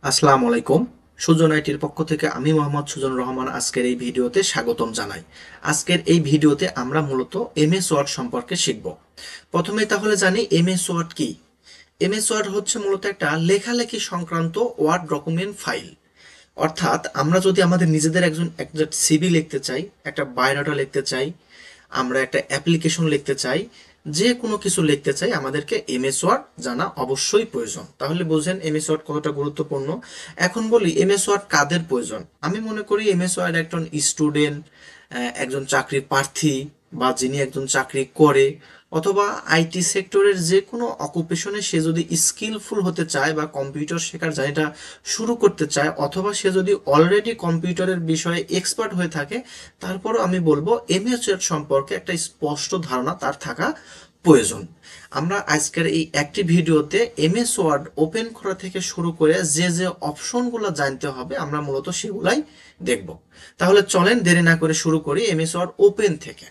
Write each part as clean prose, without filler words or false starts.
আসসালামু আলাইকুম। সুজন আইটির পক্ষ থেকে আমি মোহাম্মদ সুজন রহমান আজকের এই ভিডিওতে স্বাগতম জানাই। আজকের এই ভিডিওতে আমরা মূলত এমএস ওয়ার্ড সম্পর্কে শিখব। প্রথমে তাহলে জানি এমএস ওয়ার্ড কি। এমএস ওয়ার্ড হচ্ছে মূলত একটা লেখালেখি সংক্রান্ত ওয়ার্ড ডকুমেন্ট ফাইল। অর্থাৎ আমরা যদি আমাদের নিজেদের একটা সিভি লিখতে চাই, একটা বায়োডাটা লিখতে চাই, আমরা একটা অ্যাপ্লিকেশন লিখতে চাই, যে কোনো কিছু লিখতে চাই, আমাদেরকে এমএস ওয়ার্ড জানা অবশ্যই প্রয়োজন। তাহলে বুঝেন এমএস ওয়ার্ড কতটা গুরুত্বপূর্ণ। এখন বলি এমএস ওয়ার্ড কাদের প্রয়োজন। আমি মনে করি এমএস ওয়ার্ড একজন স্টুডেন্ট, একজন চাকরি প্রার্থী, বা যিনি একজন চাকরি করে, অথবা আইটি সেক্টরের যে কোনো অকুপেশনে সে যদি স্কিলফুল হতে চায় বা কম্পিউটার শেখার জার্নিটা শুরু করতে চায়, অথবা সে যদি অলরেডি কম্পিউটারের বিষয়ে এক্সপার্ট হয়ে থাকে, তারপরও আমি বলবো এমএস ওয়ার্ড সম্পর্কে একটা স্পষ্ট ধারণা তার থাকা প্রয়োজন। আমরা আজকের এই একটি ভিডিওতে এমএস ওয়ার্ড ওপেন করা থেকে শুরু করে যে যে অপশনগুলো জানতে হবে আমরা মূলত সেগুলাই দেখব। তাহলে চলেন দেরি না করে শুরু করি এমএস ওয়ার্ড ওপেন থেকে।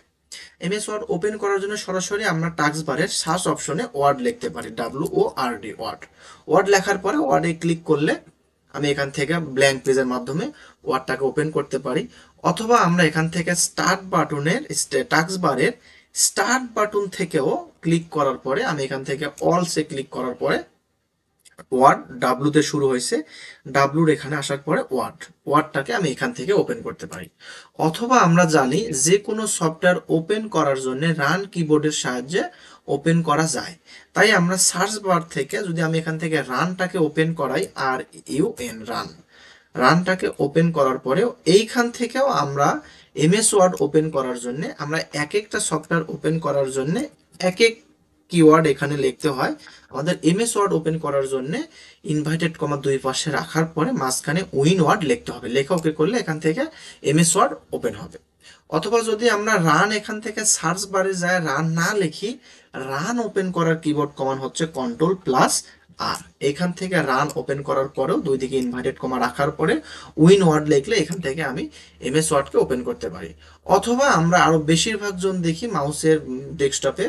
এমএস ওয়ার্ড ওপেন করার জন্য সরাসরি আমরা টাস্ক বারের সার্চ অপশনে ওয়ার্ড লিখতে পারি, WORD ওয়ার্ড। ওয়ার্ড লেখার পরে ওয়ার্ডে ক্লিক করলে আমি এখান থেকে ব্ল্যাঙ্ক পেজের মাধ্যমে ওয়ার্ডটাকে ওপেন করতে পারি, অথবা আমরা এখান থেকে স্টার্ট বাটনের টাস্ক বারের স্টার্ট বাটন থেকেও ক্লিক করার পরে আমি এখান থেকে অলসে ক্লিক করার পরে ওয়ার্ড ডাব্লুতে শুরু হয়েছে, ডাব্লুর এখানে আসার পরে ওয়ার্ডটাকে আমি এখান থেকে ওপেন করতে পারি। অথবা আমরা জানি যে কোনো সফটওয়্যার ওপেন করার জন্য রান কিবোর্ডের সাহায্যে ওপেন করা যায়। তাই আমরা সার্চ বার থেকে যদি আমি এখান থেকে রানটাকে ওপেন করাই, রান, রানটাকে ওপেন করার পরেও এইখান থেকেও আমরা এমএস ওয়ার্ড ওপেন করার জন্য আমরা এক একটা সফটওয়্যার ওপেন করার জন্য এক এক কিওয়ার্ড এখানে লিখতে হয়। আমাদের এমএস ওয়ার্ড ওপেন করার জন্য ইনভাইটেড কমা দুই পাশে রাখার পরে মাঝখানে উইন ওয়ার্ড লিখতে হবে। লেখা ওকে করলে এখান থেকে এমএস ওয়ার্ড ওপেন হবে। অথবা যদি আমরা রান এখান থেকে সার্চ বারে যায় রান না লিখি, রান ওপেন করার কিবোর্ড কমান্ড হচ্ছে কন্ট্রোল+R। এখান থেকে রান ওপেন করার পরেও দুই দিকে ইনভাইটেড কমা রাখার পরে উইন ওয়ার্ড লিখলে এখান থেকে আমি এমএস ওয়ার্ডকে ওপেন করতে পারি। অথবা আমরা আরো বেশিরভাগ জন দেখি মাউসের ডেস্কটপে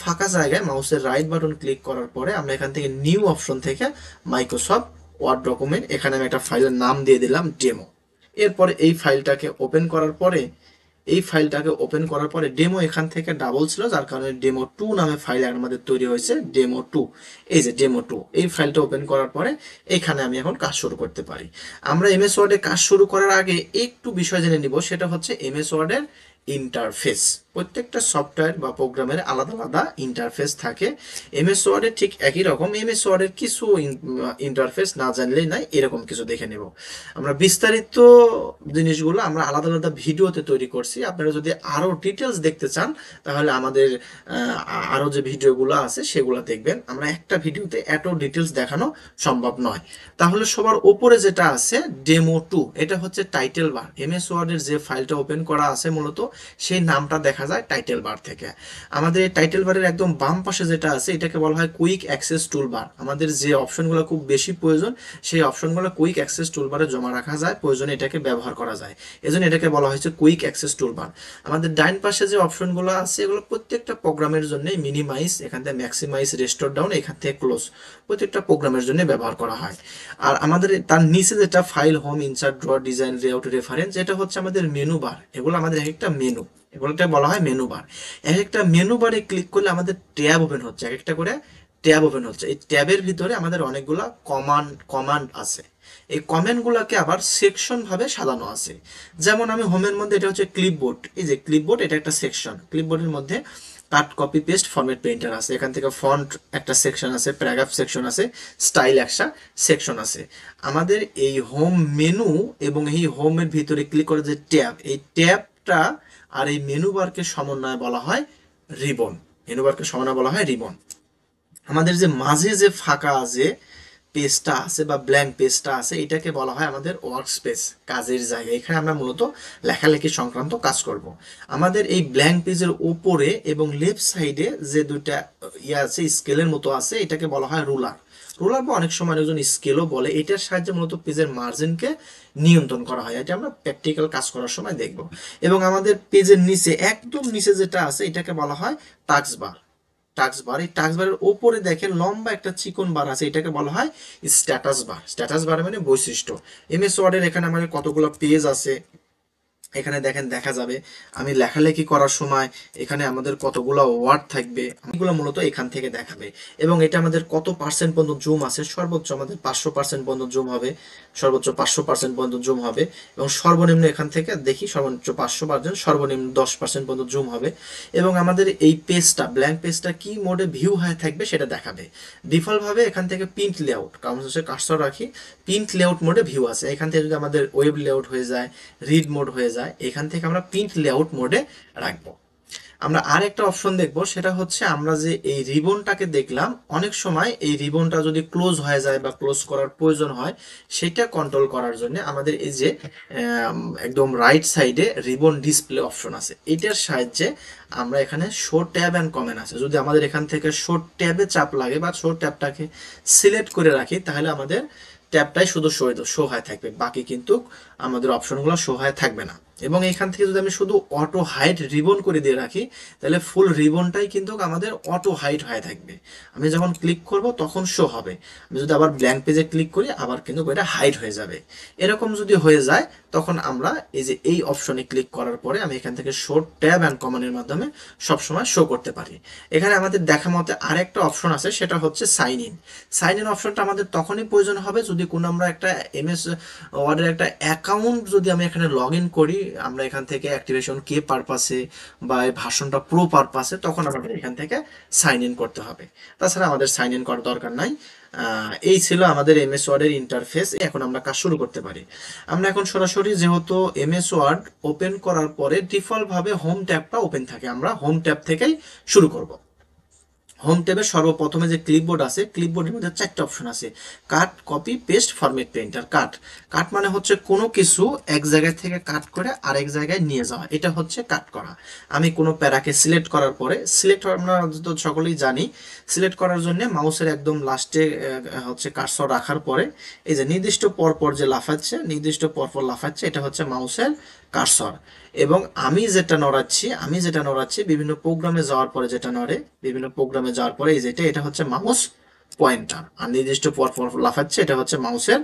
ফাঁকা জায়গায় মাউসের রাইট বাটন ক্লিক করার পরে আমরা এখান থেকে নিউ অপশন থেকে মাইক্রোসফট ওয়ার্ড ডকুমেন্ট, এখানে আমি একটা ফাইলের নাম দিয়ে দিলাম ডেমো। এরপরে এই ফাইলটাকে ওপেন করার পরে ডেমো এখান থেকে ডাবল ছিল, যার কারণে ডেমো 2 নামে ফাইল আমাদের তৈরি হয়েছে, ডেমো 2। এই যে ডেমো 2, এই ফাইলটা ওপেন করার পরে এখানে আমি এখন কাজ শুরু করতে পারি। আমরা এমএস ওয়ার্ডে কাজ শুরু করার আগে একটু বিষয় জেনে নিব, সেটা হচ্ছে এমএস ওয়ার্ডের ইন্টারফেস। প্রত্যেকটা সফটওয়্যার বা প্রোগ্রামের আলাদা আলাদা ইন্টারফেস থাকে। এমএস ওয়ার্ডে ঠিক একই রকম। এমএস ওয়ার্ডের কিছু ইন্টারফেস না জানলেই নাই, এরকম কিছু দেখে নেব। আমরা বিস্তারিত জিনিসগুলো আমরা আলাদা আলাদা ভিডিওতে তৈরি করছি। আপনারা যদি আরো ডিটেলস দেখতে চান তাহলে আমাদের আরো যে ভিডিওগুলো আছে সেগুলো দেখবেন। আমরা একটা ভিডিওতে এত ডিটেলস দেখানো সম্ভব নয়। তাহলে সবার উপরে যেটা আছে ডেমো 2, এটা হচ্ছে টাইটেল বার। এমএস ওয়ার্ডের যে ফাইলটা ওপেন করা আছে মূলত সেই নামটা দেখা যায় টাইটেল বার থেকে। আমাদের এই টাইটেল বারের একদম বাম পাশে যেটা আছে এটাকে বলা হয় কুইক অ্যাক্সেস টুলবার। আমাদের যে অপশনগুলো খুব বেশি প্রয়োজন সেই অপশনগুলো কুইক অ্যাক্সেস টুলবারে জমা রাখা যায়, প্রয়োজনে এটাকে ব্যবহার করা যায়, এজন্য এটাকে বলা হয়েছে কুইক অ্যাক্সেস টুলবার। আমাদের ডাইন পাশে যে অপশনগুলো আছে এগুলো প্রত্যেকটা প্রোগ্রামের জন্য মিনিমাইজ, এখান থেকে ম্যাক্সিমাইজ, রেস্টোর ডাউন, এখান থেকে ক্লোজ, প্রত্যেকটা প্রোগ্রামের জন্য ব্যবহার করা হয়। আর আমাদের তার নিচে যেটা file, home, insert, draw, design, layout, reference, এটা হচ্ছে আমাদের মেনু বার। এগুলো আমাদের এক একটা মেনু, এগুলোকে বলা হয় মেনু বার। এক একটা মেনু বারে ক্লিক করলে আমাদের ট্যাব ওপেন হচ্ছে, এক একটা করে ট্যাব ওপেন হচ্ছে। এই ট্যাবের ভিতরে আমাদের অনেকগুলা কমান্ড আছে। এই কমান্ডগুলোকে আবার সেকশন ভাবে সাজানো আছে। যেমন আমি হোমের মধ্যে, এটা হচ্ছে ক্লিপবোর্ড, এই যে ক্লিপবোর্ড, এটা একটা সেকশন। ক্লিপবোর্ডের মধ্যে কাট, কপি, পেস্ট, ফরম্যাট, পেইন্টার আছে। এখান থেকে ফন্ট একটা সেকশন আছে, প্যারাগ্রাফ সেকশন আছে, স্টাইল একটা সেকশন আছে। আমাদের এই হোম মেনু এবং এই হোমের ভিতরে ক্লিক করে যে ট্যাব, এই ট্যাবটা আর এই মেনু বারকে সমন্বয়ে বলা হয় রিবন। মেনু বারকে সমন্বয়ে বলা হয় রিবন। আমাদের যে মাঝে যে ফাঁকা যে পেজটা আছে বা ব্ল্যাঙ্ক পেজটা আছে এটাকে বলা হয় আমাদের ওয়ার্ক স্পেস, কাজের জায়গা। এখানে আমরা মূলত লেখালেখি সংক্রান্ত কাজ করব। আমাদের এই ব্ল্যাঙ্ক পেজের উপরে এবং লেফট সাইডে যে দুইটা আছে স্কেলের মতো আছে, এটাকে বলা হয় রুলার। রুলার বা অনেক সময় একজন স্কেলও বলে। এটার সাহায্যে মূলত পেজের মার্জিনকে নিয়ন্ত্রণ করা হয়। এটা আমরা প্র্যাকটিক্যাল কাজ করার সময় দেখব। এবং আমাদের পেজের নিচে, একদম নিচে যেটা আছে এটাকে বলা হয় টাস্ক বার। টাস্ক বার, এই টাস্ক বারের উপরে দেখেন লম্বা একটা চিকন বার আছে, এটাকে বলা হয় স্ট্যাটাস বার। স্ট্যাটাস বার মানে বৈশিষ্ট্য। এমএস ওয়ার্ডের এখানে আমাদের কতগুলো পেজ আছে, এখানে দেখেন দেখা যাবে। আমি লেখালেখি করার সময় এখানে আমাদের কতগুলো ওয়ার্ড থাকবে, এগুলো মূলত এখান থেকে দেখাবে। এবং এটা আমাদের কত পার্সেন্ট পর্যন্ত জুম আছে, সর্বোচ্চ আমাদের 500% পর্যন্ত জুম হবে, সর্বোচ্চ 500% পর্যন্ত জুম হবে। এবং সর্বনিম্ন এখান থেকে দেখি সর্বোচ্চ 500%, সর্বনিম্ন 10% পর্যন্ত জুম হবে। এবং আমাদের এই পেজটা, ব্ল্যাঙ্ক পেজটা কি মোডে ভিউ হয়ে থাকবে সেটা দেখাবে। ডিফল্টভাবে এখান থেকে প্রিন্ট লেআউট, কারণ হচ্ছে কার্সর রাখি, প্রিন্ট লেআউট মোডে ভিউ আছে। এখান থেকে যদি আমাদের ওয়েব লেআউট হয়ে যায়, রিড মোড হয়ে যায়, এখান থেকে আমরা প্রিন্ট লেআউট মোডে রাখবো। আমরা আর একটা অপশন দেখব, সেটা হচ্ছে আমরা যে এই রিবনটাকে দেখলাম, অনেক সময় এই রিবনটা যদি ক্লোজ হয়ে যায় বা ক্লোজ করার প্রয়োজন হয়, সেটা কন্ট্রোল করার জন্য আমাদের এই যে একদম রাইট সাইডে রিবন ডিসপ্লে অপশন আছে, এটার সাহায্যে আমরা এখানে শো ট্যাব অ্যান্ড কমেন্ট আছে, যদি আমাদের এখান থেকে শো ট্যাবে চাপ লাগে বা শো ট্যাবটাকে সিলেক্ট করে রাখি, তাহলে আমাদের ট্যাবটাই শুধু শো হয়ে থাকবে, বাকি কিন্তু আমাদের অপশনগুলো শো হয়ে থাকবে না। এবং এখান থেকে যদি আমি শুধু অটো হাইট রিবন করে দিয়ে রাখি, তাহলে ফুল রিবনটাই কিন্তু আমাদের অটো হাইট হয়ে থাকবে। আমি যখন ক্লিক করব তখন শো হবে, আমি যদি আবার ব্ল্যাঙ্ক পেজে ক্লিক করি আবার কিন্তু এটা হাইট হয়ে যাবে। এরকম যদি হয়ে যায় তখন আমরা এই যে এই অপশনে ক্লিক করার পরে আমি এখান থেকে শো ট্যাব অ্যান্ড কমান্ডের মাধ্যমে সবসময় শো করতে পারি। এখানে আমাদের দেখা মতে আরেকটা অপশন আছে, সেটা হচ্ছে সাইন ইন। সাইন ইন অপশনটা আমাদের তখনই প্রয়োজন হবে যদি কোনো আমরা একটা এমএস ওয়ার্ডের একটা অ্যাকাউন্ট যদি আমি এখানে লগ ইন করি, আমরা এখান থেকে অ্যাক্টিভেশন কে পারপাসে বা এই ভার্সনটা প্রো পারপাসে, তখন আমাদের এখান থেকে সাইন ইন করতে হবে। তাছাড়া আমাদের সাইন ইন করার দরকার নাই। এই ছিল আমাদের এমএস ওয়ার্ডের ইন্টারফেস। এখন আমরা কাজ শুরু করতে পারি। আমরা এখন সরাসরি, যেহেতু এমএস ওয়ার্ড ওপেন করার পরে ডিফল্টভাবে হোম ট্যাবটা ওপেন থাকে, আমরা হোম ট্যাব থেকেই শুরু করব। হোম ট্যাবে সর্বপ্রথমে যে ক্লিপবোর্ড আছে, ক্লিপবোর্ডের মধ্যে 4টা অপশন আছে, কাট, কপি, পেস্ট, ফরম্যাট, প্রিন্টার। কাট, কাট মানে হচ্ছে কোনো কিছু এক জায়গা থেকে কাট করে আরেক জায়গায় নিয়ে যাওয়া, এটা হচ্ছে কাট করা। আমি কোনো প্যারাকে সিলেক্ট করার পরে, সিলেক্ট আমরা তো সকলেই জানি, সিলেক্ট করার জন্য মাউসের একদম লাস্টে হচ্ছে কার্সর রাখার পরে এই যে নির্দিষ্ট পরপর যে লাফাচ্ছে, নির্দিষ্ট পরপর লাফাচ্ছে, এটা হচ্ছে মাউসের কার্সর। এবং আমি যেটা নড়াচ্ছি বিভিন্ন প্রোগ্রামে যাওয়ার পরে যেটা নড়ে, বিভিন্ন প্রোগ্রামে যাওয়ার পরে এই যেটা, এটা হচ্ছে মাউস পয়েন্টার। আর নির্দিষ্ট পরপর লাফাচ্ছে, এটা হচ্ছে মাউসের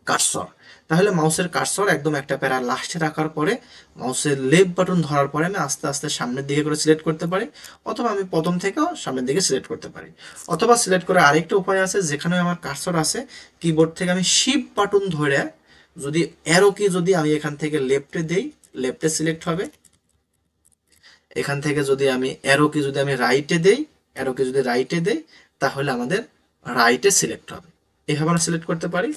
কার্সর। তাহলে মাউসের কার্সর একদম একটা প্যারা লাস্টে রাখার পরে মাউসের লেফট বাটন ধরার পরে আমি আস্তে আস্তে সামনের দিকে করে সিলেক্ট করতে পারি, অথবা আমি প্রথম থেকেও সামনের দিকে সিলেক্ট করতে পারি। অথবা সিলেক্ট করে আরেকটা উপায় আছে, যেখানে আমার কার্সর আছে, কিবোর্ড থেকে আমি শিফট বাটন ধরে যদি অ্যারো কি যদি আমি এখান থেকে লেফটে দেই, লেফটে সিলেক্ট হবে। এখান থেকে যদি আমি অ্যারো কি যদি আমি রাইটে দেই, অ্যারো কি যদি রাইটে দেই, তাহলে আমাদের রাইটে সিলেক্ট হবে। এভাবে আমরা সিলেক্ট করতে পারি।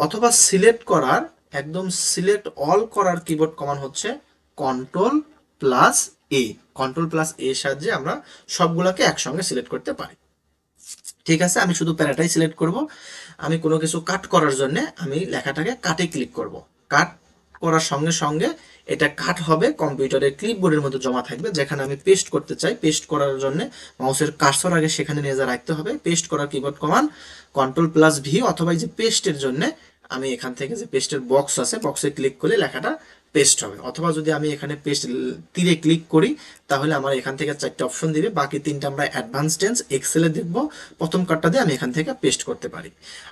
অথবা সিলেক্ট করার, একদম সিলেক্ট অল করার কিবোর্ড কমান্ড হচ্ছে কন্ট্রোল প্লাস এ। কন্ট্রোল প্লাস এ সাহায্যে আমরা সবগুলোকে একসঙ্গে সিলেক্ট করতে পারি। ঠিক আছে, আমি শুধু প্যারাটাই সিলেক্ট করব। আমি কোনো কিছু কাট করার জন্য আমি লেখাটাকে কাটে ক্লিক করব। কাট করার সঙ্গে সঙ্গে এটা কাট হবে, কম্পিউটারের ক্লিপবোর্ডের মধ্যে জমা থাকবে। যেখানে আমি পেস্ট করতে চাই, পেস্ট করার জন্য মাউসের কার্সর আগে সেখানে নিয়ে যা রাখতে হবে। পেস্ট করার keyboard command control plus V, অথবা এই যে পেস্টের জন্য আমি এখান থেকে যে পেস্টের বক্স আছে, বক্সে ক্লিক করলে লেখাটা পেস্ট হবে। অথবা যদি আমি এখানে পেস্ট তীরে ক্লিক করি, তাহলে আমার এখান থেকে 4টে অপশন দিবে, বাকি 3টা আমরা অ্যাডভান্স টেন্স এক্সেলে দেখব। প্রথম কার্ডটা দিয়ে আমি এখান থেকে পেস্ট করতে পারি।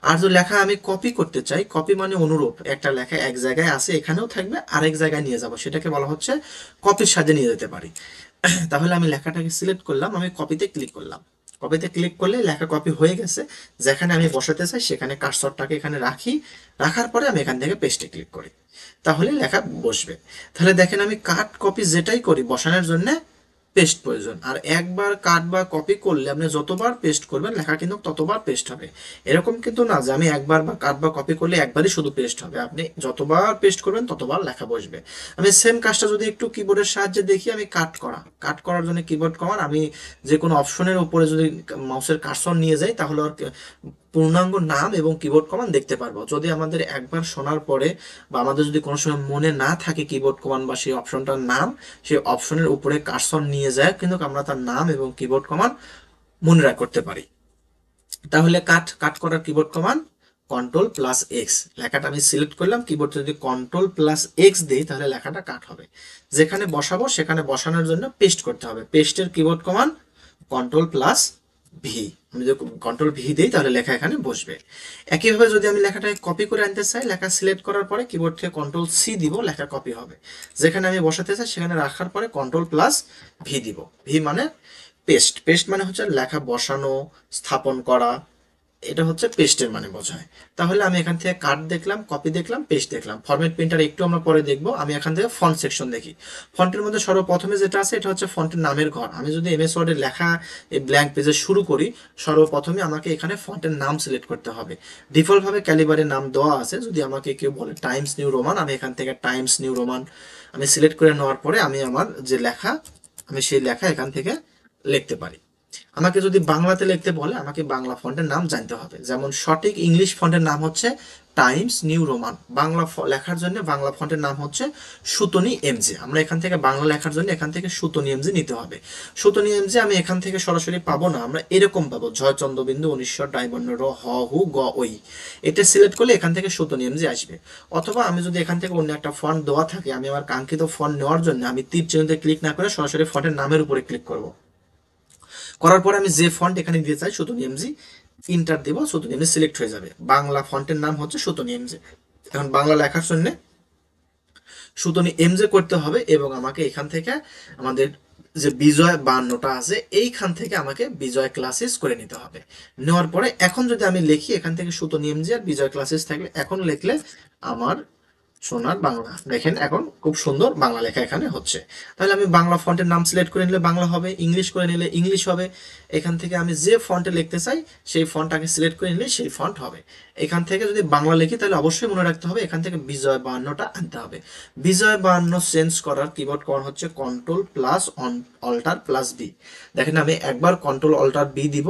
আর যদি লেখা আমি কপি করতে চাই, কপি মানে অনুরূপ, একটা লেখা এক জায়গায় আছে এখানেও থাকবে, আরেক জায়গায় নিয়ে যাব, সেটাকে বলা হচ্ছে কপির সাহায্যে নিয়ে যেতে পারি। তাহলে আমি লেখাটাকে সিলেক্ট করলাম, আমি কপিতে ক্লিক করলাম। কপিতে ক্লিক করলে লেখা কপি হয়ে গেছে। যেখানে আমি বসাতে চাই সেখানে কার্সরটাকে এখানে রাখি, রাখার পরে আমি এখান থেকে পেস্টে ক্লিক করি, তাহলে লেখা বসবে। তাহলে দেখেন আমি কাট কপি যেটাই করি বসানোর জন্য পেস্ট প্রয়োজন। আর একবার কাট বা কপি করলে আপনি যতবার পেস্ট করবেন লেখা কিন্তু ততবার পেস্ট হবে। এরকম কিন্তু না যে আমি একবার বা কাট বা কপি করলে একবারই শুধু পেস্ট হবে, আপনি যতবার পেস্ট করবেন ততবার লেখা বসবে। আমি সেম কাজটা যদি একটু কিবোর্ডের সাহায্যে দেখি, আমি কাট করার জন্য কিবোর্ড কমান্ড, আমি যে কোনো অপশনের উপরে যদি মাউসের কার্সর নিয়ে যাই, তাহলে আর পূর্ণাঙ্গ নাম এবং কিবোর্ড কমান্ড দেখতে পারবো। যদি আমাদের একবার শোনার পরে বা আমাদের যদি কোনো সময় মনে না থাকে কিবোর্ড কমান্ড বা সেই অপশনটার নাম, সেই অপশনের উপরে কার্সর নিয়ে যায় কিন্তু আমরা তার নাম এবং কিবোর্ড কমান্ড মনে করতে পারি। তাহলে কাট করার keyboard command control plus x. লেখাটা আমি সিলেক্ট করলাম, কিবোর্ডে যদি কন্ট্রোল প্লাস এক্স দিই তাহলে লেখাটা কাট হবে। যেখানে বসাবো সেখানে বসানোর জন্য পেস্ট করতে হবে, পেস্টের keyboard command control plus V. আমি যদি কন্ট্রোল ভি দিই তাহলে লেখা এখানে বসবে। একইভাবে যদি আমি লেখাটাকে কপি করে আনতে চাই, লেখা সিলেক্ট করার পরে কিবোর্ড থেকে কন্ট্রোল সি দিব, লেখা কপি হবে। যেখানে আমি বসাতে চাই সেখানে রাখার পরে কন্ট্রোল প্লাস ভি দিব। ভি মানে পেস্ট। পেস্ট মানে হচ্ছে লেখা বসানো, স্থাপন করা, এটা হচ্ছে পেস্টের মানে বোঝায়। তাহলে আমি এখান থেকে কাট দেখলাম, কপি দেখলাম, পেস্ট দেখলাম। ফরম্যাট প্রিন্টার একটু আমরা পরে দেখবো। আমি এখান থেকে ফন্ট সেকশন দেখি। ফন্টের মধ্যে সর্বপ্রথমে যেটা আছে এটা হচ্ছে ফন্টের নামের ঘর। আমি যদি এমএস ওয়ার্ডে লেখা এই ব্ল্যাঙ্ক পেজে শুরু করি, সর্বপ্রথমে আমাকে এখানে ফন্টের নাম সিলেক্ট করতে হবে। ডিফল্ট ভাবে ক্যালিবারের নাম দেওয়া আছে। যদি আমাকে কেউ বলে টাইমস নিউ রোমান, আমি এখান থেকে টাইমস নিউ রোমান আমি সিলেক্ট করে নেওয়ার পরে আমি আমার যে লেখা, আমি সেই লেখা এখান থেকে লিখতে পারি। আমাকে যদি বাংলাতে লিখতে বলে আমাকে বাংলা ফন্টের নাম জানতে হবে। যেমন সঠিক ইংলিশ ফন্টের নাম হচ্ছে টাইমস নিউ রোমান। বাংলা লেখার জন্য বাংলা ফন্টের নাম হচ্ছে সুতনি এমজি। আমরা এখান থেকে বাংলা লেখার জন্য এখান থেকে সুতনি এমজি নিতে হবে। সুতনি এমজি আমি এখান থেকে সরাসরি পাবো না, আমরা এরকম পাবো জয় চন্দ্রবিন্দু 1900 ডাইবর্ণ র হ হু গ ওই। এটা সিলেক্ট করলে এখান থেকে সুতনি এমজি আসবে। অথবা আমি যদি এখান থেকে অন্য একটা ফন্ট দেওয়া থাকে, আমি আমার কাঙ্ক্ষিত ফন্ট নেওয়ার জন্য আমি তীর চিহ্নতে ক্লিক না করে সরাসরি ফন্টের নামের উপরে ক্লিক করব। করার পরে আমি যে ফন্ট এখানে দিতে চাই সুতনি এমজি, ইন্টার দিব, সুতনি এমজি সিলেক্ট হয়ে যাবে। বাংলা ফন্টের নাম হচ্ছে সুতনি এমজি। এখন বাংলা লেখার জন্য সুতনি এমজে করতে হবে এবং আমাকে এখান থেকে আমাদের যে বিজয় 52টা আছে এইখান থেকে আমাকে বিজয় ক্লাসেস করে নিতে হবে। নেওয়ার পরে এখন যদি আমি লিখি এখান থেকে সুতনি এমজি আর বিজয় ক্লাসেস থাকলে এখন লিখলে আমার সোনার বাংলা, দেখেন এখন খুব সুন্দর বাংলা লেখা এখানে হচ্ছে। তাহলে আমি বাংলা ফন্টের নাম সিলেক্ট করে নিলে বাংলা হবে, ইংলিশ করে নিলে ইংলিশ হবে। এখান থেকে আমি যে ফন্টে লিখতে চাই সেই ফন্টটাকে সিলেক্ট করে নিলে সেই ফন্ট হবে। এখান থেকে যদি বাংলা লিখি তাহলে অবশ্যই মনে রাখতে হবে এখান থেকে বিজয় 52টা আনতে হবে। বিজয় 52 চেঞ্জ করার কিবোর্ড কোড হচ্ছে control plus alter plus B. দেখেন আমি একবার কন্ট্রোল অল্টার বি দিব,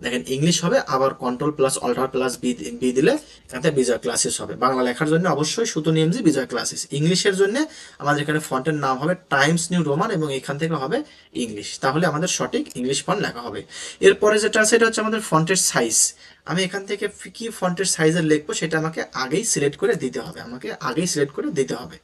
দেখেন ইংলিশ হবে, আবার control plus alter plus B দিলে এখানে বিজয় ক্লাসেস হবে। বাংলা লেখার জন্য অবশ্যই সুতনি এমজি বিজয় ক্লাসেস। ইংলিশের জন্য আমাদের এখানে ফন্টের নাম হবে টাইমস নিউ রোমান এবং এখান থেকে হবে ইংলিশ। তাহলে আমাদের সঠিক ইংলিশ ফন্ট লেখা হবে। এরপরে যেটা আছে এটা হচ্ছে আমাদের ফন্টের সাইজ। আমি এখান থেকে কি ফন্টের সাইজের লিখবো সেটা আমাকে আগেই সিলেক্ট করে দিতে হবে, আমাকে আগেই সিলেক্ট করে দিতে হবে।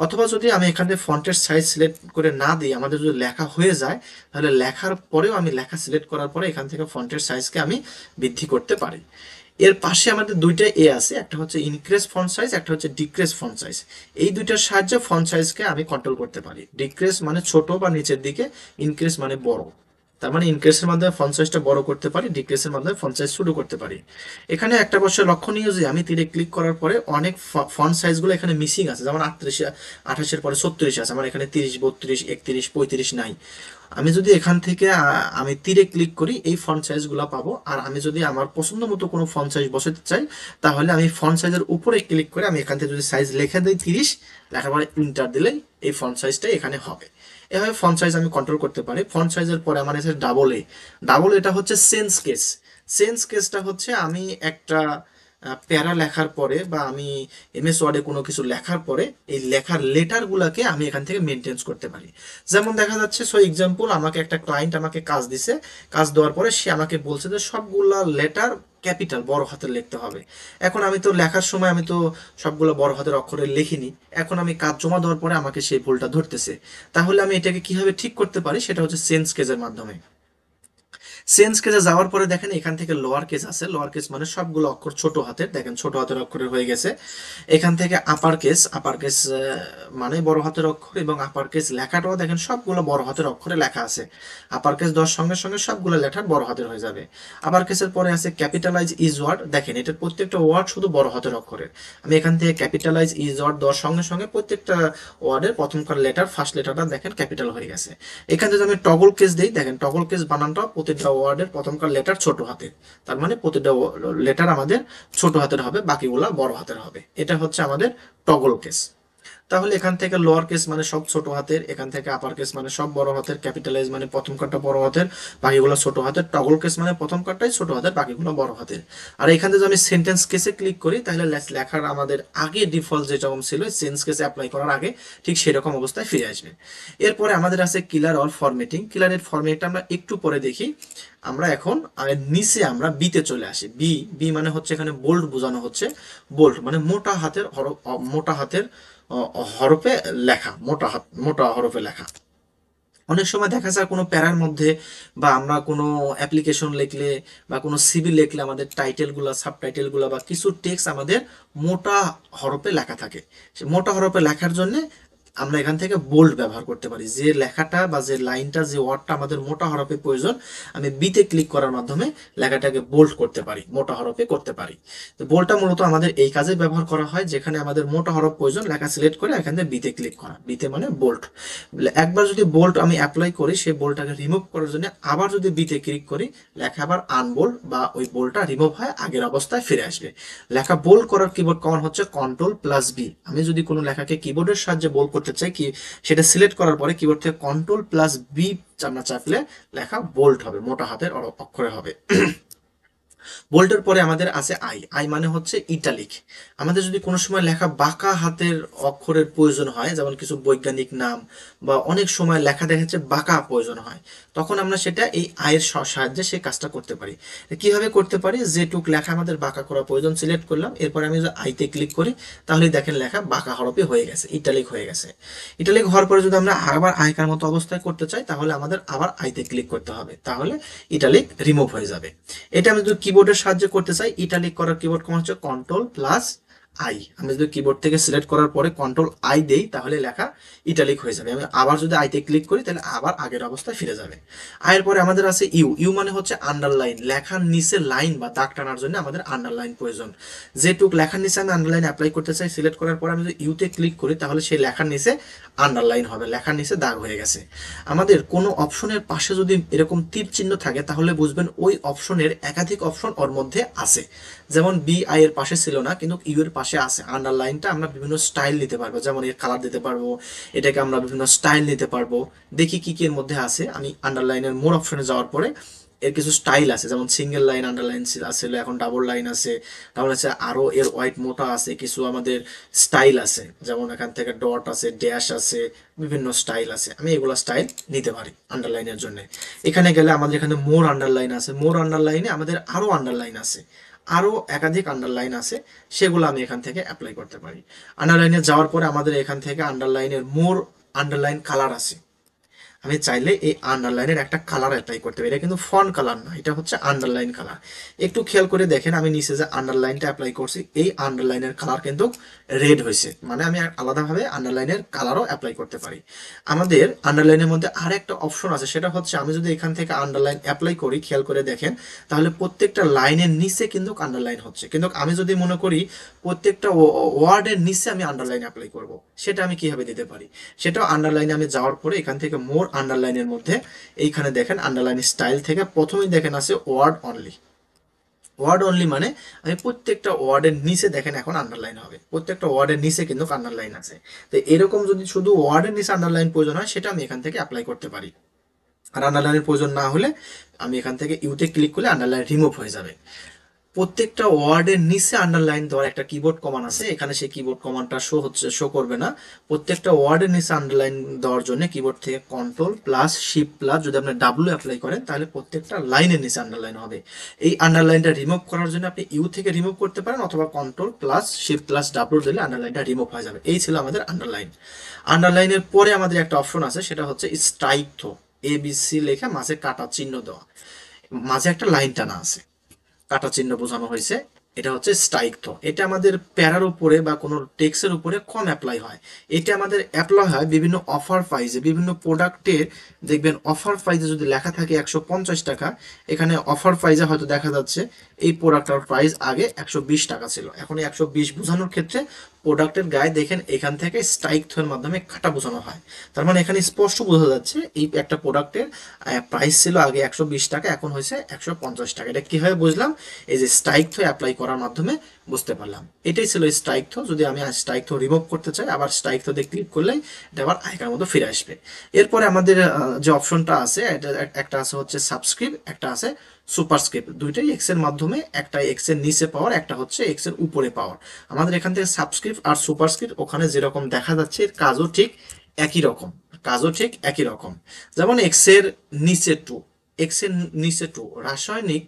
অথবা যদি আমি এখান থেকে ফন্টের সাইজ সিলেক্ট করে না দিই, আমাদের যদি লেখা হয়ে যায় তাহলে লেখার পরেও আমি লেখা সিলেক্ট করার পরে এখান থেকে ফন্টের সাইজকে আমি বৃদ্ধি করতে পারি। এর পাশে আমাদের দুইটা এ আছে, একটা হচ্ছে ইনক্রিজ ফন্ট সাইজ, একটা হচ্ছে ডিক্রিজ ফন্ট সাইজ। এই দুইটার সাহায্যে ফন্ট সাইজকে আমি কন্ট্রোল করতে পারি। ডিক্রিজ মানে ছোট বা নিচের দিকে, ইনক্রিজ মানে বড়। তার মানে ইনক্রিজের মাধ্যমে ফন্ট সাইজটা বড় করতে পারি, ডিক্রিজের মাধ্যমে ফন্ট সাইজ ছোট করতে পারি। এখানে একটা বিষয় লক্ষণীয় যে আমি তীরে ক্লিক করার পরে অনেক ফন্ট সাইজগুলো এখানে মিসিং আছে। যেমন 38 28-এর পরে 36 আছে, আমার এখানে 30 32 31 35 নাই। আমি যদি এখান থেকে আমি তীরে ক্লিক করি এই ফন্ট সাইজগুলো পাবো। আর আমি যদি আমার পছন্দ মতো কোনো ফন্ট সাইজ বসাতে চাই তাহলে আমি ফন্ট সাইজের উপরে ক্লিক করে আমি এখান থেকে যদি সাইজ লিখে দিই 30, লেখার পরে ইন্টার দিলেই এই ফন্ট সাইজটা এখানে হবে। এভাবে ফন্ট সাইজ আমি কন্ট্রোল করতে পারি। ফন্ট সাইজের পরে আমার এসে ডাবল এ। ডাবল এটা হচ্ছে সেন্স কেস। সেন্স কেসটা হচ্ছে আমি একটা প্যারা লেখার পরে বা আমি এমএস ওয়ার্ডে কোনো কিছু লেখার পরে এই লেখার লেটারগুলোকে আমি এখান থেকে মেনটেন্স করতে পারি। যেমন দেখা যাচ্ছে সো এক্সাম্পল, আমাকে একটা ক্লায়েন্ট আমাকে কাজ দিছে, কাজ দেওয়ার পরে সে আমাকে বলছে যে সবগুলা লেটার ক্যাপিটাল বড় হাতের লিখতে হবে। এখন আমি তো লেখার সময় আমি তো সবগুলো বড় হাতের অক্ষরে লিখিনি। এখন আমি কাজ জমা দেওয়ার পরে আমাকে সেই ভুলটা ধরতেছে। তাহলে আমি এটাকে কিভাবে ঠিক করতে পারি সেটা হচ্ছে সেন্স কেজের মাধ্যমে। সেন্স কেসে যাওয়ার পরে দেখেন এখান থেকে লোয়ার কেস আছে। লোয়ার কেস মানে সবগুলো অক্ষর ছোট হাতের, দেখেন ছোট হাতের অক্ষরে হয়ে গেছে। এখান থেকে আপার কেস, আপার কেস মানে বড় হাতের অক্ষর, এবং আপার কেস লেখাটাও দেখেন সবগুলো বড় হাতের অক্ষরে লেখা আছে। আপার কেস দেওয়ার সঙ্গে সঙ্গে সবগুলো লেটার বড় হাতের হয়ে যাবে। আপার কেসের পরে আছে ক্যাপিটালাইজ ইজ ওয়ার্ড, দেখেন এটার প্রত্যেকটা ওয়ার্ড শুধু বড় হাতের অক্ষরের। আমি এখান থেকে ক্যাপিটালাইজ ইজ ওয়ার্ড দেওয়ার সঙ্গে সঙ্গে প্রত্যেকটা ওয়ার্ডের প্রথমকার লেটার ফার্স্ট লেটারটা দেখেন ক্যাপিটাল হয়ে গেছে। এখান থেকে আমি টগল কেস দিই, দেখেন টগল কেস বানানটা প্রতিটা ওয়ার্ডের প্রথমকার লেটার ছোট হাতের। তার মানে প্রতিটা লেটার আমাদের ছোট হাতের হবে, বাকিগুলা বড় হাতের হবে। এটা হচ্ছে আমাদের টগল কেস। তাহলে এখান থেকে লোয়ার কেস মানে সব ছোট হাতের, এখান থেকে আপার কেস মানে সব বড় হাতের, ক্যাপিটালাইজ মানে প্রথম কার্ডটা বড় হাতের, বাকিগুলো ছোট হাতের, টগল কেস মানে প্রথম কার্ডটাই ছোট হাতের, বাকিগুলো বড় হাতের। আর এখান থেকে যদি আমি সেন্টেন্স কেসে ক্লিক করি তাহলে লেখার আমাদের আগে ডিফল্ট যেরকম ছিল সেন্স কেসে অ্যাপ্লাই করার আগে ঠিক সেরকম অবস্থায় ফিরে আসবে। এরপরে আমাদের আছে কিলার অর ফরম্যাটিং। কিলারের ফরম্যাটটা আমরা একটু পরে দেখি। আমরা এখন নিচে আমরা বিতে চলে আসি। বি, বি মানে হচ্ছে এখানে বোল্ড বোঝানো হচ্ছে। বোল্ড মানে মোটা হাতের মোটা হাতের হরফে লেখা, মোটা হরফে লেখা। অনেক সময় দেখা যায় কোনো প্যারার মধ্যে বা আমরা কোনো অ্যাপ্লিকেশন লিখলে বা কোনো সিভি লিখলে আমাদের টাইটেলগুলো সাবটাইটেলগুলো বা কিছু টেক্সট আমাদের মোটা হরফে লেখা থাকে। সে মোটা হরফে লেখার জন্য আমরা এখান থেকে বোল্ড ব্যবহার করতে পারি। যে লেখাটা বা যে লাইনটা যে ওয়ার্ডটা আমাদের মোটা হরফে প্রয়োজন, আমি বিতে ক্লিক করার মাধ্যমে লেখাটাকে বোল্ড করতে পারি, মোটা হরফে করতে পারি। তো বোল্ডটা মূলত আমাদের এই কাজে ব্যবহার করা হয়, যেখানে আমাদের মোটা হরফ প্রয়োজন, লেখা সিলেক্ট করে এখান থেকে বিতে ক্লিক করা। বিতে মানে বোল্ড। একবার যদি বোল্ড আমি অ্যাপ্লাই করি, সেই বোল্ডটাকে রিমুভ করার জন্য আবার যদি বিতে ক্লিক করি, লেখা আবার আনবোল্ড বা ওই বোল্ডটা রিমুভ হয় আগের অবস্থায় ফিরে আসবে। লেখা বোল্ড করার কিবোর্ড কমান্ড হচ্ছে কন্ট্রোল+বি। আমি যদি কোনো লেখাকে কিবোর্ডের সাহায্যে বোল্ড করতে চাই, কি সেটা সিলেক্ট করার পরে কিবোর্ড থেকে কন্ট্রোল+বি চাপলে লেখা বোল্ড হবে, মোটা হাতের অক্ষরে হবে। বোল্টের পরে আমাদের আছে আই। আই মানে হচ্ছে ইটালিক। আমাদের যদি কোনো সময় লেখা বাঁকা হাতের অক্ষরের প্রয়োজন হয়, যেমন কিছু বৈজ্ঞানিক নাম বা অনেক সময় লেখা দেখা যাচ্ছে বাঁকা প্রয়োজন হয়, তখন আমরা সেটা এই আয়ের সাহায্যে সেই কাজটা করতে পারি। কিভাবে করতে পারি? যেটুক লেখা আমাদের বাঁকা করা প্রয়োজন সিলেক্ট করলাম, এরপরে আমি যদি আইতে ক্লিক করি, তাহলে দেখেন লেখা বাঁকা হরফে হয়ে গেছে, ইটালিক হয়ে গেছে। ইটালিক হওয়ার পরে যদি আমরা আবার আইকার মতো অবস্থায় করতে চাই, তাহলে আমাদের আবার আইতে ক্লিক করতে হবে, তাহলে ইটালিক রিমুভ হয়ে যাবে। এটা আমি যদি কিবোর্ডের সাহায্যে করতে চাই, ইটালিক করার কিবোর্ড কমান্ড হচ্ছে কন্ট্রোল+আই। আমি যদি কিবোর্ড থেকে সিলেক্ট করার পরে কন্ট্রোল+আই দেই, তাহলে লেখা ইটালিক হয়ে যাবে। আমি আবার যদি আইতে ক্লিক করি, তাহলে আবার আগের অবস্থায় ফিরে যাবে। আয়ের পরে আমাদের আছে ইউ। ইউ মানে হচ্ছে আন্ডারলাইন। লেখার নিচে লাইন বা দাগ টানার জন্য আমাদের আন্ডারলাইন প্রয়োজন। যেটুক লেখার নিচে আমি আন্ডারলাইন অ্যাপ্লাই করতে চাই, সিলেক্ট করার পরে আমি যদি ইউতে ক্লিক করি, তাহলে সেই লেখার নিচে আন্ডারলাইন হবে, লেখার নিচে দাগ হয়ে গেছে। আমাদের কোনো অপশনের পাশে যদি এরকম তীর চিহ্ন থাকে, তাহলে বুঝবেন ওই অপশনের একাধিক অপশন ওর মধ্যে আছে। যেমন বি আই এর পাশে ছিল না, কিন্তু ইউ এর পাশে আছে। আন্ডারলাইনটা আমরা বিভিন্ন স্টাইল দিতে পারবো, যেমন এর কালার দিতে পারবো, এটাকে আমরা বিভিন্ন স্টাইল দিতে পারবো। দেখি কি কি এর মধ্যে আছে। আমি আন্ডারলাইনের মোর অপশনে যাওয়ার পরে এর কিছু স্টাইল আছে, যেমন সিঙ্গেল লাইন আন্ডারলাইন ছিল, এখন ডাবল লাইন আছে, ডাবল আছে, আরো এর হোয়াইট মোটা আছে, কিছু আমাদের স্টাইল আছে, যেমন এখান থেকে ডট আছে, ড্যাশ আছে, বিভিন্ন স্টাইল আছে। আমি এগুলো স্টাইল নিতে পারি আন্ডারলাইনের জন্য। এখানে গেলে আমাদের এখানে মোর আন্ডারলাইন আছে, মোর আন্ডারলাইনে আমাদের আরো আন্ডারলাইন আছে, আরো একাধিক আন্ডারলাইন আছে, সেগুলো আমি এখান থেকে অ্যাপ্লাই করতে পারি। আন্ডারলাইনে যাওয়ার পরে আমাদের এখান থেকে আন্ডারলাইনের মোর আন্ডারলাইন কালার আছে। আমি চাইলে এই আন্ডারলাইনের একটা কালার অ্যাপ্লাই করতে পারি। এটা কিন্তু ফন্ট কালার না, এটা হচ্ছে আন্ডারলাইন কালার। একটু খেয়াল করে দেখেন, আমি নিচে যে আন্ডারলাইনটা অ্যাপ্লাই করছি, এই আন্ডারলাইনের কালার কিন্তু রেড হয়েছে, মানে আমি আলাদাভাবে আন্ডারলাইনের কালারও অ্যাপ্লাই করতে পারি। আমাদের আন্ডারলাইনের মধ্যে আর একটা অপশন আছে, সেটা হচ্ছে আমি যদি এখান থেকে আন্ডারলাইন অ্যাপ্লাই করি, খেয়াল করে দেখেন, তাহলে প্রত্যেকটা লাইনের নিচে কিন্তু আন্ডারলাইন হচ্ছে। কিন্তু আমি যদি মনে করি প্রত্যেকটা ওয়ার্ডের নিচে আমি আন্ডারলাইন অ্যাপ্লাই করব, সেটা আমি কিভাবে দিতে পারি? সেটাও আন্ডারলাইনে আমি যাওয়ার পরে এখান থেকে মোর আন্ডারলাইনের মধ্যে এইখানে দেখেন আন্ডারলাইন স্টাইল থেকে প্রথমেই দেখেন আছে ওয়ার্ড অনলি। ওয়ার্ড অনলি মানে আমি প্রত্যেকটা ওয়ার্ডের নিচে দেখেন এখন আন্ডারলাইন হবে, প্রত্যেকটা ওয়ার্ডের নিচে কিন্তু আন্ডারলাইন আছে। তো এরকম যদি শুধু ওয়ার্ডের নিচে আন্ডারলাইন প্রয়োজন হয়, সেটা আমি এখান থেকে অ্যাপ্লাই করতে পারি। আর আন্ডারলাইনের প্রয়োজন না হলে আমি এখান থেকে ইউতে ক্লিক করলে আন্ডারলাইন রিমুভ হয়ে যাবে। প্রত্যেকটা ওয়ার্ডের নিচে আন্ডারলাইন দেওয়ার একটা কিবোর্ড কমান্ড আছে, এখানে সেই কিবোর্ড কমান্ডটা শো করবে না। প্রত্যেকটা ওয়ার্ডের নিচে আন্ডারলাইন দেওয়ার জন্য কিবোর্ড থেকে কন্ট্রোল+শিফট+, যদি আপনি ডাব্লিউ অ্যাপ্লাই করেন, তাহলে প্রত্যেকটা লাইনের নিচে আন্ডারলাইন হবে। এই আন্ডারলাইনটা রিমুভ করার জন্য আপনি ইউ থেকে রিমুভ করতে পারেন, অথবা কন্ট্রোল+শিফট+ডাব্লিউ দিলে আন্ডারলাইনটা রিমুভ হয়ে যাবে। এই ছিল আমাদের আন্ডারলাইন। আন্ডারলাইনের পরে আমাদের একটা অপশন আছে, সেটা হচ্ছে স্ট্রাইক থ্রো। ABC লেখা মাঝে কাটা চিহ্ন দেওয়া, মাঝে একটা লাইন টানা আছে, কাটা চিহ্ন বোঝানো হয়েছে, এটা হচ্ছে স্ট্রাইক থ্রো। এটা আমাদের প্যারার উপরে বা কোনো টেক্সের উপরে কম অ্যাপ্লাই হয়। এটা আমাদের অ্যাপ্লাই হয় বিভিন্ন অফার প্রাইজে, বিভিন্ন প্রোডাক্টের দেখবেন অফার প্রাইজে যদি লেখা থাকে 150 টাকা, এখানে অফার প্রাইজে হয়তো দেখা যাচ্ছে এই প্রোডাক্টটার প্রাইস আগে 120 টাকা ছিল, এখন 120 বোঝানোর ক্ষেত্রে প্রোডাক্টের গায়ে দেখেন এখান থেকে স্ট্রাইক থ্রোর মাধ্যমে কাটা বোঝানো হয়। তার মানে এখানে স্পষ্ট বোঝা যাচ্ছে এই একটা প্রোডাক্টের প্রাইস ছিল আগে 120 টাকা, এখন হয়েছে 150 টাকা। এটা কিভাবে বুঝলাম? এই যে স্ট্রাইক থ্রো অ্যাপ্লাই করার মাধ্যমে বুঝতে পারলাম। এটাই ছিল স্ট্রাইক থ্রো। যদি আমি স্ট্রাইক থ্রো রিমুভ করতে চাই, আবার স্ট্রাইক থ্রোতে ক্লিক করলেই এটা আবার আগের মতো ফিরে আসবে। এরপরে আমাদের যে অপশনটা আছে, এটা একটা আছে হচ্ছে সাবস্ক্রিপ্ট, একটা আছে সুপারস্ক্রিপ্ট। দুইটাই এক্স এর মাধ্যমে, একটা এক্স এর নিচে পাওয়ার, একটা হচ্ছে এক্স এর উপরে পাওয়ার। আমাদের এখান থেকে সাবস্ক্রিপ্ট আর সুপারস্ক্রিপ্ট ওখানে যেরকম দেখা যাচ্ছে, এর কাজও ঠিক একই রকম, কাজও ঠিক একই রকম। যেমন এক্স এর নিচে টু, এক্স এর নিচে টু রাসায়নিক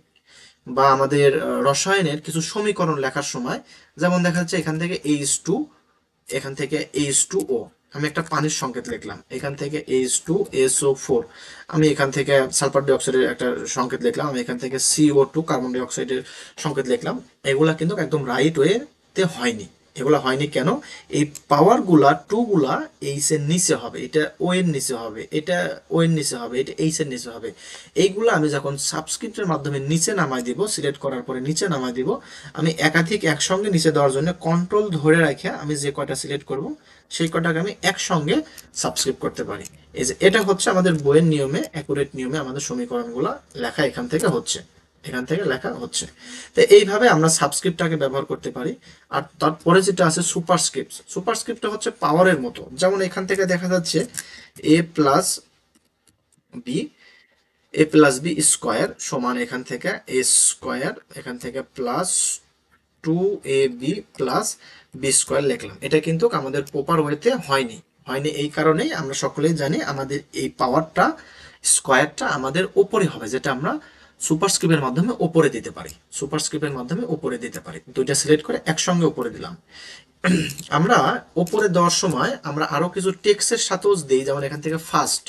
বা আমাদের রসায়নের কিছু সমীকরণ লেখার সময় যেমন দেখা যাচ্ছে এখান থেকে H2, এখান থেকে H2O, আমি একটা পানির সংকেত লিখলাম, এখান থেকে H2SO4, আমি এখান থেকে সালফার ডাইঅক্সাইডের একটা সংকেত লিখলাম, আমি এখান থেকে CO2 কার্বন ডাইঅক্সাইডের সংকেত লিখলাম। এগুলা কিন্তু একদম রাইট ওয়েতে হয়নি। এগুলা হয়নি কেন? এই পাওয়ারগুলা টুগুলা এইচ এর নিচে হবে, এটা ও এর নিচে হবে, এটা ও এর নিচে হবে, এটা এইচ এর নিচে হবে। এইগুলো আমি যখন সাবস্ক্রিপ্টের মাধ্যমে নিচে নামাই দিব, সিলেক্ট করার পরে নিচে নামাই দিব, আমি একাধিক একসঙ্গে নিচে দেওয়ার জন্য কন্ট্রোল ধরে রাখে আমি যে কয়টা সিলেক্ট করব সেই কয়টাকে আমি একসঙ্গে সাবস্ক্রিপ্ট করতে পারি। এই যে এটা হচ্ছে আমাদের বইয়ের নিয়মে, অ্যাকুরেট নিয়মে আমাদের সমীকরণগুলো লেখা এখান থেকে হচ্ছে, এখান থেকে লেখা হচ্ছে। তো এইভাবে আমরা সাবস্ক্রিপ্টটাকে ব্যবহার করতে পারি। আর তারপরে যেটা আছে সুপারস্ক্রিপ্ট, সুপারস্ক্রিপ্টটা হচ্ছে পাওয়ারের মতো। যেমন এখান থেকে দেখা যাচ্ছে এ প্লাস বি, এ প্লাস বি স্কোয়ার সমান এখান থেকে এ স্কোয়ার, এখান থেকে plus 2ab plus B square লিখলাম। এটা কিন্তু আমাদের প্রপার ওয়েতে হয়নি। হয়নি এই কারণেই আমরা সকলেই জানি আমাদের এই পাওয়ারটা স্কোয়ারটা আমাদের ওপরে হবে, যেটা আমরা সুপারস্ক্রিপ্টের মাধ্যমে ওপরে দিতে পারি, সুপারস্ক্রিপ্টের মাধ্যমে ওপরে দিতে পারি। দুইটা সিলেক্ট করে একসঙ্গে ওপরে দিলাম। আমরা ওপরে দেওয়ার সময় আমরা আরো কিছু টেক্সটের সাথেও দিই, যেমন এখান থেকে ফার্স্ট,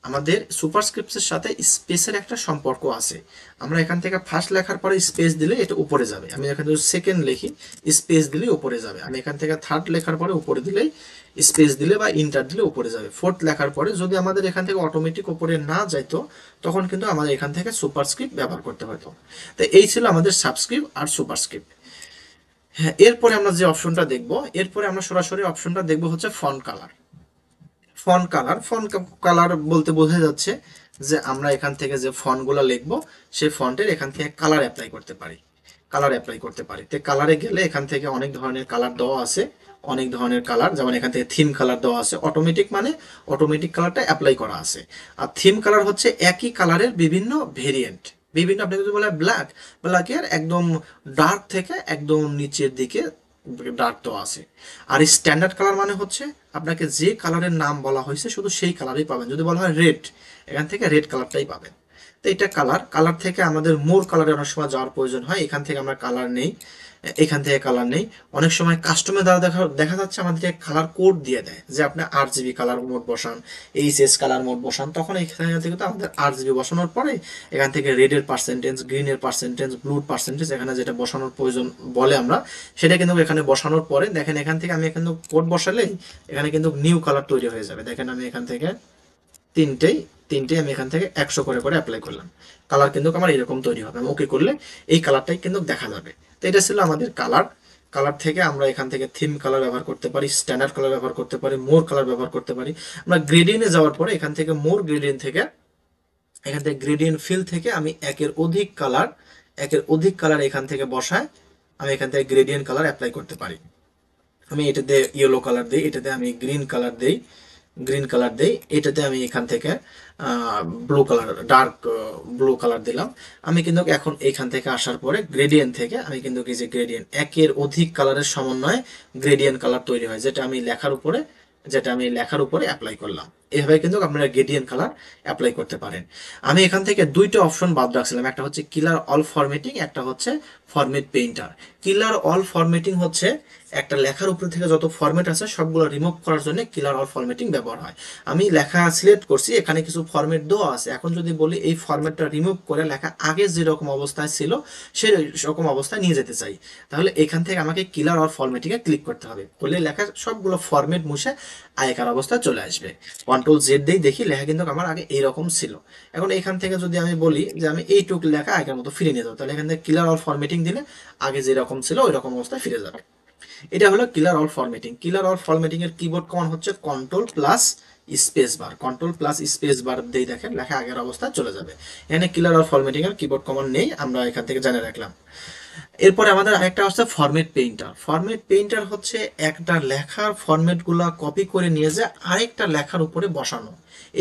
আমাদের সুপারস্ক্রিপ্টের সাথে স্পেসের একটা সম্পর্ক আছে। আমরা এখান থেকে ফার্স্ট লেখার পরে স্পেস দিলে এটা উপরে যাবে, আমি এখান থেকে সেকেন্ড লিখি স্পেস দিলে উপরে যাবে, আমি এখান থেকে থার্ড লেখার পরে উপরে দিলেই স্পেস দিলে বা ইন্টার দিলে উপরে যাবে। ফোর্থ লেখার পরে যদি আমাদের এখান থেকে অটোমেটিক উপরে না যাইতো তখন কিন্তু আমাদের এখান থেকে সুপারস্ক্রিপ্ট ব্যবহার করতে হতো। তো এই ছিল আমাদের সাবস্ক্রিপ্ট আর সুপারস্ক্রিপ্ট। হ্যাঁ, এরপরে আমরা যে অপশনটা দেখবো, এরপরে আমরা সরাসরি অপশনটা দেখবো হচ্ছে font colour. Font colour, font colour বলতে বোঝা যাচ্ছে যে আমরা এখান থেকে যে ফন্টগুলো লিখবো সেই ফন্টের এখান থেকে কালার অ্যাপ্লাই করতে পারি, কালার অ্যাপ্লাই করতে পারি। তো কালারে গেলে এখান থেকে অনেক ধরনের কালার দেওয়া আছে, অনেক ধরনের কালার, যেমন এখান থেকে থিম কালার দেওয়া আছে। অটোমেটিক মানে অটোমেটিক কালারটা অ্যাপ্লাই করা আছে। আর থিম কালার হচ্ছে একই কালারের বিভিন্ন ভেরিয়েন্ট, বিভিন্ন, আপনি যদি বলে ব্ল্যাক, ব্ল্যাকের একদম ডার্ক থেকে একদম নিচের দিকে ডার্ক তো আছে। আর স্ট্যান্ডার্ড কালার মানে হচ্ছে আপনাকে যে কালারের নাম বলা হয়েছে শুধু সেই কালারই পাবেন। যদি বলা হয় রেড, এখান থেকে রেড কালারটাই পাবেন। তো এটা কালার, কালার থেকে আমাদের মোর কালারে অনেক সময় যাওয়ার প্রয়োজন হয়, এখান থেকে আমরা কালার নেই, এখান থেকে কালার নেই। অনেক সময় কাস্টমের দ্বারা দেখা যাচ্ছে আমাদেরকে কালার কোড দিয়ে দেয় যে আপনি RGB কালার মোড বসান, HS কালার মোড বসান, তখন এখান থেকে তো আমাদের RGB বসানোর পরে এখান থেকে রেডের পার্সেন্টেজ, গ্রিনের পার্সেন্টেজ, ব্লুর পার্সেন্টেজ এখানে যেটা বসানোর প্রয়োজন বলে আমরা সেটা কিন্তু এখানে বসানোর পরে দেখেন এখান থেকে আমি কিন্তু কোড বসালেই এখানে কিন্তু নিউ কালার তৈরি হয়ে যাবে। দেখেন আমি এখান থেকে তিনটেই তিনটেই আমি এখান থেকে 100 করে করে অ্যাপ্লাই করলাম, কালার কিন্তু আমার এরকম তৈরি হবে। আমি ওকে করলে এই কালারটাই কিন্তু দেখা যাবে। তো এটা ছিল আমাদের কালার। কালার থেকে আমরা এখান থেকে থিম কালার ব্যবহার করতে পারি, স্ট্যান্ডার্ড কালার ব্যবহার করতে পারি, মোর কালার ব্যবহার করতে পারি। আমরা গ্রেডিয়েন্টে যাওয়ার পরে এখান থেকে মোর গ্রেডিয়েন্ট থেকে, এখান থেকে গ্রেডিয়েন্ট ফিল থেকে আমি একের অধিক কালার, একের অধিক কালার এখান থেকে বসায় আমি এখান থেকে গ্রেডিয়েন্ট কালার অ্যাপ্লাই করতে পারি। আমি এটাতে ইয়েলো কালার দিই, এটাতে আমি গ্রিন কালার দিই, গ্রিন কালার দেই, এটাতে আমি এখান থেকে blue colour, dark blue colour দিলাম। আমি কিন্তু এখন এখান থেকে আসার পরে গ্রেডিয়েন্ট থেকে আমি কিন্তু এই যে গ্রেডিয়েন্ট, একের অধিক কালারের সমন্বয়ে গ্রেডিয়েন্ট কালার তৈরি হয়, যেটা আমি লেখার উপরে, যেটা আমি লেখার উপরে অ্যাপ্লাই করলাম। এভাবে কিন্তু আপনারা গ্রেডিয়েন্ট কালার অ্যাপ্লাই করতে পারেন। আমি এখান থেকে দুইটা অপশন বাদ রাখছিলাম, একটা হচ্ছে কিলার অল ফরম্যাটিং, একটা হচ্ছে ফরম্যাট পেইন্টার। কিলার অল ফরম্যাটিং হচ্ছে একটা লেখার উপর থেকে যত ফরম্যাট আছে সবগুলো রিমুভ করার জন্য কিলার অল ফরম্যাটিং ব্যবহার হয়। আমি লেখা সিলেক্ট করছি, এখানে কিছু ফরম্যাট দেওয়া আছে, এখন যদি বলি এই ফরম্যাটটা রিমুভ করে লেখা আগে যেরকম অবস্থায় ছিল সেই রকম অবস্থায় নিয়ে যেতে চাই, তাহলে এখান থেকে আমাকে কিলার অল ফরম্যাটিংয়ে ক্লিক করতে হবে। করলে লেখা সবগুলো ফরম্যাট মুছে আগেকার অবস্থায় চলে আসবে। কন্ট্রোল জেড দিয়ে দেখি লেখা কিন্তু আমার আগে এইরকম ছিল। এখন এখান থেকে যদি আমি বলি যে আমি এইটুকু লেখা আগের মতো ফিরে নিয়ে যাবো, তাহলে এখান থেকে কিলার অল ফরম্যাটিং দিলে আগে যেরকম ছিল ওই রকম অবস্থায় ফিরে যাবে। এটা হলো কিলার অল ফরম্যাটিং। কিলার অল ফরম্যাটিং এর কিবোর্ড কমান্ড হচ্ছে control plus space bar, control plus space bar দিয়ে দেখেন লেখা আগের অবস্থায় চলে যাবে। এখানে কিলার অল ফরম্যাটিং এর কিবোর্ড কমান্ড নেই, আমরা এখান থেকে জেনে রাখলাম। এরপরে আমাদের আরেকটা হচ্ছে ফরম্যাট পেইন্টার। ফরম্যাট পেইন্টার হচ্ছে একটা লেখার ফরম্যাটগুলো কপি করে নিয়ে যায় আরেকটা লেখার উপরে বসানো,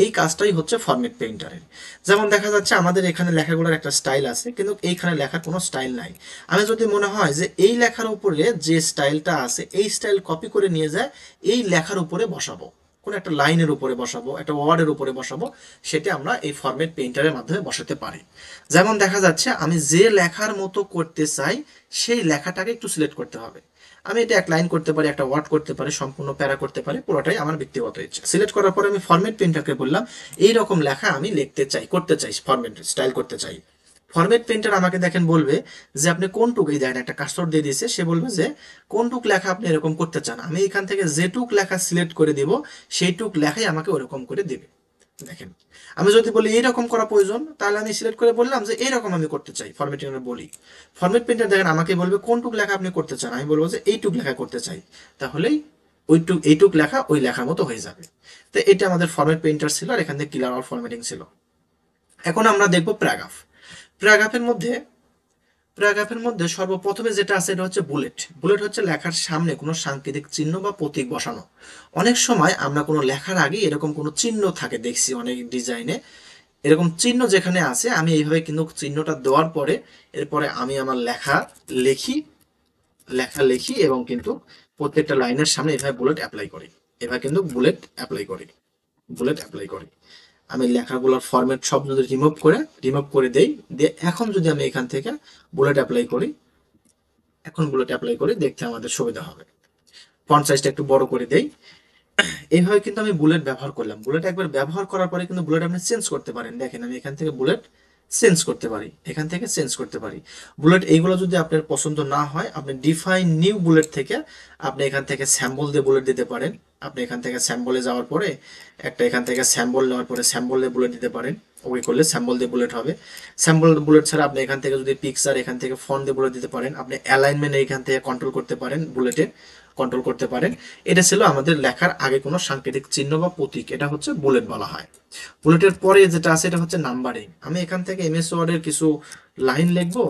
এই কাজটাই হচ্ছে ফরম্যাট পেইন্টারের। যেমন দেখা যাচ্ছে আমাদের এখানে লেখাগুলোর একটা স্টাইল আছে কিন্তু এইখানে লেখার কোনো স্টাইল নাই। আমি যদি মনে হয় যে এই লেখার উপরে যে স্টাইলটা আছে এই স্টাইল কপি করে নিয়ে যায় এই লেখার উপরে বসাবো, কোনো একটা লাইনের উপরে বসাবো, একটা ওয়ার্ডের উপরে বসাবো, সেটা আমরা এই ফরম্যাট পেইন্টারের মাধ্যমে বসাতে পারি। যেমন দেখা যাচ্ছে আমি যে লেখার মতো করতে চাই সেই লেখাটাকে একটু সিলেক্ট করতে হবে। আমি এটা এক লাইন করতে পারি, একটা ওয়ার্ড করতে পারি, সম্পূর্ণ প্যারা করতে পারি, পুরোটাই আমার ব্যক্তিগত ইচ্ছা। সিলেক্ট করার পরে আমি ফরম্যাট প্রিন্টারকে বললাম এইরকম লেখা আমি লিখতে চাই, করতে চাই, ফরম্যাট স্টাইল করতে চাই। ফরম্যাট প্রিন্টার আমাকে দেখেন বলবে যে আপনি কোনটুক, এই দেখেন একটা কার্সর দিয়ে দিয়েছে, সে বলবে যে কোনটুক লেখা আপনি এরকম করতে চান। আমি এখান থেকে যেটুক লেখা সিলেক্ট করে দিব সেইটুক লেখাই আমাকে ওরকম করে দিবে। দেখেন, আমি যদি বলি এইরকম করা প্রয়োজন, তাহলে আমি সিলেক্ট করে বললাম যে এইরকম আমি করতে চাই, ফরম্যাট প্রিন্টার বলি। ফরম্যাট প্রিন্টার দেখেন আমাকে বলবে কোনটুক লেখা আপনি করতে চান, আমি বলবো যে এইটুক লেখা করতে চাই, তাহলেই এইটুক লেখা ওই লেখার মতো হয়ে যাবে। তো এটা আমাদের ফরম্যাট প্রিন্টার ছিল, আর এখান থেকে ক্লিয়ার অল ফরম্যাটিং ছিল। এখন আমরা দেখবো প্যারাগ্রাফ। প্যারাগ্রাফের মধ্যে প্যারাগ্রাফের মধ্যে সর্বপ্রথমে যেটা আছে এটা হচ্ছে বুলেট। বুলেট হচ্ছে লেখার সামনে কোনো সাংকেতিক চিহ্ন বা প্রতীক বসানো। অনেক সময় আমরা কোনো লেখার আগে এরকম কোনো চিহ্ন থাকে, দেখছি অনেক ডিজাইনে এরকম চিহ্ন যেখানে আছে, আমি এইভাবে কিন্তু চিহ্নটা দেওয়ার পরে এরপরে আমি আমার লেখা লিখি এবং কিন্তু প্রত্যেকটা লাইনের সামনে এভাবে বুলেট অ্যাপ্লাই করি। এভাবে কিন্তু বুলেট অ্যাপ্লাই করি। আমি লেখাগুলোর ফরম্যাট সব যদি রিমুভ করে দেই, দিয়ে এখন যদি আমি এখান থেকে বুলেট অ্যাপ্লাই করি, দেখতে আমাদের সুবিধা হবে। ফন্ট সাইজটা একটু বড় করে দেই। এইভাবে কিন্তু আমি বুলেট ব্যবহার করলাম। বুলেট একবার ব্যবহার করার পরে কিন্তু বুলেট আপনি চেঞ্জ করতে পারেন। দেখেন আমি এখান থেকে বুলেট চেঞ্জ করতে পারি। বুলেট এইগুলো যদি আপনার পছন্দ না হয়, আপনি ডিফাইন নিউ বুলেট থেকে আপনি এখান থেকে স্যাম্বল দিয়ে বুলেট দিতে পারেন। আপনি এখান থেকে স্যাম্বলে যাওয়ার পরে এখান থেকে স্যাম্বল নেওয়ার পরে স্যাম্বল দিয়ে বুলেট দিতে পারেন। ওকে করলে স্যাম্বল দিয়ে বুলেট হবে। স্যাম্বল বুলেট ছাড়া আপনি এখান থেকে যদি পিকচার, এখান থেকে ফন্ট দিয়ে বুলেট দিতে পারেন। আপনি অ্যালাইনমেন্ট এখান থেকে কন্ট্রোল করতে পারেন। এটা ছিল আমাদের লেখার আগে কোনো সাংকেতিক চিহ্ন বা প্রতীক, এটা হচ্ছে বুলেট বলা হয়। বুলেটের পরে যেটা আছে এটা হচ্ছে নাম্বারিং। আমি এখান থেকে এমএস ওয়ার্ডের কিছু লাইন লিখবো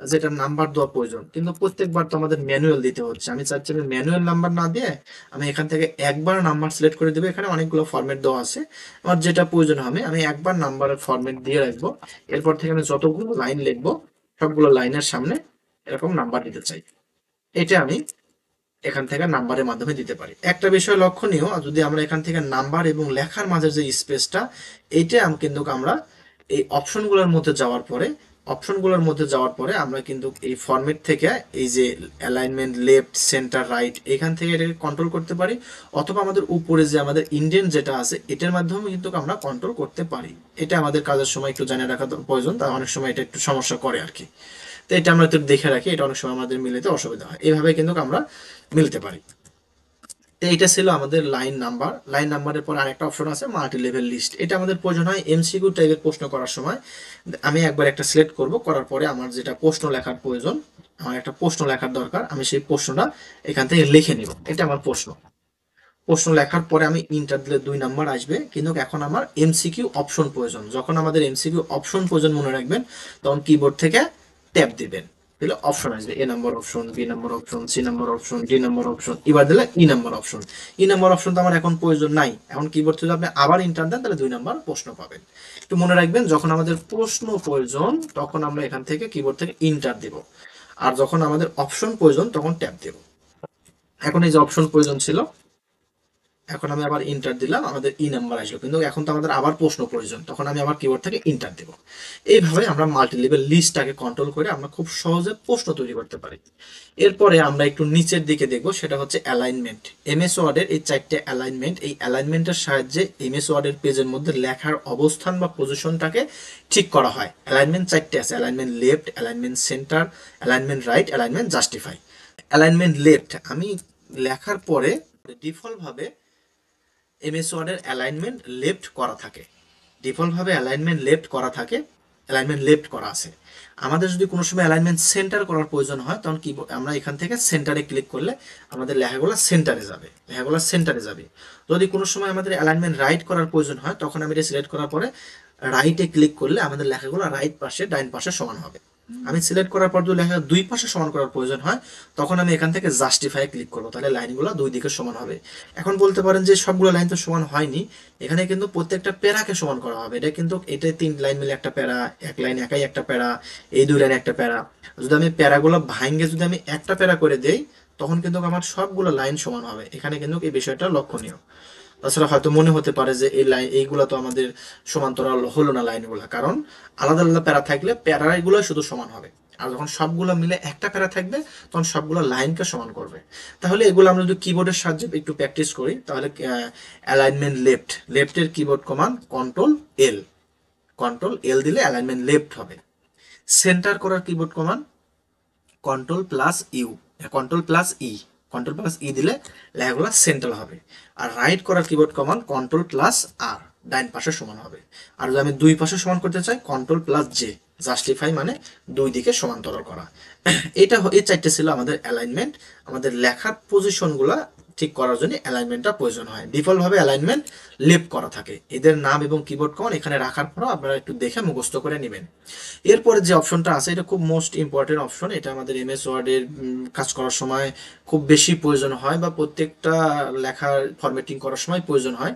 যেটা নাম্বার দেওয়া প্রয়োজন, কিন্তু প্রত্যেকবার তো আমাদের ম্যানুয়াল দিতে হচ্ছে। আমি চাচ্ছি আমি ম্যানুয়াল নাম্বার না দিয়ে আমি এখান থেকে একবার নাম্বার সিলেক্ট করে দেবো। এখানে অনেকগুলো ফরম্যাট দেওয়া আছে, আমার যেটা প্রয়োজন হবে আমি একবার নাম্বারের ফরম্যাট দিয়ে রাখবো। এরপর থেকে আমি যতগুলো লাইন লিখবো সবগুলো লাইনের সামনে এরকম নাম্বার দিতে চাই। এটা আমি এখান থেকে নাম্বারের মাধ্যমে দিতে পারি। একটা বিষয় লক্ষণীয়, যদি আমরা এখান থেকে নাম্বার এবং লেখার মাঝে যে স্পেসটা, এইটা কিন্তু আমরা এই অপশনগুলোর মধ্যে যাওয়ার পরে আমরা কিন্তু এই ফরম্যাট থেকে এই যে অ্যালাইনমেন্ট লেফট সেন্টার রাইট এখান থেকে এটাকে কন্ট্রোল করতে পারি, অথবা আমাদের উপরে যে আমাদের ইন্ডিয়ান যেটা আছে এটার মাধ্যমে কিন্তু আমরা কন্ট্রোল করতে পারি। এটা আমাদের কাজের সময় একটু জানিয়ে রাখা প্রয়োজন, তা অনেক সময় এটা একটু সমস্যা করে আর কি। তো এটা আমরা একটু দেখে রাখি, এটা অনেক সময় আমাদের মিলাতে অসুবিধা হয়। এইভাবে কিন্তু আমরা মিলতে পারি। তো এটা ছিল আমাদের লাইন নাম্বারের পর আরেকটা অপশন আছে মাল্টি লেভেল লিস্ট। এটা আমাদের প্রয়োজন হয় এমসিকিউ টাইপের প্রশ্ন করার সময়। আমি একবার একটা সিলেক্ট করব, করার পরে আমার যেটা প্রশ্ন লেখার প্রয়োজন, আমার একটা প্রশ্ন লেখার দরকার, আমি সেই প্রশ্নটা এখান থেকে লিখে নিব। এটা আমার প্রশ্ন লেখার পরে আমি ইন্টার দিলে 2 নাম্বার আসবে। কিন্তু এখন আমার এমসিকিউ অপশন প্রয়োজন। যখন আমাদের এমসিকিউ অপশন প্রয়োজন মনে রাখবেন, তখন কিবোর্ড থেকে ট্যাব দিবেন, দিলে অপশন আসবে A number option, B number option, C number option, D number option, এবার দিলে E number option. E number option তো আমার এখন প্রয়োজন নাই। এখন কিবোর্ড থেকে আপনি আবার ইন্টার দেন, তাহলে 2 নাম্বার প্রশ্ন পাবেন। একটু মনে রাখবেন, যখন আমাদের প্রশ্ন প্রয়োজন তখন আমরা এখান থেকে কিবোর্ড থেকে ইন্টার দিব, আর যখন আমাদের অপশন প্রয়োজন তখন ট্যাব দেব। এখন এই যে অপশন প্রয়োজন ছিল, এখন আমি আবার ইন্টার দিলাম, আমাদের ই নাম্বার আসলো। কিন্তু এখন তো আমাদের আবার প্রশ্ন প্রয়োজন, তখন আমি আবার কিবোর্ড থেকে ইন্টার দেব। এইভাবে আমরা মাল্টি লেভেল লিস্টটাকে কন্ট্রোল করে আমরা খুব সহজে প্রশ্ন তৈরি করতে পারি। এরপরে আমরা একটু নিচের দিকে দেখব, সেটা হচ্ছে অ্যালাইনমেন্ট। এমএস ওয়ার্ডের এই 4টে অ্যালাইনমেন্ট, এই অ্যালাইনমেন্টের সাহায্যে এমএস ওয়ার্ডের পেজের মধ্যে লেখার অবস্থান বা পজিশনটাকে ঠিক করা হয়। অ্যালাইনমেন্ট 4টে আছে, alignment left, alignment centre, alignment right, alignment justify. Alignment left, আমি লেখার পরে ডিফল্ট ভাবে এমএস ওয়ার্ডের অ্যালাইনমেন্ট লেফট করা আছে। আমাদের যদি কোনো সময় অ্যালাইনমেন্ট সেন্টার করার প্রয়োজন হয়, তখন কি আমরা এখান থেকে সেন্টারে ক্লিক করলে আমাদের লেখাগুলো সেন্টারে যাবে। যদি কোনো সময় আমাদের অ্যালাইনমেন্ট রাইট করার প্রয়োজন হয়, তখন আমি এটা সিলেক্ট করার পরে রাইটে ক্লিক করলে আমাদের লেখাগুলো রাইট পাশে ডাইন পাশে সমান হবে। আমি সিলেক্ট করার পর যদি লেখা 2 পাশে সমান করার প্রয়োজন হয়, তখন আমি এখান থেকে জাস্টিফাই ক্লিক করবো, তাহলে লাইনগুলো 2 দিকে সমান হবে। এখন বলতে পারেন যে সবগুলো লাইন তো সমান হয়নি, এখানে কিন্তু প্রত্যেকটা প্যারাকে সমান করা হবে। এটা 3 লাইন মিলে একটা প্যারা, এক লাইন একাই একটা প্যারা, এই 2 লাইন একটা প্যারা। যদি আমি প্যারাগুলো ভাঙ্গে যদি আমি একটা প্যারা করে দেই, তখন কিন্তু আমার সবগুলো লাইন সমান হবে। এখানে কিন্তু এই বিষয়টা লক্ষণীয়। তাছাড়া হয়তো মনে হতে পারে যে এই লাইন এইগুলো তো আমাদের সমান্তরাল হলো না লাইনগুলো, কারণ আলাদা আলাদা প্যারা থাকলে প্যারাগুলো শুধু সমান হবে, আর যখন সবগুলো মিলে একটা প্যারা থাকবে তখন সবগুলো লাইনকে সমান করবে। তাহলে এগুলো আমরা যদি কিবোর্ডের সাহায্যে একটু প্র্যাকটিস করি তাহলে অ্যালাইনমেন্ট লেফট, লেফটের keyboard command control L, control L দিলে অ্যালাইনমেন্ট লেফট হবে। সেন্টার করার keyboard command control U, control E, control E দিলে লেখাগুলো সেন্টার হবে। আর রাইট করার কিবোর্ড কমান্ড কন্ট্রোল+আর, ডাইন পাশে সমান হবে। আর যদি আমি দুই পাশে সমান করতে চাই কন্ট্রোল+জে, জাস্টিফাই মানে দুই দিকে সমান্তরাল করা। এই চারটে ছিল আমাদের অ্যালাইনমেন্ট। আমাদের লেখার পজিশনগুলা ঠিক করার জন্য অ্যালাইনমেন্টটা প্রয়োজন হয়। ডিফল্ট ভাবে অ্যালাইনমেন্ট লেফট করা থাকে। এদের নাম এবং কিবোর্ড কমান্ড এখানে রাখার পরও আপনারা একটু দেখে মুখস্থ করে নেবেন। এরপরে যে অপশনটা আছে এটা খুব মোস্ট ইম্পর্টেন্ট অপশন। এটা আমাদের এমএস ওয়ার্ডের কাজ করার সময় খুব বেশি প্রয়োজন হয়, বা প্রত্যেকটা লেখার ফরম্যাটিং করার সময় প্রয়োজন হয়।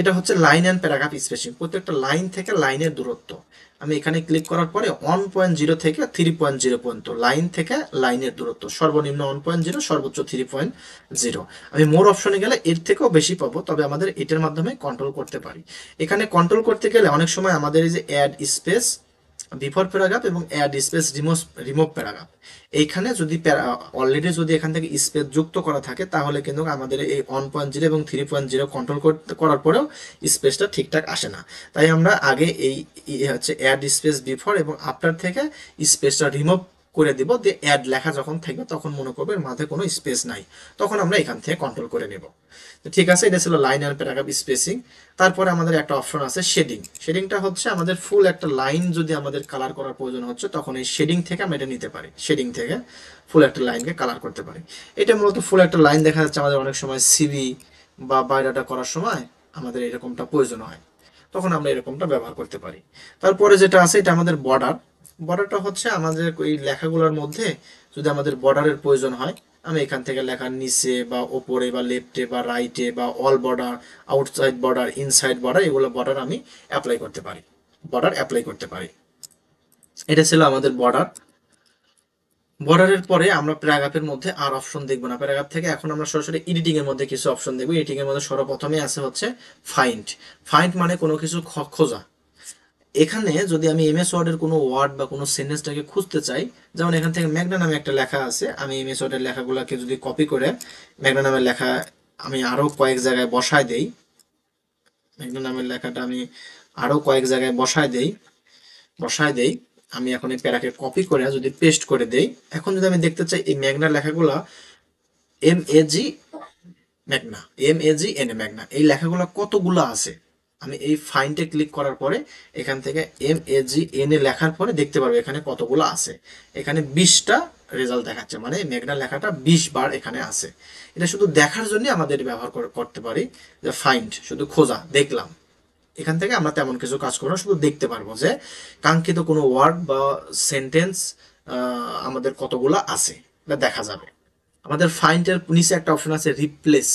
এটা হচ্ছে লাইন অ্যান্ড প্যারাগ্রাফ স্পেসিং। প্রত্যেকটা লাইন থেকে লাইনের দূরত্ব আমি এখানে ক্লিক করার পরে 1.0 থেকে 3.0 পর্যন্ত লাইন থেকে লাইনের দূরত্ব, সর্বনিম্ন 1.0, সর্বোচ্চ 3.0। আমি মোর অপশনে গেলে এর থেকেও বেশি পাবো, তবে আমাদের এটার মাধ্যমে কন্ট্রোল করতে পারি। এখানে কন্ট্রোল করতে গেলে অনেক সময় আমাদের এই যে অ্যাড স্পেস বিফোর প্যারাগ্রাফ এবং অ্যাড স্পেস রিমুভ প্যারাগ্রাফ, এইখানে যদি অলরেডি যদি এখান থেকে স্পেস যুক্ত করা থাকে তাহলে কিন্তু আমাদের এই 1.0 এবং 3.0 কন্ট্রোল করার পরেও স্পেসটা ঠিকঠাক আসে না। তাই আমরা আগে এই হচ্ছে অ্যাড স্পেস বিফোর এবং আফটার থেকে স্পেসটা রিমুভ করে দিব, দিয়ে অ্যাড লেখা যখন থাকবে তখন মনে করবে এর মাঝে কোনো স্পেস নাই, তখন আমরা এখান থেকে কন্ট্রোল করে নেব। ঠিক আছে, এটা ছিল লাইন অ্যান্ড প্যারাগ্রাফ স্পেসিং। তারপরে আমাদের একটা অপশন আছে শেডিং। শেডিংটা হচ্ছে আমাদের ফুল একটা লাইন যদি আমাদের কালার করার প্রয়োজন হচ্ছে তখন এই শেডিং থেকে আমরা এটা নিতে পারি, শেডিং থেকে ফুল একটা লাইনকে কালার করতে পারি। এটা মূলত ফুল একটা লাইন দেখা যাচ্ছে আমাদের অনেক সময় সিভি বা বায়োডাটা করার সময় আমাদের এরকমটা প্রয়োজন হয়, তখন আমরা এরকমটা ব্যবহার করতে পারি। তারপরে যেটা আছে এটা আমাদের বর্ডার। বর্ডারটা হচ্ছে আমাদের এই লেখাগুলোর মধ্যে যদি আমাদের বর্ডারের প্রয়োজন হয়, আমি এখান থেকে লেখার নিচে বা ওপরে বা লেফটে বা রাইটে বা all border, outside border, inside border, এগুলো বর্ডার আমি অ্যাপ্লাই করতে পারি, বর্ডার অ্যাপ্লাই করতে পারি। এটা ছিল আমাদের বর্ডার। বর্ডারের পরে আমরা প্যারাগ্রাফের মধ্যে আর অপশন দেখবো না। প্যারাগ্রাফ থেকে এখন আমরা সরাসরি এডিটিং এর মধ্যে কিছু অপশন দেখবো। এডিটিং এর মধ্যে সর্বপ্রথমে আছে হচ্ছে ফাইন্ড। ফাইন্ড মানে কোনো কিছু খোঁজা। এখানে যদি আমি এমএস ওয়ার্ডের কোনো ওয়ার্ড বা কোনো সেন্টেন্সটাকে খুঁজতে চাই, যেমন এখান থেকে ম্যাগনা নামে একটা লেখা আছে, আমি এমএস ওয়ার্ডের লেখাগুলোকে যদি কপি করে ম্যাগনা নামের লেখা আমি আরো কয়েক জায়গায় বসায় দেই, ম্যাগনা নামের লেখাটা আমি আরো কয়েক জায়গায় বসায় দেই, আমি এখন এই প্যারাকে কপি করে যদি পেস্ট করে দেই, এখন যদি আমি দেখতে চাই এই ম্যাগনা লেখাগুলা MAG ম্যাগনা, MAGN ম্যাগনা, এই লেখাগুলো কতগুলো আছে, আমি এই ফাইন্ডে ক্লিক করার পরে এখান থেকে MAGN লেখার পরে দেখতে পারবো এখানে কতগুলো আছে। এখানে 20টা রেজাল্ট দেখাচ্ছে, মানে মেঘনা লেখাটা 20 বার এখানে আছে। এটা শুধু দেখার জন্য আমাদের ব্যবহার করতে পারি, যে ফাইন্ড শুধু খোঁজা, দেখলাম। এখান থেকে আমরা তেমন কিছু কাজ করবো না, শুধু দেখতে পারবো যে কাঙ্ক্ষিত কোনো ওয়ার্ড বা সেন্টেন্স আমাদের কতগুলো আছে এটা দেখা যাবে। আমাদের ফাইন্ডের নিচে একটা অপশন আছে রিপ্লেস।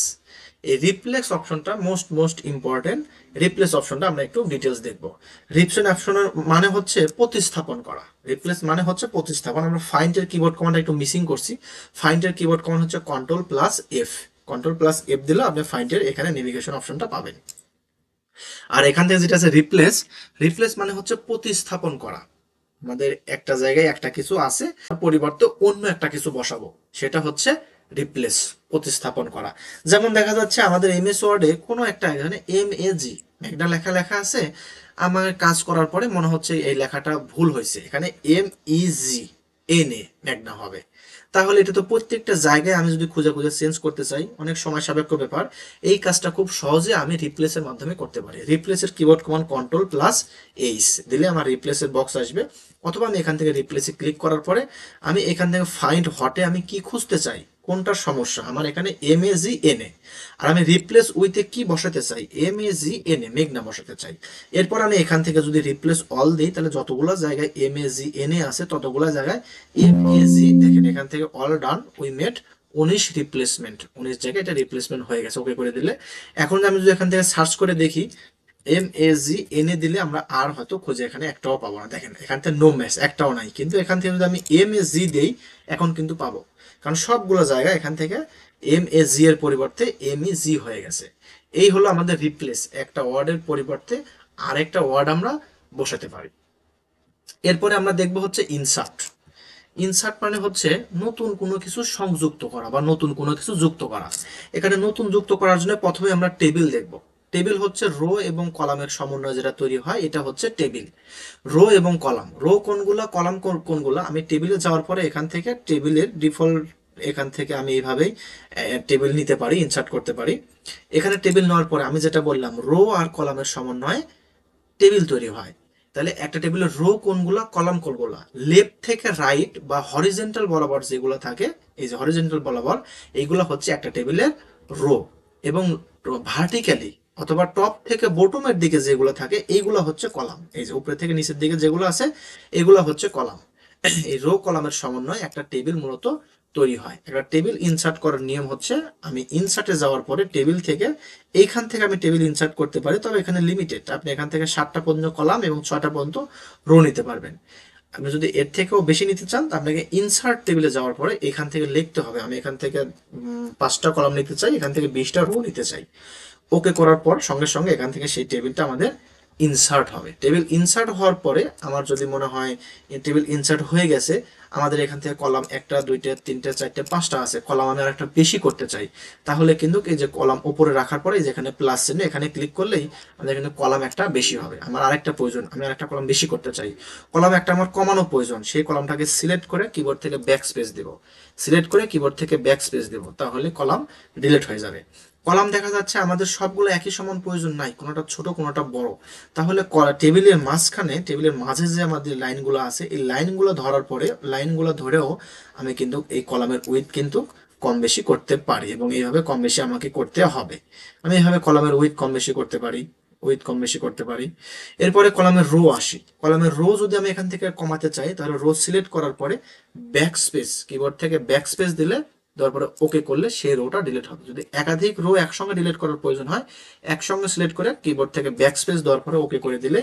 এই রিপ্লেস অপশনটা মোস্ট ইম্পর্টেন্ট। রিপ্লেস অপশনটা আমরা একটু ডিটেলস দেখব। রিপ্লেস অপশনের মানে হচ্ছে প্রতিস্থাপন করা। রিপ্লেস মানে হচ্ছে প্রতিস্থাপন। আমরা ফাইন্ডের কিবোর্ড কমান্ড একটু মিসিং করছি। ফাইন্ডের কিবোর্ড কমান্ড হচ্ছে কন্ট্রোল+F। কন্ট্রোল+F দিলে আপনি ফাইন্ডের এখানে নেভিগেশন অপশনটা পাবেন। আর এখান থেকে যেটা আছে রিপ্লেস, রিপ্লেস মানে হচ্ছে প্রতিস্থাপন করা। আমাদের একটা জায়গায় একটা কিছু আছে, পরিবর্তে অন্য একটা কিছু বসাবো, সেটা হচ্ছে রিপ্লেস, প্রতিস্থাপন করা। যেমন দেখা যাচ্ছে আমাদের এমএস ওয়ার্ডে কোনো একটা এখানে MAG একটা লেখা আছে, আমার কাজ করার পরে মনে হচ্ছে এই লেখাটা ভুল হয়েছে, এখানে MEGNA ম্যাগনা হবে। তাহলে এটা তো প্রত্যেকটা জায়গায় আমি যদি খুঁজে চেঞ্জ করতে চাই, অনেক সময় সাপেক্ষ ব্যাপার। এই কাজটা খুব সহজে আমি রিপ্লেসের মাধ্যমে করতে পারি। রিপ্লেসের কিবোর্ড কমান্ড কন্ট্রোল+H দিলে আমার রিপ্লেসের বক্স আসবে, অথবা আমি এখান থেকে রিপ্লেসে ক্লিক করার পরে আমি এখান থেকে ফাইন্ড হটে আমি কি খুঁজতে চাই, কোনটার সমস্যা, আমার এখানে MAGNA, আর আমি রিপ্লেস উইথে কি বসাতে চাই, MAGNA মেঘনা বসাতে চাই। এরপর আমি এখান থেকে যদি রিপ্লেস অল দিই, তাহলে যতগুলো জায়গায় MAGNA আছে ততগুলো জায়গায় MAG, দেখেন এখান থেকে all done, we made 19 replacement, 19 জায়গায় এটা রিপ্লেসমেন্ট হয়ে গেছে। ওকে করে দিলে এখন আমি যদি এখান থেকে সার্চ করে দেখি MAGNA দিলে আমরা আর হয়তো খুঁজে এখানে একটাও পাবো না। দেখেন এখান থেকে নো ম্যাচ একটাও নাই, কিন্তু এখান থেকে যদি আমি MAG দেই এখন কিন্তু পাবো, কারণ সবগুলো জায়গা এখান থেকে MAG এর পরিবর্তে MEG হয়ে গেছে। এই হলো আমাদের রিপ্লেস, একটা ওয়ার্ডের পরিবর্তে আরেকটা ওয়ার্ড আমরা বসাতে পারি। এরপরে আমরা দেখব হচ্ছে ইনসার্ট। ইনসার্ট মানে হচ্ছে নতুন কোনো কিছু সংযুক্ত করা বা নতুন কোনো কিছু যুক্ত করা। এখানে নতুন যুক্ত করার জন্য প্রথমে আমরা টেবিল দেখব। টেবিল হচ্ছে রো এবং কলামের সমন্বয়ে যেটা তৈরি হয়, এটা হচ্ছে টেবিল। রো এবং কলাম, রো কোনগুলা কলাম কোনগুলা, আমি টেবিলে যাওয়ার পরে এখান থেকে টেবিলের ডিফল্ট, এখান থেকে আমি এইভাবেই টেবিল নিতে পারি, ইনসার্ট করতে পারি। এখানে টেবিল নেওয়ার পরে আমি যেটা বললাম, রো আর কলামের সমন্বয়ে টেবিল তৈরি হয়। তাহলে একটা টেবিলের রো কোনগুলা, কলাম কোনগুলা, লেফট থেকে রাইট বা হরিজেন্টাল বরাবর যেগুলো থাকে, এই যে হরিজেন্টাল বরাবর, এইগুলো হচ্ছে একটা টেবিলের রো। এবং ভার্টিক্যালি অথবা টপ থেকে বটমের দিকে যেগুলো থাকে এইগুলো হচ্ছে কলাম। এই যে উপরে থেকে নিচের দিকে যেগুলো আছে এগুলো হচ্ছে কলাম। এই রো কলামের সমন্বয়ে একটা টেবিল মূলত তৈরি হয়। একটা টেবিল ইনসার্ট করার নিয়ম হচ্ছে, আমি ইনসার্টে যাওয়ার পরে টেবিল থেকে, এইখান থেকে আমি টেবিল ইনসার্ট করতে পারি, তবে এখানে লিমিটেড, আপনি এখান থেকে 7টা পর্যন্ত কলাম এবং 6টা পর্যন্ত রো নিতে পারবেন। আপনি যদি এর থেকেও বেশি নিতে চান, আপনাকে ইনসার্ট টেবিলে যাওয়ার পরে এখান থেকে লিখতে হবে, আমি এখান থেকে 5টা কলাম নিতে চাই, এখান থেকে 20টা রো নিতে চাই। ওকে করার পর সঙ্গে সঙ্গে এখান থেকে সেই টেবিলটা আমাদের ইনসার্ট হবে। টেবিল ইনসার্ট হওয়ার পরে আমার যদি মনে হয় টেবিল ইনসার্ট হয়ে গেছে, আমাদের এখান থেকে কলাম 1টা 2টা 3টা 4টা 5টা আছে, কলাম আমি আরেকটা বেশি করতে চাই, তাহলে কিন্তু এই যে কলাম উপরে রাখার পরে যেখানে প্লাস চিহ্ন, এখানে ক্লিক করলেই আমাদের কিন্তু কলাম একটা বেশি হবে। আমার আরেকটা প্রয়োজন, আমি আরেকটা কলাম বেশি করতে চাই, কলাম একটা আমার কমানো প্রয়োজন, সেই কলামটাকে সিলেক্ট করে কিবোর্ড থেকে ব্যাক স্পেস দেব, সিলেক্ট করে কিবোর্ড থেকে ব্যাক স্পেস দেব, তাহলে কলাম ডিলিট হয়ে যাবে। কলাম দেখা যাচ্ছে আমাদের সবগুলো একই সমান প্রয়োজন নাই, কোনোটা ছোট কোনোটা বড়, তাহলে টেবিলের মাঝখানে, টেবিলের মাঝে যে আমাদের লাইনগুলো আছে, এই লাইনগুলো ধরার পরে, লাইনগুলো ধরেও আমি কিন্তু এই কলামের উইথ কিন্তু কম বেশি করতে পারি, এবং এইভাবে কম বেশি আমাকে করতে হবে। আমি এইভাবে কলামের উইথ কম বেশি করতে পারি, উইথ কম বেশি করতে পারি। এরপরে কলামের রো আসি। কলামের রো যদি আমি এখান থেকে কমাতে চাই, তাহলে রো সিলেক্ট করার পরে ব্যাক স্পেস, কিবোর্ড থেকে ব্যাক স্পেস দিলে, দেওয়ার পরে ওকে করলে সেই রোটা ডিলিট হবে। যদি একাধিক রো একসঙ্গে ডিলিট করার প্রয়োজন হয়, একসঙ্গে সিলেক্ট করে কিবোর্ড থেকে ব্যাক স্পেস দেওয়ার পরে ওকে করে দিলে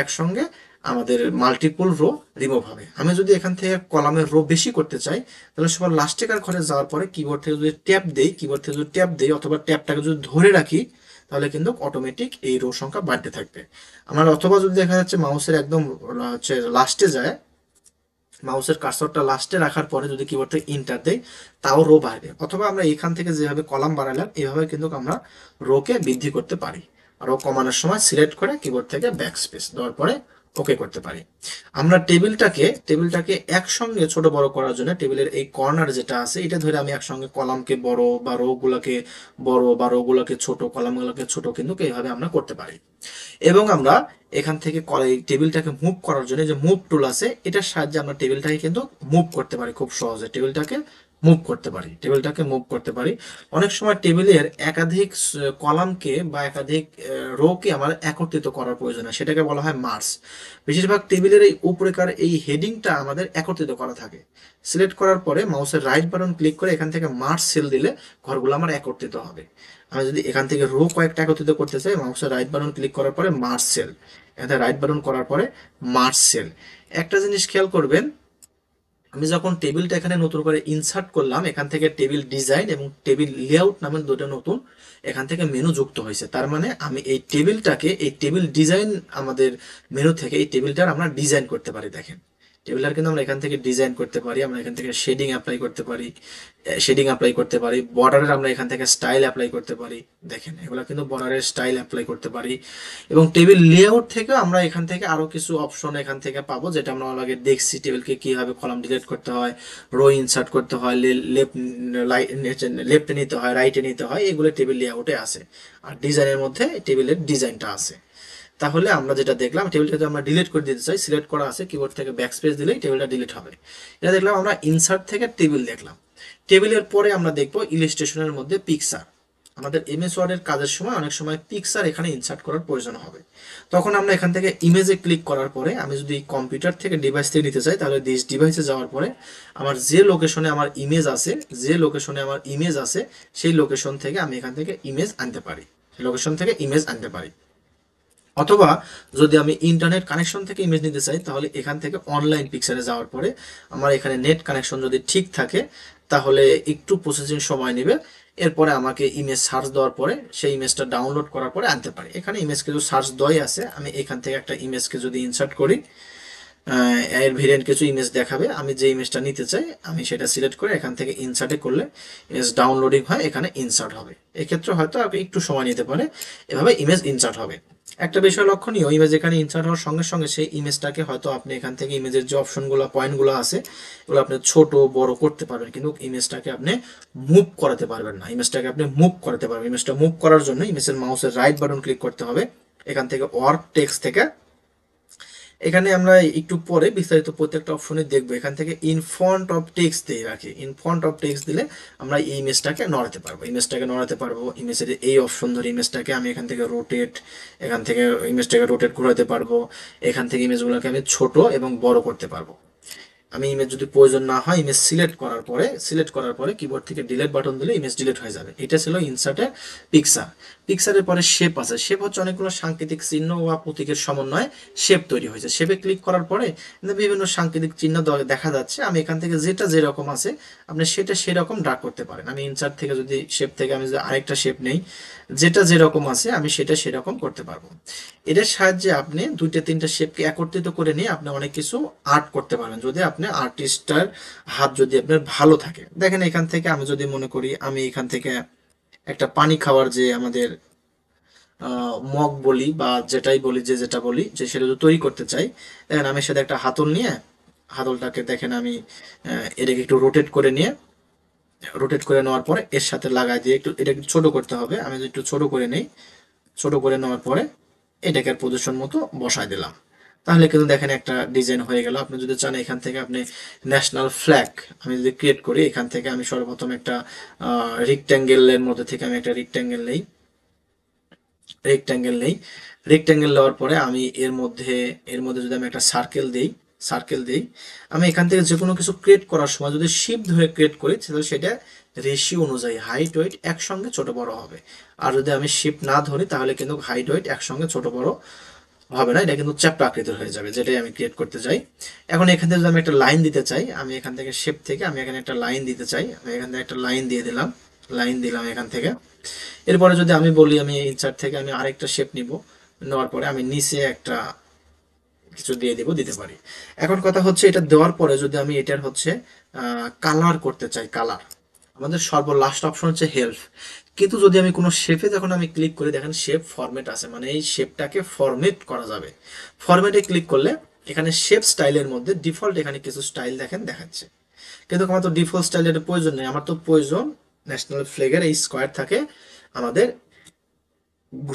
একসঙ্গে আমাদের মাল্টিপল রো রিমুভ হবে। আমি যদি এখান থেকে কলামের রো বেশি করতে চাই, তাহলে সবার লাস্টেকার ঘরে যাওয়ার পরে কিবোর্ড থেকে যদি ট্যাপ দেই, কিবোর্ড থেকে যদি ট্যাপ দেই অথবা ট্যাপটাকে যদি ধরে রাখি, তাহলে কিন্তু অটোমেটিক এই রো সংখ্যা বাড়তে থাকবে আমার। অথবা যদি দেখা যাচ্ছে মাউসের একদম হচ্ছে লাস্টে যায়, মাউসের কার্সরটা লাস্টে রাখার পরে যদি কিবোর্ড থেকে ইন্টার দেই, তাও রো বাড়বে। অথবা আমরা এখান থেকে যেভাবে কলাম বাড়ালাম, এইভাবে কিন্তু আমরা রোকে বৃদ্ধি করতে পারি। রো কমানোর সময় সিলেক্ট করে কিবোর্ড থেকে ব্যাক স্পেস দেওয়ার পরে ওকে করতে পারি। আমরা টেবিলটাকে একসঙ্গে ছোট বড় করার জন্য টেবিলের এই কর্নার যেটা আছে, এটা ধরে আমি একসঙ্গে কলামকে বড় বা রো গুলাকে বড় বা রো গুলাকে ছোট, কলামগুলোকে ছোট কিন্তু এইভাবে আমরা করতে পারি। এবং আমরা এখান থেকে টেবিলটাকে মুভ করার জন্য যে মুভ টুল আছে, এটার সাহায্যে আমরা টেবিলটাকে কিন্তু মুভ করতে পারি খুব সহজে, টেবিলটাকে মুভ করতে পারি, টেবিলটাকে মুভ করতে পারি। অনেক সময় টেবিলের একাধিক কলামকে বা একাধিক রোকে আমার একত্রিত করার প্রয়োজন হয়, সেটাকে বলা হয় মার্জ। বেশিরভাগ টেবিলের এই উপরেকার এই হেডিংটা আমাদের একত্রিত করা থাকে। সিলেক্ট করার পরে মাউসের রাইট বাটন ক্লিক করে এখান থেকে মার্জ সেল দিলে ঘরগুলো আমার একত্রিত হবে। আমি যদি এখান থেকে রো কয়েকটা একত্রিত করতে চাই, মাউসের রাইট বাটন ক্লিক করার পরে মার্জ সেল, এখানে রাইট বাটন করার পরে মার্জ সেল। একটা জিনিস খেয়াল করবেন, আমি যখন টেবিলটা এখানে নতুন করে ইনসার্ট করলাম, এখান থেকে টেবিল ডিজাইন এবং টেবিল লেআউট নামের দুটো নতুন এখান থেকে মেনু যুক্ত হয়েছে। তার মানে আমি এই টেবিলটাকে, এই টেবিল ডিজাইন আমাদের মেনু থেকে এই টেবিলটার আমরা ডিজাইন করতে পারি। দেখেন টেবিলটার কিন্তু আমরা এখান থেকে ডিজাইন করতে পারি, আমরা এখান থেকে শেডিং অ্যাপ্লাই করতে পারি, বর্ডারের আমরা এখান থেকে স্টাইল অ্যাপ্লাই করতে পারি। দেখেন এগুলো কিন্তু বর্ডারের স্টাইল অ্যাপ্লাই করতে পারি। এবং টেবিল লেআউট থেকে আমরা এখান থেকে আরো কিছু অপশন এখান থেকে পাবো, যেটা আমরা আগে দেখছি, টেবিলকে কিভাবে কলাম ডিলিট করতে হয়, রো ইনসার্ট করতে হয়, লেফটে নিতে হয়, রাইটে নিতে হয়, এগুলো টেবিল লেআউটে আছে। আর ডিজাইনের মধ্যে টেবিলের ডিজাইনটা আছে। তাহলে আমরা যেটা দেখলাম, টেবিলটা যদি আমরা ডিলিট করে দিতে চাই, সিলেক্ট করা আছে, কিবোর্ড থেকে ব্যাক স্পেস দিলেই টেবিলটা ডিলিট হবে। এটা দেখলাম আমরা ইনসার্ট থেকে টেবিল দেখলাম। টেবিলের পরে আমরা দেখবো ইলাস্ট্রেশনের মধ্যে পিকচার। আমাদের এমএস ওয়ার্ডের কাজের সময় অনেক সময় পিকচার এখানে ইনসার্ট করার প্রয়োজন হবে, তখন আমরা এখান থেকে ইমেজে ক্লিক করার পরে, আমি যদি কম্পিউটার থেকে ডিভাইস থেকে নিতে চাই, তাহলে দিস ডিভাইসে যাওয়ার পরে আমার যে লোকেশনে আমার ইমেজ আছে সেই লোকেশন থেকে আমি এখান থেকে ইমেজ আনতে পারি, অথবা যদি আমি ইন্টারনেট কানেকশন থেকে ইমেজ নিতে চাই, তাহলে এখান থেকে অনলাইন পিকচারে যাওয়ার পরে আমার এখানে নেট কানেকশন যদি ঠিক থাকে, তাহলে একটু প্রসেসিং সময় নেবে। এরপরে আমাকে ইমেজ সার্চ দেওয়ার পরে সেই ইমেজটা ডাউনলোড করার পরে আনতে পারি। এখানে ইমেজ কিছু সার্চ দেওয়াই আছে, আমি এখান থেকে একটা ইমেজকে যদি ইনসার্ট করি, এর ভেরিয়েন্ট কিছু ইমেজ দেখাবে, আমি যে ইমেজটা নিতে চাই আমি সেটা সিলেক্ট করে এখান থেকে ইনসার্টে করলে ইমেজ ডাউনলোডিং হয়, এখানে ইনসার্ট হবে। এক্ষেত্রে হয়তো আপনি একটু সময় নিতে পারে, এভাবে ইমেজ ইনসার্ট হবে। একটা বিষয় লক্ষণীয়, ইমেজ এখানে ইনসার্ট হওয়ার সঙ্গে সঙ্গে সেই ইমেজটাকে হয়তো আপনি এখান থেকে ইমেজের যে অপশনগুলো পয়েন্টগুলো আছে এগুলো আপনি ছোট বড় করতে পারবেন, কিন্তু ইমেজটাকে আপনি মুভ করাতে পারবেন না। ইমেজটাকে আপনি মুভ করাতে পারবেন, ইমেজটা মুভ করার জন্য ইমেজের মাউসের রাইট বাটন ক্লিক করতে হবে, এখান থেকে ওয়ার্ক টেক্সট থেকে এখানে আমরা একটু পরে বিস্তারিত প্রত্যেকটা অপশনে দেখবো। এখান থেকে ইন ফন্ট অফ টেক্সট দিয়ে রাখি, ইন ফন্ট অফ টেক্সট দিলে আমরা এই ইমেজটাকে নড়াতে পারবো, ইমেজের এই অপশন ধরে ইমেজটাকে আমি এখান থেকে রোটেট, এখান থেকে ইমেজটাকে রোটেট ঘোরাতে পারবো, এখান থেকে ইমেজগুলোকে আমি ছোট এবং বড় করতে পারবো। আমি ইমেজ যদি প্রয়োজন না হয় ইমেজ সিলেক্ট করার পরে কিবোর্ড থেকে ডিলিট বাটন দিলে ইমেজ ডিলিট হয়ে যাবে। এটা ছিল ইনসার্টের পিকচার। পিকচারের পরে শেপ আছে, শেপ হচ্ছে অনেকগুলো সাংকেতিক চিহ্ন বা প্রতীকের সমন্বয়ে শেপ তৈরি হয়েছে। শেপে ক্লিক করার পরে বিভিন্ন সাংকেতিক চিহ্ন দেখা যাচ্ছে, আমি এখান থেকে যেটা যেরকম আছে আপনি সেটা সেরকম ড্রা করতে পারেন। আমি ইনসার্ট থেকে যদি শেপ থেকে আমি যদি আরেকটা শেপ নেই, যেটা যেরকম আছে আমি সেটা সেরকম করতে পারবো। এটার সাহায্যে আপনি দুইটা তিনটা শেপকে একত্রিত করে নিয়ে আপনি অনেক কিছু আর্ট করতে পারবেন, যদি আপনি আর্টিস্টার হাত যদি আপনার ভালো থাকে। দেখেন এখান থেকে আমি যদি মনে করি আমি এখান থেকে একটা পানি খাওয়ার যে আমাদের মগ বলি বা যেটাই বলি, যেটা বলি যে সেটা যদি তৈরি করতে চাই, দেখেন আমি সাথে একটা হাতল নিয়ে হাতলটাকে দেখেন আমি এটাকে একটু রোটেট করে নেওয়ার পরে এর সাথে লাগাই দিয়ে একটু এটা একটু ছোট করতে হবে। আমি যদি একটু ছোট করে নেই, ছোট করে নেওয়ার পরে এটাকে পজিশন মতো বসায় দিলাম, তাহলে কিন্তু দেখেন একটা ডিজাইন হয়ে গেল। আপনি যদি চান এখান থেকে আপনি ন্যাশনাল ফ্ল্যাগ আমি যদি ক্রিয়েট করি, এখান থেকে আমি সর্বপ্রথম একটা রেক্ট্যাঙ্গেলের মধ্যে থেকে আমি একটা রেক্ট্যাঙ্গেল নেওয়ার পরে আমি এর মধ্যে যদি আমি একটা সার্কেল দিই, আমি এখান থেকে যে কোনো কিছু ক্রিয়েট করার সময় যদি শিপ ধরে ক্রিয়েট করি তাহলে সেটা রেশিও অনুযায়ী হাইট ওয়েট একসঙ্গে ছোট বড় হবে। আর যদি আমি শিপ না ধরি তাহলে কিন্তু হাইট ওয়েট একসঙ্গে ছোট বড় হবে না, এটা কিন্তু চ্যাপ্টা আকৃতির হয়ে যাবে, যেটাই আমি ক্রিয়েট করতে চাই। এখন এখান থেকে যদি আমি একটা লাইন দিতে চাই, আমি এখান থেকে শেপ থেকে আমি এখানে একটা লাইন দিতে চাই, আমি এখান থেকে একটা লাইন দিলাম এখান থেকে। এরপরে যদি আমি বলি আমি ইনসার্ট থেকে আমি আরেকটা শেপ নেওয়ার পরে আমি নিচে একটা কিছু দিতে পারি। এখন কথা হচ্ছে এটা দেওয়ার পরে যদি আমি এটার হচ্ছে কালার করতে চাই, কালার আমাদের লাস্ট অপশন হচ্ছে হেল্প। কিন্তু যদি আমি কোনো শেপে যখন আমি ক্লিক করি, দেখেন শেপ ফরম্যাট আছে, মানে এই শেপটাকে ফরম্যাট করা যাবে। ফরম্যাটে ক্লিক করলে এখানে শেপ স্টাইলের মধ্যে ডিফল্ট এখানে কিছু স্টাইল দেখাচ্ছে, কিন্তু আমার তো ডিফল্ট স্টাইলের প্রয়োজন নেই। আমার তো প্রয়োজন ন্যাশনাল ফ্ল্যাগের এই স্কোয়ার থাকে আমাদের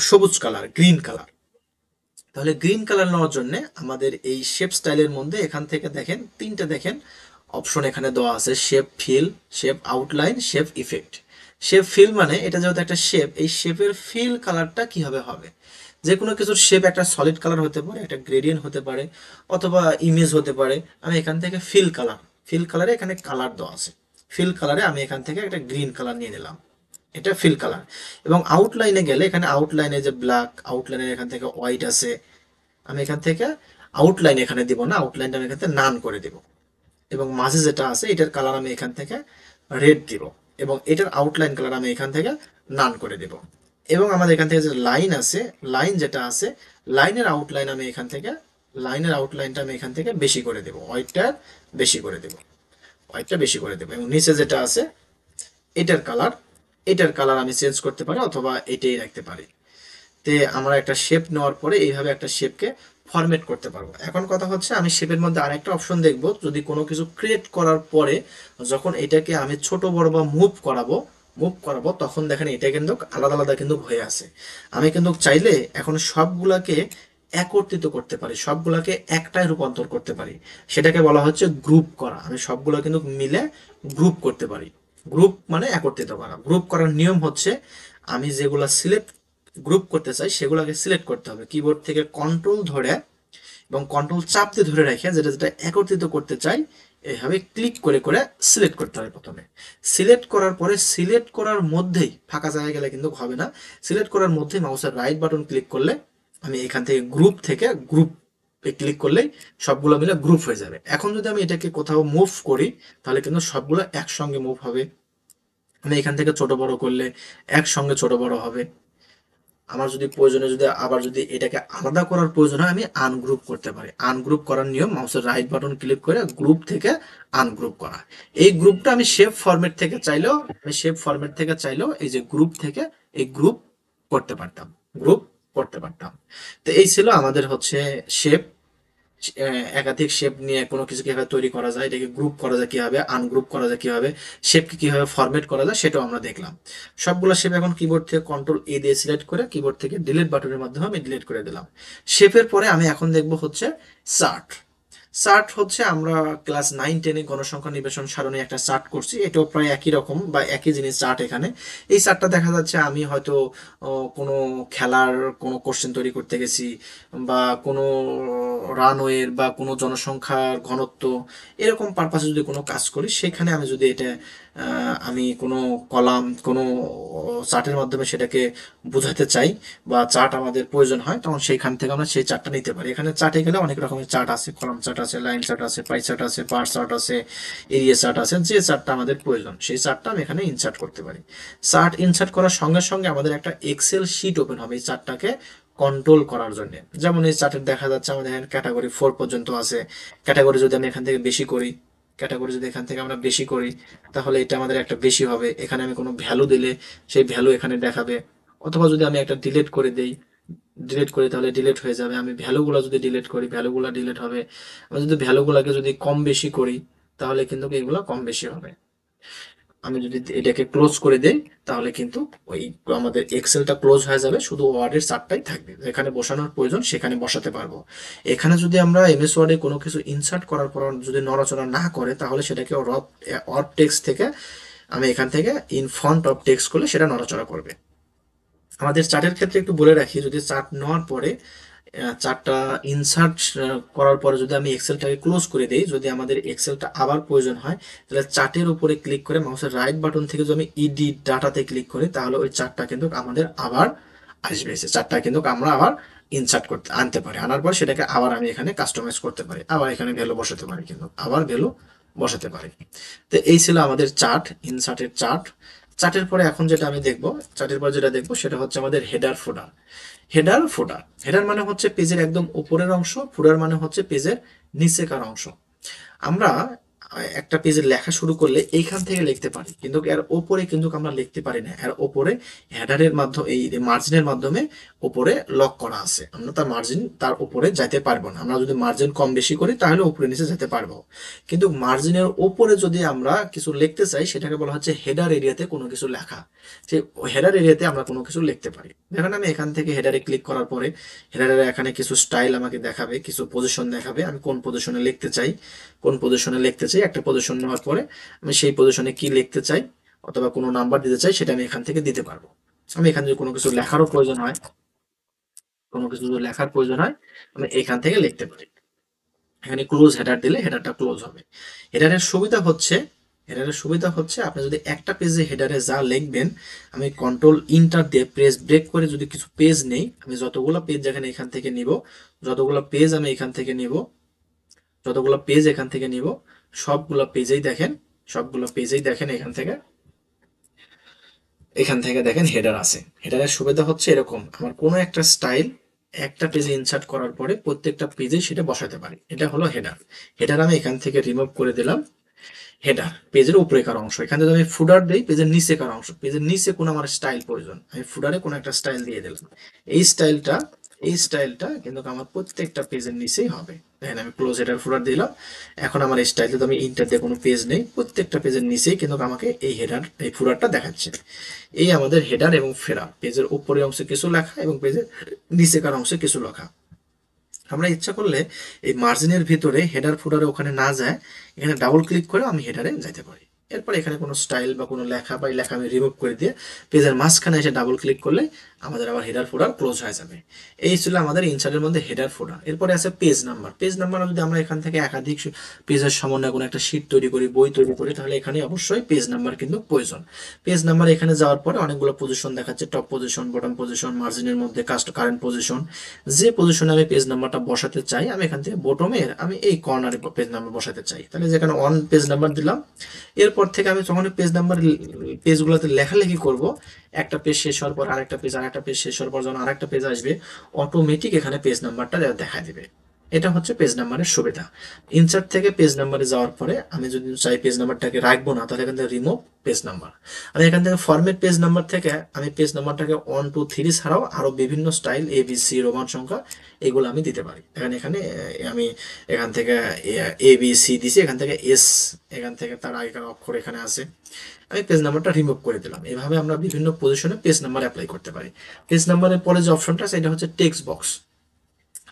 সবুজ কালার, গ্রিন কালার। তাহলে গ্রিন কালার নেওয়ার জন্য আমাদের এই শেপ স্টাইলের মধ্যে এখান থেকে দেখেন তিনটা অপশন এখানে দেওয়া আছে, shape feel, shape outline, shape effect. Shape feel মানে এটা যেহেতু একটা শেপ, এই শেপের ফিল কালারটা কিভাবে হবে। যে কোনো কিছুর শেপ একটা সলিড কালার হতে পারে, একটা গ্রেডিয়েন্ট হতে পারে, অথবা ইমেজ হতে পারে। আমি এখান থেকে ফিল কালারে এখানে কালার দেওয়া আছে, ফিল কালারে আমি এখান থেকে একটা গ্রিন কালার নিয়ে নিলাম, এটা ফিল কালার। এবং আউটলাইনে গেলে এখানে আউটলাইনে যে ব্ল্যাক, আউটলাইনের এখান থেকে হোয়াইট আছে, আমি এখান থেকে আউটলাইন এখানে দিব না, আউটলাইনটা আমি এখান থেকে নান করে দিব। এবং মাঝে যেটা আছে এটার কালার আমি এখান থেকে রেড দিব, এবং এটার আউটলাইন কালার আমি এখান থেকে নান করে দিব। এবং আমাদের এখান থেকে যে লাইন যেটা আছে, লাইনের আউটলাইনটা আমি এখান থেকে বেশি করে দেব, হোয়াইটটা বেশি করে দেব, এবং নিচে যেটা আছে এটার কালার আমি চেঞ্জ করতে পারি অথবা এটাই রাখতে পারি। তে আমরা একটা শেপ নেওয়ার পরে এইভাবে একটা শেপকে ফরম্যাট করতে পারবো। এখন কথা হচ্ছে আমি শেপের মধ্যে আরেকটা অপশন দেখব, যদি কোনো কিছু ক্রিয়েট করার পরে যখন এটাকে আমি ছোট বড় বা মুভ করাবো তখন দেখেন এটা কিন্তু আলাদা আলাদা কিন্তু হয়ে আছে। আমি কিন্তু চাইলে এখন সবগুলাকে একত্রিত করতে পারি, সবগুলাকে একটাই রূপান্তর করতে পারি, সেটাকে বলা হচ্ছে গ্রুপ করা। আমি সবগুলো কিন্তু মিলে গ্রুপ করতে পারি। গ্রুপ মানে একত্রিত করা। গ্রুপ করার নিয়ম হচ্ছে আমি যেগুলা গ্রুপ করতে চাই সেগুলোকে সিলেক্ট করতে হবে, কিবোর্ড থেকে কন্ট্রোল ধরে এবং কন্ট্রোল চাপ দিয়ে ধরে রেখে যেটা একত্রিত করতে চাই এইভাবে ক্লিক করে সিলেক্ট করতে হবে। প্রথমে সিলেক্ট করার পরে সিলেক্ট করার মধ্যেই ফাঁকা জায়গা গেলে কিন্তু হবে না, সিলেক্ট করার মধ্যেই মাউসের রাইট বাটন ক্লিক করলে আমি এখান থেকে গ্রুপ ক্লিক করলেই সবগুলো মিলে গ্রুপ হয়ে যাবে। এখন যদি আমি এটাকে কোথাও মুভ করি তাহলে কিন্তু সবগুলো একসঙ্গে মুভ হবে। আমি এখান থেকে ছোট বড় করলে একসঙ্গে ছোট বড় হবে। আমার যদি প্রয়োজনে যদি আবার যদি এটাকে আলাদা করার প্রয়োজন হয় আমি আনগ্রুপ করতে পারি। আনগ্রুপ করার নিয়ম, মাউসের রাইট বাটন ক্লিক করে গ্রুপ থেকে আনগ্রুপ করা। এই গ্রুপটা আমি শেপ ফরম্যাট থেকে চাইলেও এই যে গ্রুপ থেকে এই গ্রুপ করতে পারতাম, গ্রুপ করতে পারতাম। তো এই ছিল আমাদের হচ্ছে শেপ। একাধিক শেপ নিয়ে কোনো কিছু কিভাবে তৈরি করা যায়, এটাকে গ্রুপ করা যায় কিভাবে, আনগ্রুপ করা যায় কিভাবে, শেপকে কিভাবে ফরম্যাট করা যায় সেটাও আমরা দেখলাম। সবগুলো শেপ এখন কিবোর্ড থেকে কন্ট্রোল এ দিয়ে সিলেক্ট করে কিবোর্ড থেকে ডিলিট বাটনের মাধ্যমে আমি ডিলিট করে দিলাম। শেপের পরে আমি এখন দেখব হচ্ছে চার্ট। চার্ট হচ্ছে আমরা ক্লাস 9-10 গণসংখ্যা নিবেশন সারণী একটা চার্ট করছি, এটাও প্রায় একই রকম বা একই জিনিস চার্ট। এখানে এই চার্টটা দেখা যাচ্ছে আমি হয়তো কোনো খেলার কোনো কোশ্চেন তৈরি করতে গেছি, বা কোনো রানওয়ের বা কোনো জনসংখ্যার ঘনত্ব, এরকম পারপাসে যদি কোনো কাজ করি সেখানে আমি যদি এটা আমি কোনো কলাম কোনো চার্টের মাধ্যমে সেটাকে বোঝাতে চাই বা চার্ট আমাদের প্রয়োজন হয়, তখন সেইখান থেকে আমরা সেই চার্টটা নিতে পারি। এখানে চার্টে গেলে অনেক রকমের চার্ট আছে, কলাম চার্ট আছে, লাইন চার্ট আছে, পাই চার্ট আছে, বার চার্ট আছে, এরিয়া চার্ট আছে। যে চার্টটা আমাদের প্রয়োজন সেই চার্টটা আমি এখানে ইনসার্ট করতে পারি। চার্ট ইনসার্ট করার সঙ্গে সঙ্গে আমাদের একটা এক্সেল শিট ওপেন হবে এই চার্টটাকে কন্ট্রোল করার জন্য। যেমন এই চার্টে দেখা যাচ্ছে আমাদের এখানে ক্যাটাগরি 4 পর্যন্ত আছে। ক্যাটাগরি যদি আমি এখান থেকে বেশি করি, আমরা বেশি করি তাহলে এটা আমাদের একটা বেশি হবে। এখানে আমি কোনো ভ্যালু দিলে সেই ভ্যালু এখানে দেখাবে। অথবা যদি আমি একটা ডিলিট করে দেই, তাহলে ডিলিট হয়ে যাবে। আমি ভ্যালুগুলো যদি ডিলিট করি ভ্যালুগুলো ডিলিট হবে। আমি যদি ভ্যালুগুলোকে যদি কম বেশি করি তাহলে কিন্তু এগুলো কম বেশি হবে। আমি যদি এটাকে ক্লোজ করে দেই তাহলে কিন্তু ওই আমাদের এক্সেলটা ক্লোজ হয়ে যাবে, শুধু ওয়ার্ডের চার্টটাই থাকবে। যেখানে বসানোর প্রয়োজন সেখানে বসাতে পারবো। এখানে যদি আমরা এমএস ওয়ার্ডে কোনো কিছু ইনসার্ট করার পর যদি নড়াচড়া না করে তাহলে সেটাকে অফ টেক্সট থেকে আমি এখান থেকে ইন ফ্রন্ট অফ টেক্সট করলে সেটা নড়াচড়া করবে। আমাদের চার্টের ক্ষেত্রে একটু বলে রাখি, যদি চার্ট নেওয়ার পরে চার্টটা ইনসার্ট করার পরে যদি আমি এক্সেলটাকে ক্লোজ করে দিই, যদি আমাদের এক্সেলটা আবার প্রয়োজন হয় তাহলে চার্টের উপরে ক্লিক করে মাউসের রাইট বাটন থেকে যদি আমি ইডিট ডাটাতে ক্লিক করি তাহলে ওই চার্টটা কিন্তু আমাদের আবার আসবে। সেই চার্টটা কিন্তু আমরা আবার ইনসার্ট করতে আনতে পারি। আনার পর সেটাকে আবার আমি এখানে কাস্টমাইজ করতে পারি, আবার এখানে ভ্যালু বসাতে পারি, কিন্তু আবার ভ্যালু বসাতে পারি। তো এই ছিল আমাদের চার্ট, ইনসার্টের চার্ট। চার্টের পরে এখন যেটা আমি দেখবো, চার্টের পর যেটা দেখবো সেটা হচ্ছে আমাদের হেডার ফুটার। হেডার মানে হচ্ছে পেজের একদম উপরের অংশ, ফুটার মানে হচ্ছে পেজের নিচেকার অংশ। আমরা একটা পেজে লেখা শুরু করলে এইখান থেকে লিখতে পারি, কিন্তু এর ওপরে কিন্তু আমরা লিখতে পারি না। এর ওপরে হেডারের মাধ্যমে এই মার্জিনের মাধ্যমে উপরে লক করা আছে, আমরা তার মার্জিন তার উপরে যেতে পারবো না। আমরা যদি মার্জিন কম বেশি করি তাহলে উপরে নিচে যেতে পারবো, কিন্তু মার্জিনের উপরে যদি আমরা কিছু লিখতে চাই সেটাকে বলা হচ্ছে হেডার এরিয়াতে কোনো কিছু লেখা। সেই হেডার এরিয়াতে আমরা কোনো কিছু লিখতে পারি। দেখেন আমি এখান থেকে হেডারে ক্লিক করার পরে হেডারের এখানে কিছু স্টাইল আমাকে দেখাবে, কিছু পজিশন দেখাবে। আমি কোন পজিশনে লিখতে চাই, একটা পজিশন নেওয়ার পরে আমি সেই পজিশনে কি লিখতে চাই অথবা কোনো নাম্বার দিতে চাই সেটা আমি এখান থেকে দিতে পারবো। আমি এখানে যদি কোনো কিছু লেখারও প্রয়োজন হয়, আমি এখান থেকে লিখতে পারি। এখানে ক্লোজ হেডার দিলে হেডারটা ক্লোজ হবে। হেডারের সুবিধা হচ্ছে আপনি যদি একটা পেজে হেডারে যা লিখবেন, আমি কন্ট্রোল ইন্টার দিয়ে প্রেস ব্রেক করে যদি কিছু পেজ নেই, আমি যতগুলো পেজ যেখানে এখান থেকে নিব, যতগুলো পেজ এখান থেকে নিব সবগুলো পেজেই দেখেন এখান থেকে দেখেন হেডার আছে। হেডারের সুবিধা হচ্ছে এরকম, আমার কোনো একটা স্টাইল একটা পেজে ইনসার্ট করার পরে প্রত্যেকটা পেজে সেটা বসাতে পারি। এটা হলো হেডার আমি এখান থেকে রিমুভ করে দিলাম। হেডার পেজের উপরেকার অংশ। এখানে যদি আমি ফুডার দিই পেজের নিচেকার অংশ, পেজের নিচে কোনো আমার স্টাইল প্রয়োজন, আমি ফুডারে কোনো একটা স্টাইল দিয়ে দিলাম। এই স্টাইলটা কিন্তু আমার প্রত্যেকটা পেজের নিচেই হবে। দেখেন আমি ক্লোজ হেডার ফুডার দিলাম। এখন আমার স্টাইল যদি আমি ইন্টার দিয়ে কোনো পেজ নেই, প্রত্যেকটা পেজের নিচেই কিন্তু আমাকে এই ফুডারটা দেখাচ্ছে। এই আমাদের হেডার এবং ফেরা, পেজের উপরের অংশে কিছু লেখা এবং পেজের নিচেকার অংশে কিছু লেখা। আমরা ইচ্ছা করলে এই মার্জিনের ভিতরে হেডার ফুডারে ওখানে না যায়, এখানে ডাবল ক্লিক করে আমি হেডারে যেতে পারি। এরপর এখানে কোনো স্টাইল বা কোনো লেখা বা এই লেখা আমি রিমুভ করে দিয়ে পেজের মাঝখানে এসে ডাবল ক্লিক করলে আমাদের আবার হেডার ফোল্ডার ক্লোজ হয়ে যাবে। এই ছিল আমাদের ইনসার্টের মধ্যে হেডার ফোল্ডার। এরপরে আছে পেজ নাম্বার। পেজ নাম্বার যদি আমরা এখান থেকে একাধিক পেজের সমন্বয়ে কোনো একটা শিট তৈরি করি, বই তৈরি করি, তাহলে এখানে অবশ্যই পেজ নাম্বার কিন্তু প্রয়োজন। পেজ নাম্বার এখানে যাওয়ার পরে অনেকগুলো পজিশন দেখাচ্ছে, টপ পজিশন, বটম পজিশন, মার্জিনের মধ্যে কারেন্ট পজিশন। যে পজিশনে আমি পেজ নাম্বারটা বসাতে চাই, আমি এখান থেকে বটমের আমি এই কর্নারে পেজ নাম্বার বসাতে চাই, তাহলে যেখানে অন পেজ নাম্বার দিলাম। এরপর থেকে আমি যখন পেজ নাম্বার পেজগুলোতে লেখালেখি করব, একটা পেজ শেষ হওয়ার পর আরেকটা পেজ, আরেকটা পেজ শেষ হওয়ার পর যখন আরেকটা পেজ আসবে, অটোমেটিক এখানে পেজ নাম্বারটা দেখা দিবে। এটা হচ্ছে পেজ নাম্বারের সুবিধা। ইনসার্ট থেকে পেজ নাম্বারে যাওয়ার পরে আমি যদি চাই পেজ নাম্বারটাকে রাখবো না, তাহলে এখান থেকে রিমুভ পেজ নাম্বার। আমি এখান থেকে ফরম্যাট পেজ নাম্বার থেকে আমি পেজ নাম্বারটাকে 1 2 3 ছাড়াও আরো বিভিন্ন স্টাইল ABC রোমান সংখ্যা এগুলো আমি দিতে পারি। এখানে আমি এখান থেকে ABC দিছি, এখান থেকে S, এখান থেকে তার আগেকার অক্ষর এখানে আছে, আমি পেজ নাম্বারটা রিমুভ করে দিলাম। এভাবে আমরা বিভিন্ন পজিশনে পেজ নাম্বার অ্যাপ্লাই করতে পারি। পেজ নাম্বারের পরে যে অপশনটা আছে এটা হচ্ছে টেক্সট বক্স।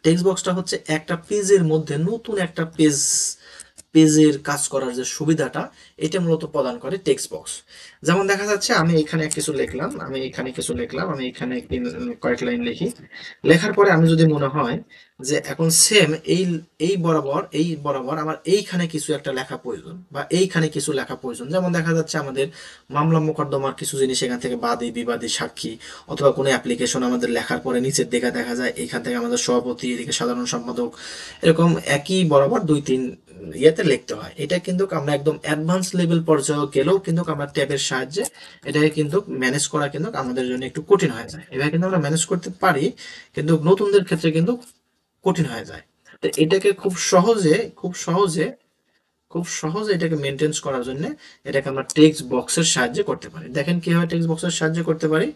টেক্সট বক্সটা হচ্ছে একটা পেজের মধ্যে নতুন একটা পেজের কাজ করার যে সুবিধাটা, এটা মূলত প্রদান করে টেক্সট বক্স। যেমন দেখা যাচ্ছে আমি এখানে কিছু লিখলাম, আমি এখানে কয়েক লাইন লিখি, লেখার পরে আমি যদি মনে হয় যে এখন সেম এই বরাবর আমার এইখানে কিছু একটা লেখা প্রয়োজন বা এইখানে কিছু লেখা প্রয়োজন, যেমন দেখা যাচ্ছে আমাদের মামলা মোকদ্দমার কিছু জিনিস এখান থেকে বাদী, বিবাদী, সাক্ষী অথবা কোনো অ্যাপ্লিকেশন আমাদের লেখার পরে নিচের দিকে দেখা যায় এখান থেকে আমাদের সভাপতি, এদিকে সাধারণ সম্পাদক, এরকম একই বরাবর 2 3 ইয়েতে লিখতে হয়। এটা কিন্তু আমরা একদম অ্যাডভান্স লেভেল পর্যায়ে গেলেও কিন্তু আমরা ট্যাবের সাহায্যে এটাকে কিন্তু ম্যানেজ করা কিন্তু আমাদের জন্য একটু কঠিন হয়ে যায়। এভাবে কিন্তু আমরা ম্যানেজ করতে পারি, কিন্তু নতুনদের ক্ষেত্রে কিন্তু কঠিন হয়ে যায়। তো এটাকে খুব সহজে এটাকে মেনটেন করার জন্য এটাকে আমরা টেক্সট বক্সের সাহায্যে করতে পারি। দেখেন কিভাবে টেক্সট বক্সের সাহায্যে করতে পারি।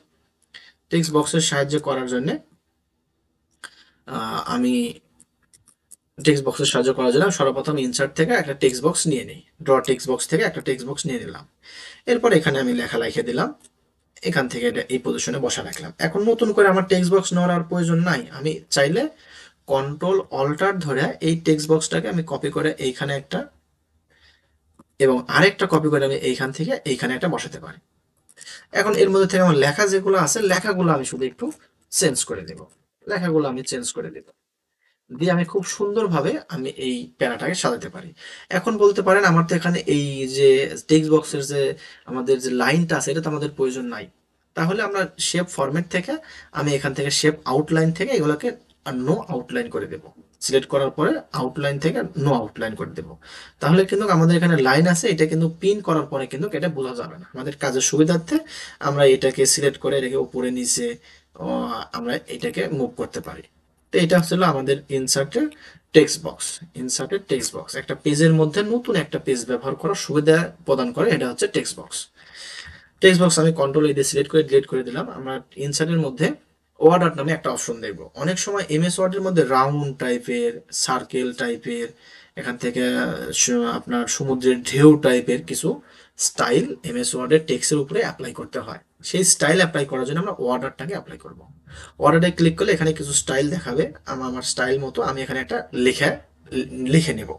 টেক্সট বক্সের সাহায্যে করার জন্য আমি সর্বপ্রথম ইনসার্ট থেকে একটা টেক্সট বক্স নিয়ে নিই, ড্র টেক্সট বক্স থেকে একটা টেক্সট বক্স নিয়ে নিলাম। এরপর এখানে আমি লেখা লিখে দিলাম, এখান থেকে এটা এই পজিশনে বসা রাখলাম। এখন নতুন করে আমার টেক্সট বক্স নেওয়ার প্রয়োজন নাই, আমি চাইলে কন্ট্রোল অল্টার ধরে এই টেক্সট বক্সটাকে আমি কপি করে এইখানে একটা এবং আরেকটা কপি করে আমি এইখান থেকে এইখানে একটা বসাতে পারি। এখন এর মধ্যে থেকে আমার লেখা যেগুলো আছে, লেখাগুলো আমি শুধু একটু চেঞ্জ করে দেব, দিয়ে আমি খুব সুন্দরভাবে আমি এই প্যারাটাকে সাজাতে পারি। এখন বলতে পারেন আমার তো এখানে এই যে টেক্সট বক্সের যে আমাদের যে লাইনটা আছে, এটা তো আমাদের প্রয়োজন নাই, তাহলে আমরা শেপ ফরম্যাট থেকে আমি এখান থেকে শেপ আউটলাইন থেকে এগুলোকে নো আউটলাইন করে দেব। সিলেক্ট করার পরে আউটলাইন থেকে নো আউটলাইন করে দেব। তাহলে কিন্তু আমাদের এখানে লাইন আছে, এটা কিন্তু পিন করার পরে কিন্তু এটা বোঝা যাবে না। আমাদের কাজের সুবিধার্থে আমরা এটাকে সিলেক্ট করে এটাকে উপরে নিচে আমরা এটাকে মুভ করতে পারি। তো এটা হচ্ছিল আমাদের ইনসার্টের টেক্সট বক্স একটা পেজের মধ্যে নতুন একটা পেজ ব্যবহার করার সুবিধা প্রদান করে, এটা হচ্ছে টেক্সট বক্স। আমি কন্ট্রোল দিয়ে সিলেক্ট করে ডিলিট করে দিলাম। আমরা ইনসার্টের মধ্যে ওয়ার্ড আর্ট নামে একটা অপশন দেখব। অনেক সময় এমএস ওয়ার্ডের মধ্যে রাউন্ড টাইপের, সার্কেল টাইপের, এখান থেকে আপনার সমুদ্রের ঢেউ টাইপের কিছু স্টাইল এমএস ওয়ার্ডের টেক্সটের উপরে অ্যাপ্লাই করতে হয়। সেই স্টাইল অ্যাপ্লাই করার জন্য আমরা ওয়ার্ড আর্টটাকে অ্যাপ্লাই করব। ওয়ার্ডে ক্লিক করলে এখানে কিছু স্টাইল দেখাবে, আমার স্টাইল মতো আমি এখানে একটা লিখে নেব।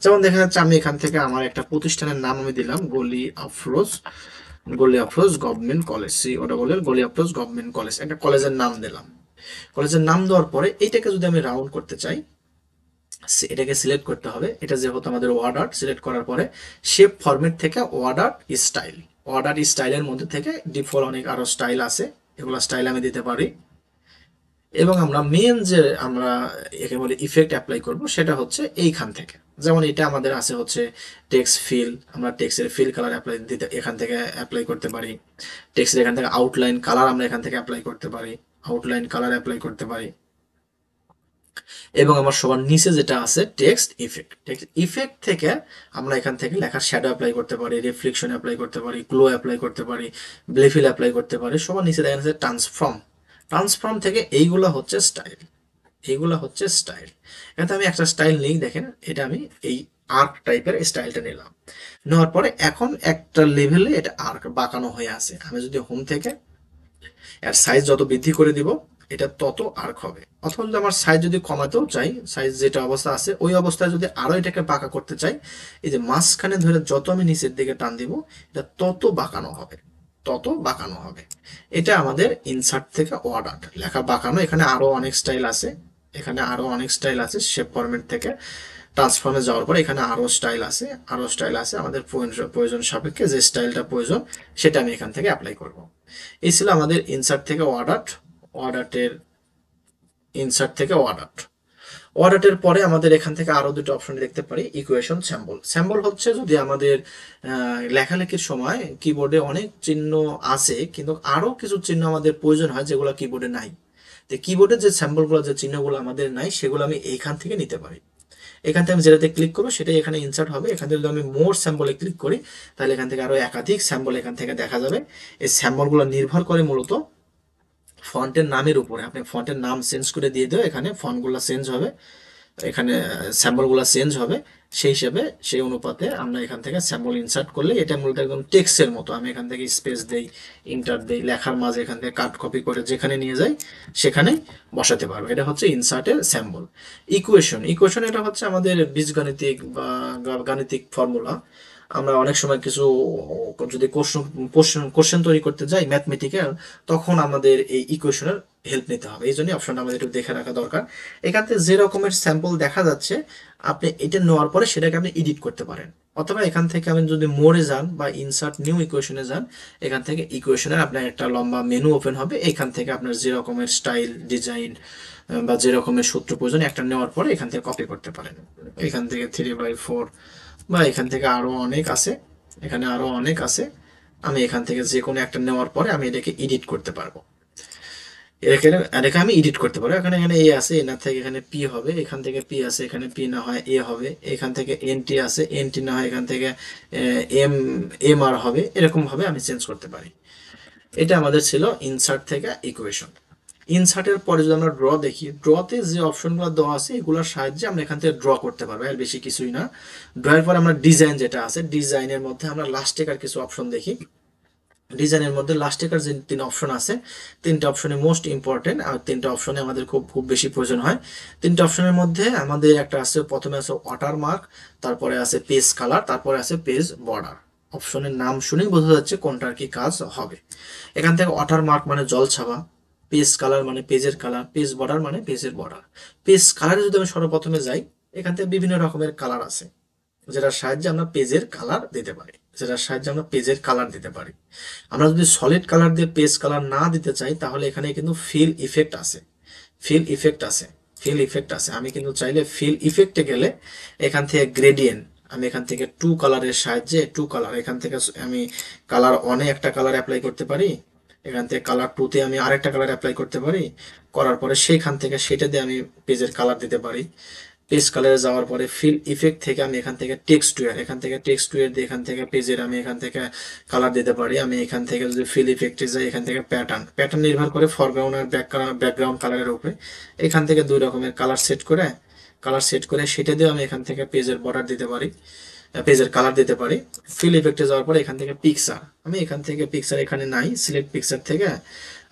যেমন দেখা যাচ্ছে আমি এখান থেকে আমার একটা প্রতিষ্ঠানের নাম আমি দিলাম গলি আফরোজ গভর্নমেন্ট কলেজ, ওটা বলে গলি আফরোজ গভর্নমেন্ট কলেজ, একটা কলেজের নাম দিলাম। কলেজের নাম দেওয়ার পরে এইটাকে যদি আমি রাউন্ড করতে চাই, এটাকে সিলেক্ট করতে হবে। এটা যেহেতু আমাদের ওয়ার্ড আর্ট, সিলেক্ট করার পরে শেপ ফরম্যাট থেকে ওয়ার্ড আর্ট স্টাইলের মধ্যে থেকে ডিফল্ট অনেক আরো স্টাইল আছে, এগুলো স্টাইল আমি দিতে পারি। এবং আমরা মেন যে আমরা একেবারে ইফেক্ট অ্যাপ্লাই করব সেটা হচ্ছে এইখান থেকে। যেমন এটা আমাদের আছে হচ্ছে টেক্সট ফিল, আমরা টেক্সটের ফিল কালার এখান থেকে অ্যাপ্লাই করতে পারি। টেক্সটের এখান থেকে আউটলাইন কালার আমরা এখান থেকে অ্যাপ্লাই করতে পারি। এবং আমার সবার নিচে যেটা আছে টেক্সট ইফেক্ট থেকে আমরা এখান থেকে লেখার শ্যাডো অ্যাপ্লাই করতে পারি, রিফ্লেকশন অ্যাপ্লাই করতে পারি, গ্লো অ্যাপ্লাই করতে পারি, ব্লেফিল অ্যাপ্লাই করতে পারি। সবার নিচে দেখা যাচ্ছে ট্রান্সফর্ম থেকে এইগুলো হচ্ছে স্টাইল। এখানে আমি একটা স্টাইল নেই, দেখেন এটা আমি এই আর্ক টাইপের স্টাইলটা নিলাম। নেওয়ার পরে এখন একটা লেভেলে এটা আর্ক বাঁকানো হয়ে আছে। আমি যদি হোম থেকে এর সাইজ যত বৃদ্ধি করে দিব, এটা তত আর্ক হবে। অথবা যদি আমার সাইজ যদি কমাতেও চাই, সাইজ যেটা অবস্থা আছে ওই অবস্থায় যদি আরো এটাকে বাঁকা করতে চাই, এই যে মাঝখানে ধরে যত আমি নিচের দিকে টান দিব এটা তত বাঁকানো হবে, তত বাঁকানো হবে। এটা আমাদের ইনসার্ট থেকে অর্ডার লেখা বাঁকানো। এখানে আরো অনেক স্টাইল আছে, এখানে আরো অনেক স্টাইল আছে। শেপ ফরম্যাট থেকে ট্রান্সফর্মে যাওয়ার পর এখানে আরো স্টাইল আছে, আরো স্টাইল আছে। আমাদের প্রয়োজন সাপেক্ষে যে স্টাইলটা প্রয়োজন সেটা আমি এখান থেকে অ্যাপ্লাই করব। এই ছিল আমাদের ইনসার্ট থেকে অর্ডার। অর্ডারের ইনসার্ট থেকে অর্ডারের পরে আমাদের এখান থেকে আরো দুটো অপশন দেখতে পারি, ইকুয়েশন, স্যাম্বল। স্যাম্বল হচ্ছে যদি আমাদের লেখালেখির সময় কিবোর্ডে অনেক চিহ্ন আছে কিন্তু আরো কিছু চিহ্ন আমাদের প্রয়োজন হয় যেগুলো কিবোর্ডে নাই, তো কিবোর্ডে যে স্যাম্বলগুলো, যে চিহ্নগুলো আমাদের নাই সেগুলো আমি এইখান থেকে নিতে পারি। এখান থেকে আমি যেটাতে ক্লিক করবো সেটাই এখানে ইনসার্ট হবে। এখান থেকে যদি আমি মোর স্যাম্বলে ক্লিক করি তাহলে এখান থেকে আরো একাধিক স্যাম্বল এখান থেকে দেখা যাবে। এই স্যাম্বলগুলো নির্ভর করে মূলত ফন্টের নামের উপরে। আপনি ফন্টের নাম চেঞ্জ করে দিয়ে দেবে, এখানে ফন্টগুলো চেঞ্জ হবে, এখানে স্যাম্বলগুলো চেঞ্জ হবে। সেই হিসেবে সেই অনুপাতে আমরা এখান থেকে স্যাম্বল ইনসার্ট করলে এটা মূলত একদম টেক্সটের মতো। আমি এখান থেকে স্পেস দেই, ইন্টার দেই, লেখার মাঝে এখান থেকে কাট কপি করে যেখানে নিয়ে যাই সেখানেই বসাতে পারবো। এটা হচ্ছে ইনসার্টের স্যাম্বল। ইকুয়েশন এটা হচ্ছে আমাদের বীজগাণিতিক বা গাণিতিক ফর্মুলা। আমরা অনেক সময় কিছু যদি কোশ্চেন তৈরি করতে যাই ম্যাথমেটিক্যাল, তখন আমাদের এই ইকুয়েশনের হেল্প নিতে হবে। এই জন্য অপশনটা আমাদের একটু দেখে রাখা দরকার। এখান থেকে যে রকমের স্যাম্পল দেখা যাচ্ছে আপনি এটা নেওয়ার পরে সেটাকে আপনি এডিট করতে পারেন। অথবা এখান থেকে আপনি যদি মোরে যান বা ইনসার্ট নিউ ইকুয়েশনে যান, এখান থেকে ইকুয়েশনের আপনার একটা লম্বা মেনু ওপেন হবে। এখান থেকে আপনার যে রকমের স্টাইল, ডিজাইন বা যে রকমের সূত্র প্রয়োজন একটা নেওয়ার পরে এখান থেকে কপি করতে পারেন। এখান থেকে 3/4 বা এখান থেকে আরো অনেক আছে, এখানে আরো অনেক আছে। আমি এখান থেকে যে কোনো একটা নেওয়ার পরে আমি এটাকে এডিট করতে পারবো। এটাকে আমি এডিট করতে পারবো। এখানে এখানে এ আছে, এ না থেকে এখানে পি হবে, এখান থেকে পি আছে, এখানে পি না হয় এ হবে, এখান থেকে এনটি আছে, এনটি না হয় এখান থেকে এম এম আর হবে। এরকম ভাবে আমি চেঞ্জ করতে পারি। এটা আমাদের ছিল ইনসার্ট থেকে ইকুয়েশন। ইনসার্টের পরে যদি আমরা ড্র দেখি, ড্রতে যে অপশনগুলো দেওয়া আছে এগুলোর সাহায্যে আমরা এখান থেকে ড্র করতে পারবো, আর বেশি কিছুই না। ড্রয়ের পর আমরা ডিজাইন যেটা আছে, ডিজাইনের মধ্যে আমরা লাস্টেকার কিছু অপশন দেখি। ডিজাইনের মধ্যে লাস্টেকার যে 3 অপশন আছে, 3টা অপশনে মোস্ট ইম্পর্টেন্ট, আর 3টা অপশনে আমাদের খুব খুব বেশি প্রয়োজন হয়। 3টা অপশনের মধ্যে আমাদের একটা আছে, প্রথমে আছে ওয়াটারমার্ক, তারপরে আছে পেজ কালার, তারপরে আছে পেজ বর্ডার। অপশনের নাম শুনেই বোঝা যাচ্ছে কোনটার কি কাজ হবে। এখান থেকে ওয়াটারমার্ক মানে জল ছাপা, পেজ কালার মানে পেজের কালার, পেজ বর্ডার মানে পেজের বর্ডার। পেজ কালারে যদি আমি সর্বপ্রথমে যাই, এখান থেকে বিভিন্ন রকমের কালার আছে যেটার সাহায্যে আমরা পেজের কালার দিতে পারি, আমরা যদি সলিড কালার দিয়ে পেজ কালার না দিতে চাই তাহলে এখানে কিন্তু ফিল ইফেক্ট আছে, ফিল ইফেক্ট আছে, ফিল ইফেক্ট আছে। আমি কিন্তু চাইলে ফিল ইফেক্টে গেলে এখান থেকে গ্রেডিয়েন্ট, আমি এখান থেকে টু কালারের সাহায্যে টু কালার, এখান থেকে আমি কালার ওয়ানে একটা কালার অ্যাপ্লাই করতে পারি, এখান থেকে কালার টুতে আমি আরেকটা কালার অ্যাপ্লাই করতে পারি। করার পরে সেইখান থেকে সেটা দিয়ে আমি পেজের কালার দিতে পারি। পেজ কালারে যাওয়ার পরে ফিল ইফেক্ট থেকে আমি এখান থেকে টেক্সটুয়ার, এখান থেকে টেক্সটুয়ার দিয়ে এখান থেকে পেজের আমি এখান থেকে কালার দিতে পারি। আমি এখান থেকে যদি ফিল ইফেক্টে যাই, এখান থেকে প্যাটার্ন নির্ভর করে ফরগ্রাউন্ড আর ব্যাকগ্রাউন্ড কালারের উপরে। এখান থেকে 2 রকমের কালার সেট করে সেটা দিয়ে আমি এখান থেকে পেজের বর্ডার দিতে পারি, পেজের কালার দিতে পারি। ফিল ইফেক্টে যাওয়ার পরে এখান থেকে পিকচার, আমি এখান থেকে পিকচার এখানে নাই, সিলেক্ট পিকচার থেকে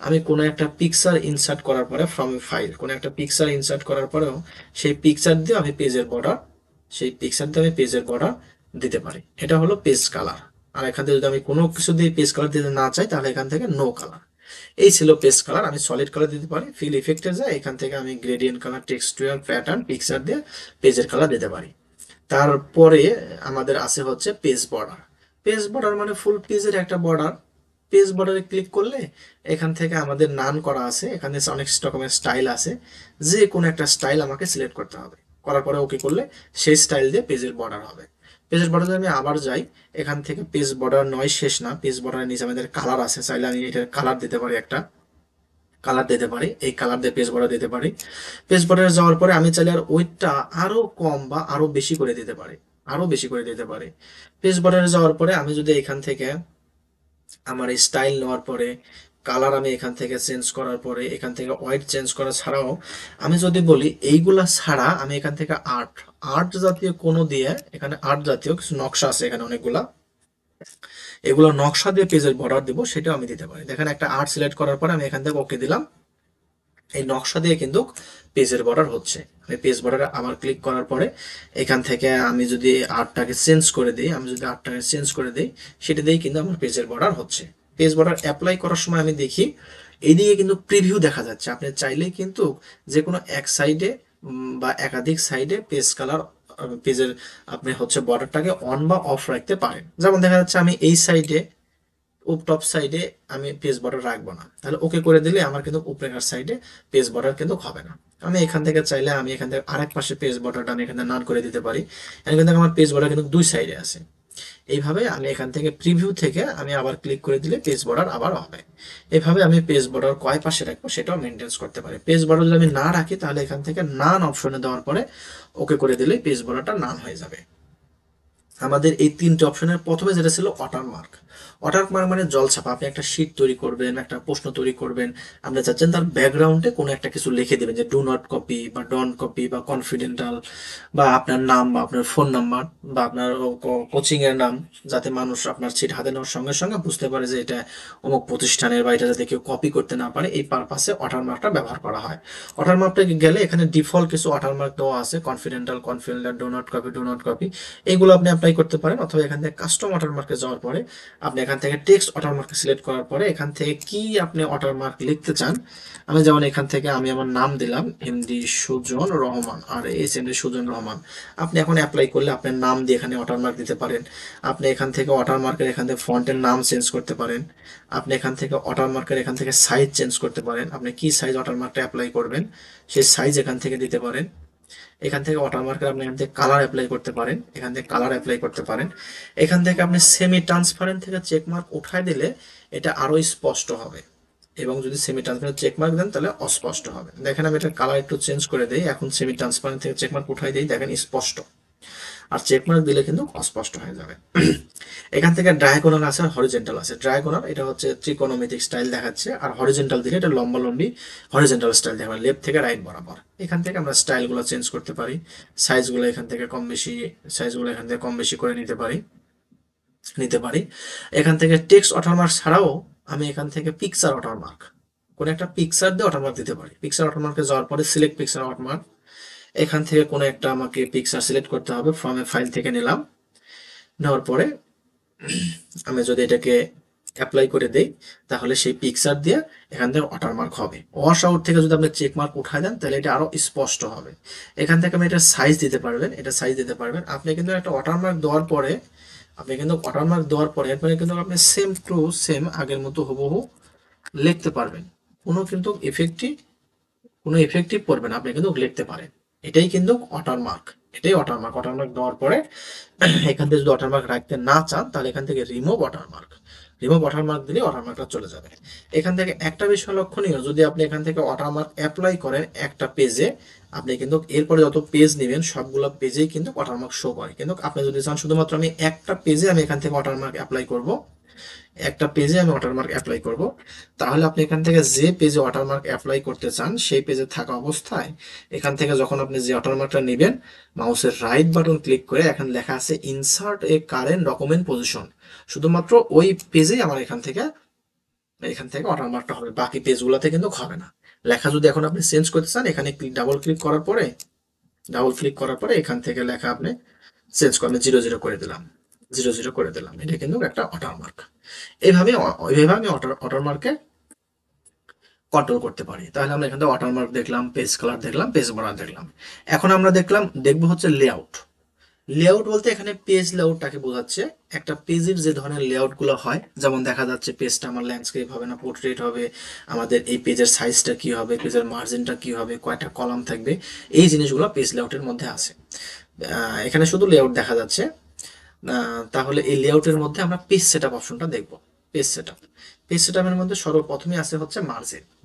আমি কোনো একটা পিকচার ইনসার্ট করার পরে ফ্রম ফাইল কোনো একটা পিকচার ইনসার্ট করার পরেও সেই পিকচার দিয়ে আমি পেজের বর্ডার, দিতে পারি। এটা হলো পেজ কালার। আর এখান থেকে যদি আমি কোনো কিছু দিয়ে পেজ কালার দিতে না চাই তাহলে এখান থেকে নো কালার। এই ছিল পেজ কালার। আমি সলিড কালার দিতে পারি, ফিল ইফেক্টে যাই, এখান থেকে আমি gradient colour, textual, pattern, picture দিয়ে পেজের কালার দিতে পারি। তারপরে আমাদের আছে হচ্ছে পেজ বর্ডার মানে ফুল পেজের একটা বর্ডার। পেজ বর্ডারে ক্লিক করলে এখান থেকে আমাদের নান করা আছে, এখানে অনেক রকমের স্টাইল আছে, যে কোনো একটা স্টাইল আমাকে সিলেক্ট করতে হবে। করার পরে ওকে করলে সেই স্টাইল দিয়ে পেজের বর্ডার হবে। পেজের বর্ডারে আমি আবার যাই, এখান থেকে পেজ বর্ডার নয় শেষ না, পেজ বর্ডারের নিচে আমাদের কালার আছে, চাইলে আমি এটার কালার দিতে পারি, একটা কালার দিতে পারি, এই কালার দিয়ে পেজ বর্ডার দিতে পারি। পেজ বর্ডারে যাওয়ার পরে আমি চাইলে আর ওয়েটটা আরো কম বা আরো বেশি করে দিতে পারি, পেজ বর্ডারে যাওয়ার পরে আমি যদি এখান থেকে আমার স্টাইল নেওয়ার পরে কালার আমি এখান থেকে চেঞ্জ করার পরে এখান থেকে হোয়াইট চেঞ্জ করা ছাড়াও আমি যদি বলি এইগুলা ছাড়া আমি এখান থেকে আর্ট জাতীয় কোনো দিয়ে, এখানে আর্ট জাতীয় কিছু নকশা আছে এখানে অনেকগুলা, এগুলো নকশা দিয়ে পেজের বর্ডার দিব, সেটাও আমি দিতে পারি। দেখেন একটা আর্ট সিলেক্ট করার পরে আমি এখান থেকে ওকে দিলাম, এই নকশা দিয়ে কিন্তু পেজের বর্ডার হচ্ছে। আমি পেজ বর্ডারে আবার ক্লিক করার পরে এখান থেকে আমি যদি আর্টটাকে চেঞ্জ করে দিই, সেটা দিয়েই কিন্তু আমার পেজের বর্ডার হচ্ছে। পেজ বর্ডার অ্যাপ্লাই করার সময় আমি দেখি এইদিকে কিন্তু প্রিভিউ দেখা যাচ্ছে। আপনি চাইলেই কিন্তু যে কোনো এক সাইডে বা একাধিক সাইডে পেজ কালার, পেজের আপনি হচ্ছে বর্ডারটাকে অন বা অফ রাখতে পারেন। যেমন দেখা যাচ্ছে আমি এই সাইডে টপ সাইডে আমি পেজ বর্ডার রাখবো না, তাহলে ওকে করে দিলে আমার কিন্তু উপরের সাইডে পেজ বর্ডার কিন্তু হবে না। আমি এখান থেকে চাইলে আমি এখান থেকে আরেক পাশে পেজ বর্ডারটা আমি এখানে নান করে দিতে পারি। এখানে কিন্তু আমার পেজ বর্ডার কিন্তু দুই সাইডে আছে। এইভাবে আমি এখান থেকে প্রিভিউ থেকে আমি আবার ক্লিক করে দিলে পেজ বর্ডার আবার হবে। এভাবে আমি পেজ বর্ডার কয় পাশে রাখবো সেটাও মেনটেন করতে পারি। পেজ বর্ডার যদি আমি না রাখি তাহলে এখান থেকে নান অপশনে দেওয়ার পরে ওকে করে দিলে পেজ বর্ডারটা নান হয়ে যাবে। আমাদের এই তিনটে অপশনের প্রথমে যেটা ছিল ওয়াটারমার্ক। ওয়াটারমার্ক মানে জলছাপা। আপনি একটা শীট তৈরি করবেন, একটা প্রশ্ন তৈরি করবেন, আপনি চাচ্ছেন তার ব্যাকগ্রাউন্ডে কোনো একটা কিছু লিখে দেবেন, যে ডু নট কপি বা ডোন্ট কপি বা কনফিডেন্টাল, বা আপনার নাম বা আপনার ফোন নাম্বার বা আপনার কোচিং এর নাম, যাতে মানুষ আপনার সিট হাতে নেওয়ার সঙ্গে সঙ্গে বুঝতে পারে যে এটা অমুক প্রতিষ্ঠানের, বা এটা যাতে কেউ কপি করতে না পারে, এই পারপাসে ওয়াটারমার্কটা ব্যবহার করা হয়। ওয়াটারমার্কটা গেলে এখানে ডিফল্ট কিছু ওয়াটারমার্ক দেওয়া আছে, কনফিডেন্টাল, ডু নট কপি, এগুলো আপনি অ্যাপ্লাই করতে পারেন। অথবা এখান থেকে কাস্টম ওয়াটারমার্কে যাওয়ার পরে আপনি এখান থেকে টেক্সট ওয়াটারমার্ক সিলেক্ট করার পরে এখান থেকে কি আপনি ওয়াটারমার্ক লিখতে চান। আমি যেমন এখান থেকে আমি আমার নাম দিলাম এমডি সুজন রহমান, আর এস এমডি সুজন রহমান। আপনি এখন অ্যাপ্লাই করলে আপনার নাম দিয়ে এখানে ওয়াটারমার্ক দিতে পারেন। আপনি এখান থেকে ওয়াটারমার্কের এখান থেকে ফন্টের নাম চেঞ্জ করতে পারেন। আপনি এখান থেকে ওয়াটারমার্কের এখান থেকে সাইজ চেঞ্জ করতে পারেন। আপনি কি সাইজ ওয়াটারমার্কটা অ্যাপ্লাই করবেন সেই সাইজ এখান থেকে দিতে পারেন। এখান থেকে ওয়াটারমার্কের আপনি এখান থেকে কালার অ্যাপ্লাই করতে পারেন। এখান থেকে আপনি সেমি ট্রান্সপারেন্ট থেকে চেক মার্ক উঠায় দিলে এটা আরো স্পষ্ট হবে, এবং যদি সেমি ট্রান্সপারেন্ট চেক মার্ক দেন তাহলে অস্পষ্ট হবে। দেখেন আমি এটা কালার একটু চেঞ্জ করে দিই, এখন সেমি ট্রান্সপারেন্ট থেকে চেক মার্ক উঠাই দিই, দেখেন স্পষ্ট। আর চেক মার্ক দিলে কিন্তু অস্পষ্ট হয়ে যাবে। এখান থেকে ডায়াগোনাল আছে আর হরিজেন্টাল আছে। ডায়াগোনাল এটা হচ্ছে ত্রিকোণমিতিক স্টাইল দেখাচ্ছে, আর হরিজেন্টাল দিলে এটা লম্বা লম্বি হরিজেন্টাল স্টাইল দেখাবে, লেফট থেকে রাইট বরাবর। এখান থেকে আমরা স্টাইলগুলো চেঞ্জ করতে পারি, সাইজগুলো এখান থেকে কম বেশি করে নিতে পারি। এখান থেকে টেক্সট ওয়াটারমার্ক ছাড়াও আমি এখান থেকে পিকচার ওয়াটারমার্ক, কোন একটা পিকচার দিয়ে ওয়াটারমার্ক দিতে পারি। পিকচার ওয়াটারমার্কে যাওয়ার পরে সিলেক্ট পিকচার ওয়াটারমার্ক, এখান থেকে কোনো একটা আমাকে পিকচার সিলেক্ট করতে হবে, ফ্রম এ ফাইল থেকে নিলাম। নেওয়ার পরে আমি যদি এটাকে অ্যাপ্লাই করে দেই তাহলে সেই পিকচার দিয়ে এখান থেকে ওয়াটারমার্ক হবে। ওয়াশ আউট থেকে যদি আপনি চেক মার্ক উঠায় দেন তাহলে এটা আরো স্পষ্ট হবে। এখান থেকে আপনি এটা সাইজ দিতে পারবেন। আপনি কিন্তু একটা ওয়াটারমার্ক দেওয়ার পরে এরপরে কিন্তু আপনি সেম টু সেম আগের মতো হুবহু লিখতে পারবেন। কোনো ইফেক্টিভ পড়বে না, আপনি কিন্তু লিখতে পারেন। এটাই কিন্তু ওয়াটারমার্ক। ওয়াটারমার্ক দেওয়ার পরে এখান থেকে যদি ওয়াটারমার্ক রাখতে না চান তাহলে এখান থেকে রিমুভ ওয়াটারমার্ক দিলে ওয়াটারমার্কটা চলে যাবে। এখান থেকে একটা বিষয় লক্ষণীয়, যদি আপনি এখান থেকে ওয়াটারমার্ক অ্যাপ্লাই করেন একটা পেজে, আপনি কিন্তু এরপরে যত পেজ নেবেন সবগুলো পেজেই কিন্তু ওয়াটারমার্ক শো করে। কিন্তু আপনি যদি চান শুধুমাত্র আমি একটা পেজে আমি এখান থেকে ওয়াটারমার্ক অ্যাপ্লাই করব, তাহলে আপনি এখান থেকে যে পেজে ওয়াটারমার্ক অ্যাপ্লাই করতে চান সেই পেজে থাকা অবস্থায় এখান থেকে যখন আপনি যে ওয়াটারমার্কটা নেবেন, মাউসের রাইট বাটন ক্লিক করে এখানে লেখা আছে insert a current document position, শুধুমাত্র ওই পেজেই আমার এখান থেকে ওয়াটারমার্কটা হবে, বাকি পেজগুলোতে কিন্তু হবে না। লেখা যদি এখন আপনি চেঞ্জ করতে চান, এখানে ডাবল ক্লিক করার পরে এখান থেকে লেখা আপনি চেঞ্জ করে 00 করে দিলাম, এটা কিন্তু একটা ওয়াটারমার্ক। এইভাবে আমি ওয়াটারমার্কে কন্ট্রোল করতে পারি। তাহলে আমরা এখানে ওয়াটারমার্ক দেখলাম, পেজ কালার দেখলাম, পেজ বর্ডার দেখলাম। এখন আমরা দেখবো হচ্ছে লেআউট বলতে এখানে পেজ লেআউটটাকে বোঝাচ্ছে। একটা পেজের যে ধরনের লেআউট গুলো হয়, যেমন দেখা যাচ্ছে পেজটা আমার ল্যান্ডস্কেপ হবে না পোর্ট্রেট হবে, আমাদের এই পেজের সাইজটা কি হবে, পেজের মার্জিনটা কি হবে, কয়টা কলাম থাকবে, এই জিনিসগুলো পেজ লেআউটের মধ্যে আছে। এখানে শুধু লেআউট দেখা যাচ্ছে। তাহলে এই লেআউটের মধ্যে আমরা পেজ সেটআপ অপশনটা দেখব। পেজ সেটআপের মধ্যে সর্বপ্রথমে আছে হচ্ছে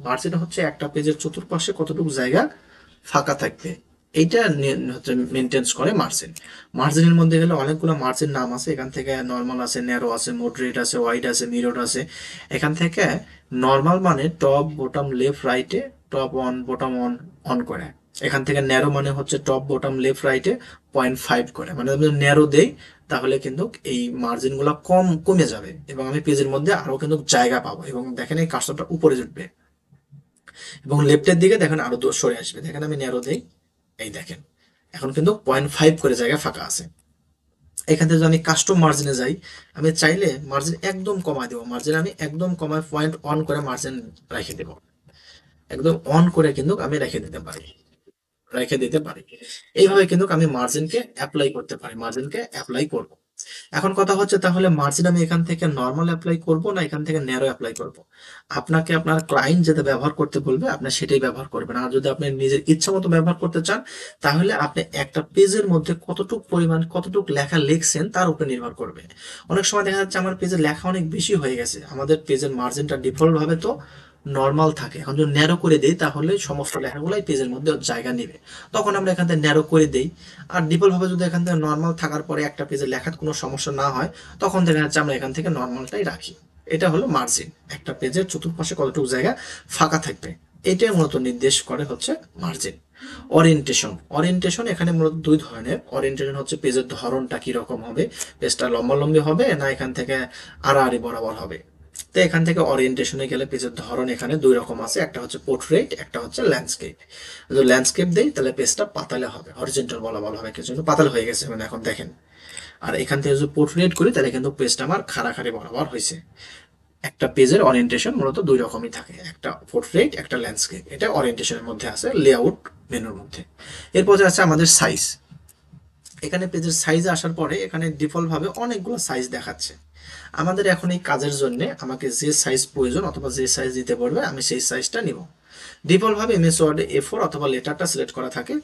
মার্জিন হচ্ছে একটা পেজের চতুর্পাশে কতটুকু জায়গা ফাঁকা থাকবে, এইটা হচ্ছে মেনটেন্স করে মার্জিনের মধ্যে গেলে অনেকগুলো মার্জিন নাম আছে। এখান থেকে নর্মাল আছে, ন্যারো আছে, মডারেট আছে, ওয়াইড আছে, মিরর আছে। এখান থেকে নর্মাল মানে টপ বটম লেফট রাইটে টপ অন বটম অন করে। এখান থেকে ন্যারো মানে হচ্ছে টপ বটম লেফট রাইটে 0.5 করে, মানে আমি ন্যারো দেই তাহলে কিন্তু এই মার্জিন গুলা কমে যাবে এবং আমি পেজের মধ্যে আরো কিন্তু জায়গা পাবো। এবং দেখেন এই কার্সরটা উপরে উঠবে। এবং লেফটের দিকে দেখেন আরো সরে আসবে। দেখেন আমি ন্যারো দেই, এই দেখেন এখন কিন্তু 0.5 করে জায়গা ফাঁকা আছে। এখান থেকে যদি আমি কাস্টম মার্জিনে যাই, আমি চাইলে মার্জিন একদম কমায় দেবো, মার্জিন আমি একদম কমায় 0.1 করে মার্জিন রেখে দেবো, একদম অন করে কিন্তু আমি রেখে দিতে পারি। এইভাবে কিন্তু আমি মার্জিনকে অ্যাপ্লাই করতে পারি, মার্জিনকে অ্যাপ্লাই করব। এখন কথা হচ্ছে তাহলে মার্জিন আমি এখান থেকে নর্মাল অ্যাপ্লাই করব না এখান থেকে ন্যারো অ্যাপ্লাই করব? আপনাকে আপনার ক্লায়েন্ট যেটা ব্যবহার করতে বলবে আপনি সেটাই ব্যবহার করবেন। আর যদি আপনি নিজের ইচ্ছা মতো ব্যবহার করতে চান, তাহলে আপনি একটা পেজের মধ্যে কতটুক পরিমাণ কতটুক লেখা লিখছেন তার উপরে নির্ভর করবে। অনেক সময় দেখা যাচ্ছে আমার পেজে লেখা অনেক বেশি হয়ে গেছে, আমাদের পেজের মার্জিনটা ডিফল্ট ভাবে তো নর্মাল থাকে, এখন যদি ন্যারো করে দেই তাহলে সমস্ত লেখাগুলাই পেজের মধ্যে জায়গা নেবে। তখন আমরা এখান থেকে ন্যারো করে দেই। আর ডিফল্ট ভাবে যদি এখান থেকে নর্মাল থাকার পরে একটা পেজে লেখার কোনো সমস্যা না হয়, তখন দেখা যাচ্ছে আমরা এখান থেকে নর্মালটাই রাখি। এটা হলো মার্জিন, একটা পেজের চতুর্পাশে কতটুকু জায়গা ফাঁকা থাকবে, এটাই মূলত নির্দেশ করে হচ্ছে মার্জিন। ওরিয়েন্টেশন এখানে মূলত দুই ধরনের। ওরিয়েন্টেশন হচ্ছে পেজের ধরনটা কি রকম হবে, পেজটা লম্বালম্বি হবে না এখান থেকে আড়াআড়ি বরাবর হবে। তো এখান থেকে ওরিয়েন্টেশনে গেলে পেজের ধরন এখানে দুই রকম আছে, একটা হচ্ছে পোর্ট্রেট, একটা হচ্ছে ল্যান্ডস্কেপ। যদি ল্যান্ডস্কেপ দেই তাহলে পেজটা পাতালে হবে, হরিজন্টাল বলা হবে, কিছু পাতাল হয়ে গেছে মানে এখন দেখেন। আর এখান থেকে যদি পোর্ট্রেট করি তাহলে কিন্তু পেজটা আমার খাড়াখাড়ি বরাবর হয়েছে। একটা পেজের ওরিয়েন্টেশন মূলত দুই রকমই থাকে, একটা পোর্ট্রেট একটা ল্যান্ডস্কেপ, এটা ওরিয়েন্টেশনের মধ্যে আছে লেআউট মেনুর মধ্যে। এরপর আছে আমাদের সাইজ। এখানে পেজের সাইজে আসার পরে এখানে ডিফল্ট ভাবে অনেকগুলো সাইজ দেখাচ্ছে। আমাদের এখন এই কাজের জন্য আমাকে যে সাইজ প্রয়োজন অথবা যে সাইজ দিতে পারবে আমি সেই সাইজটা নিব। ডিফল্ট ভাবে এমএস ওয়ার্ডে A4 অথবা লেটারটা সিলেক্ট করা থাকে,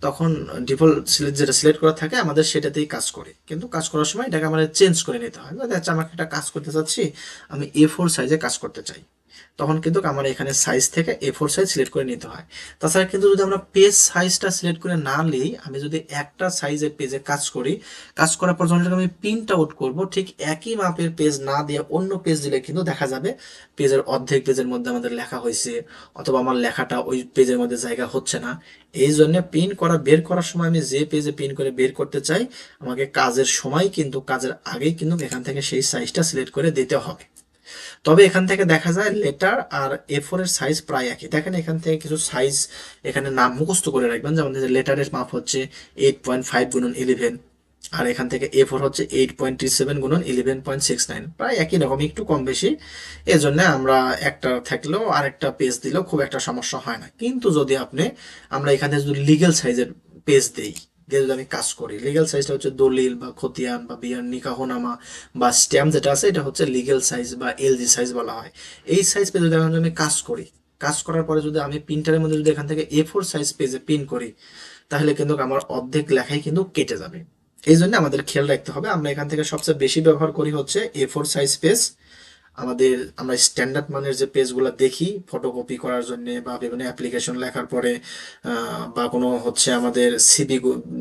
তখন ডিফল্ট যেটা সিলেক্ট করা থাকে আমাদের সেটাতেই কাজ করি, কিন্তু কাজ করার সময় এটাকে আমাদের চেঞ্জ করে নিতে হয়। দেখা যাচ্ছে আমাকে একটা কাজ করতে চাচ্ছি, আমি A4 সাইজে কাজ করতে চাই, তখন কিন্তু আমার এখানে সাইজ থেকে A4 সাইজ সিলেক্ট করে নিতে হয়। তাছাড়া কিন্তু যদি আমরা পেজ সাইজটা সিলেক্ট করে না নিই, আমি যদি একটা সাইজের পেজে কাজ করি, কাজ করার পর যখন আমি প্রিন্ট আউট করব, ঠিক একই মাপের পেজ না দিয়ে অন্য পেজ দিলে কিন্তু দেখা যাবে পেজের অর্ধেক পেজের মধ্যে আমাদের লেখা হয়েছে, অথবা আমার লেখাটা ওই পেজের মধ্যে জায়গা হচ্ছে না। এই জন্য প্রিন্ট করা বের করার সময় আমি যে পেজে প্রিন্ট করে বের করতে চাই, আমাকে কাজের সময় কিন্তু কাজের আগেই কিন্তু এখান থেকে সেই সাইজটা সিলেক্ট করে দিতে হবে। তবে এখান থেকে দেখা যায় লেটার আর A4 এর সাইজ প্রায় একই। দেখেন এখান থেকে কিছু সাইজ এখানে নাম মুখস্থ করে রাখবেন, যেমন লেটারের মাপ হচ্ছে 8.5 গুণন 11, আর এখান থেকে A4 হচ্ছে 8.37 গুণন 11.69, প্রায় একই রকম, একটু কম বেশি। এজন্য আমরা একটা থাকলেও আরেকটা পেজ দিলেও খুব একটা সমস্যা হয় না। কিন্তু যদি আমরা এখানে যদি লিগ্যাল সাইজের পেজ দেই, দিয়ে যদি আমি কাজ করি, লিগ্যাল সাইজটা হচ্ছে দলিল বা খতিয়ান বা বিয়ার নিকাহনামা বা স্ট্যাম্প যেটা আছে, এটা হচ্ছে লিগ্যাল সাইজ বা এলজি সাইজ বলা হয়। এই সাইজ পেজে যদি আমি কাজ করি, কাজ করার পরে যদি আমি প্রিন্টারের মধ্যে যদি এখান থেকে A4 সাইজ পেজে প্রিন্ট করি, তাহলে কিন্তু আমার অর্ধেক লেখাই কিন্তু কেটে যাবে। এই জন্য আমাদের খেয়াল রাখতে হবে, আমরা এখান থেকে সবচেয়ে বেশি ব্যবহার করি হচ্ছে A4 সাইজ পেজ। আমরা স্ট্যান্ডার্ড মানের যে পেজগুলো দেখি ফটোকপি করার জন্য বা বিভিন্ন অ্যাপ্লিকেশন লেখার পরে, বা কোনো হচ্ছে আমাদের সিভি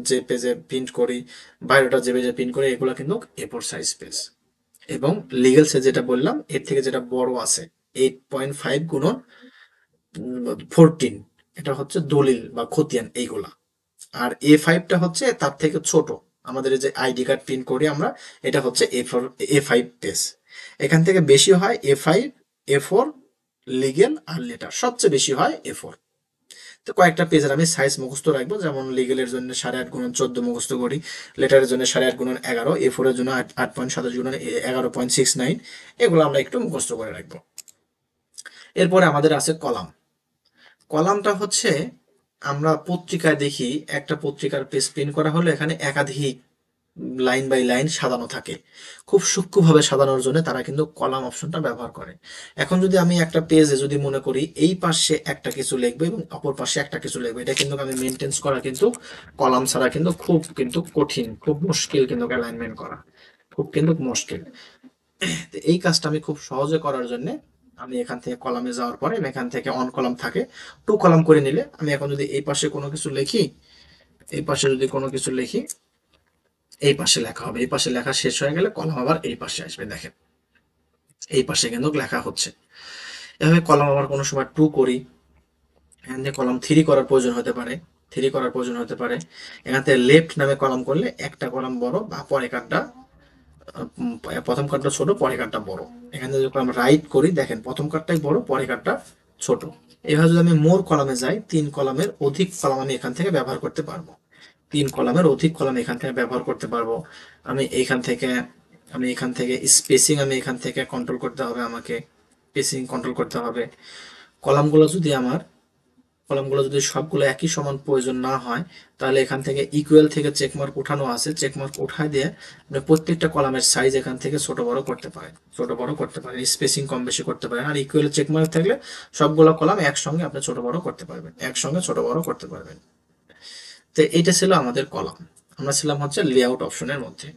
যে পেজে প্রিন্ট করি, বায়োডাটা যে পেজে প্রিন্ট করি, এগুলো কিন্তু A4 সাইজ পেজ। এবং লিগ্যাল সাইজ যেটা বললাম এর থেকে যেটা বড় আছে 8.5 গুণন 14, এটা হচ্ছে দলিল বা খতিয়ান এইগুলা। আর A5টা হচ্ছে তার থেকে ছোট, আমাদের যে আইডি কার্ড প্রিন্ট করি আমরা, এটা হচ্ছে A5 পেজ। এখান থেকে বেশি হয় A5, A4, লিগেল আর লেটার সবচেয়ে বেশি হয় A4। তো কয়েকটা পেজের আমি সাইজ মুখস্থ রাখবো, যেমন লিগেলের জন্য 8.5 গুণন 14 মুখস্থ করি, লেটারের জন্য 8.5 গুণন 11, A4 এর জন্য 8.27 গুণন 11.69, এগুলো আমরা একটু মুখস্থ করে রাখবো। এরপরে আমাদের আছে কলাম। কলামটা হচ্ছে আমরা পত্রিকায় দেখি একটা পত্রিকার পেজ প্রিন্ট করা হলে এখানে একাধিক লাইন বাই লাইন সাজানো থাকে, খুব সূক্ষ্মভাবে সাজানোর জন্য তারা কিন্তু কলাম অপশনটা ব্যবহার করে। এখন যদি আমি একটা পেজে যদি মনে করি এই পাশে একটা কিছু লিখবো এবং অপর পাশে একটা কিছু লিখবো, এটা কিন্তু আমি মেনটেন্স করা কিন্তু কলাম ছাড়া কিন্তু খুব কঠিন, খুব মুশকিল কিন্তু অ্যালাইনমেন্ট করা, খুব কিন্তু মুশকিল। এই কাজটা আমি খুব সহজে করার জন্য আমি এখান থেকে কলামে যাওয়ার পরে এখান থেকে অন কলাম থাকে, 2 কলাম করে নিলে আমি এখন যদি এই পাশে কোনো কিছু লিখি, এই পাশে যদি কোনো কিছু লিখি, এই পাশে লেখা হবে, এই পাশে লেখা শেষ হয়ে গেলে কলাম আবার এই পাশে আসবে। দেখেন এই পাশে কিন্তু লেখা হচ্ছে। এভাবে কলাম আবার কোনো সময় 2 করি, এখান থেকে কলাম 3 করার প্রয়োজন হতে পারে। এখান থেকে লেফট নামে কলাম করলে একটা কলাম বড় বা পরে কাটটা, প্রথম কাটটা ছোট পরে কাটটা বড়। এখানে যদি আমরা রাইট করি, দেখেন প্রথম কাটটাই বড় পরে কাটটা ছোট। এভাবে যদি আমি মোর কলামে যাই, 3 কলামের অধিক কলাম আমি এখান থেকে ব্যবহার করতে পারবো। 3 কলামের অধিক কলাম এখান থেকে ব্যবহার করতে পারবো। আমি এখান থেকে স্পেসিং আমি এখান থেকে কন্ট্রোল করতে হবে, আমাকে স্পেসিং কন্ট্রোল করতে হবে। কলামগুলো যদি আমার কলামগুলো যদি সবগুলো একই সমান প্রয়োজন না হয়, তাহলে এখান থেকে ইকুয়াল থেকে চেকমার্ক উঠানো আছে, চেকমার্ক উঠায় দিয়ে আপনি প্রত্যেকটা কলামের সাইজ এখান থেকে ছোট বড় করতে পারেন, স্পেসিং কম বেশি করতে পারেন। আর ইকুয়াল চেকমার্ক থাকলে সবগুলো কলাম একসঙ্গে আপনি ছোট বড় করতে পারবেন, একসঙ্গে ছোট বড় করতে পারবেন। তো এটা ছিল আমাদের কলাম। আমরা ছিলাম হচ্ছে লেআউট অপশনের মধ্যে।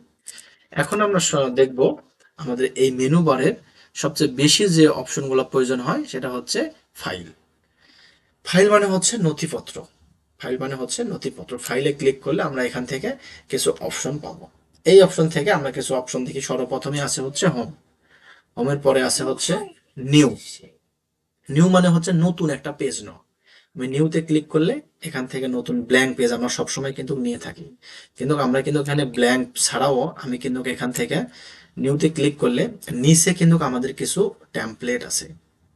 এখন আমরা দেখব আমাদের এই মেনু বারের সবচেয়ে বেশি যে অপশনগুলো প্রয়োজন হয় সেটা হচ্ছে ফাইল। ফাইল মানে হচ্ছে নথিপত্র। ফাইলে ক্লিক করলে আমরা এখান থেকে কিছু অপশন পাবো। এই অপশন থেকে আমরা কিছু অপশন দেখি। সর্বপ্রথমে আছে হচ্ছে হোম, হোমের পরে আছে হচ্ছে নিউ। নিউ মানে হচ্ছে নতুন একটা পেজ নাও। আমি নিউতে ক্লিক করলে এখান থেকে নতুন ব্ল্যাঙ্ক পেজ আমরা সবসময় কিন্তু নিয়ে থাকি, কিন্তু আমরা কিন্তু এখানে ব্ল্যাঙ্ক ছাড়াও আমি কিন্তু এখান থেকে নিউতে ক্লিক করলে নিচে কিন্তু আমাদের কিছু টেমপ্লেট আছে।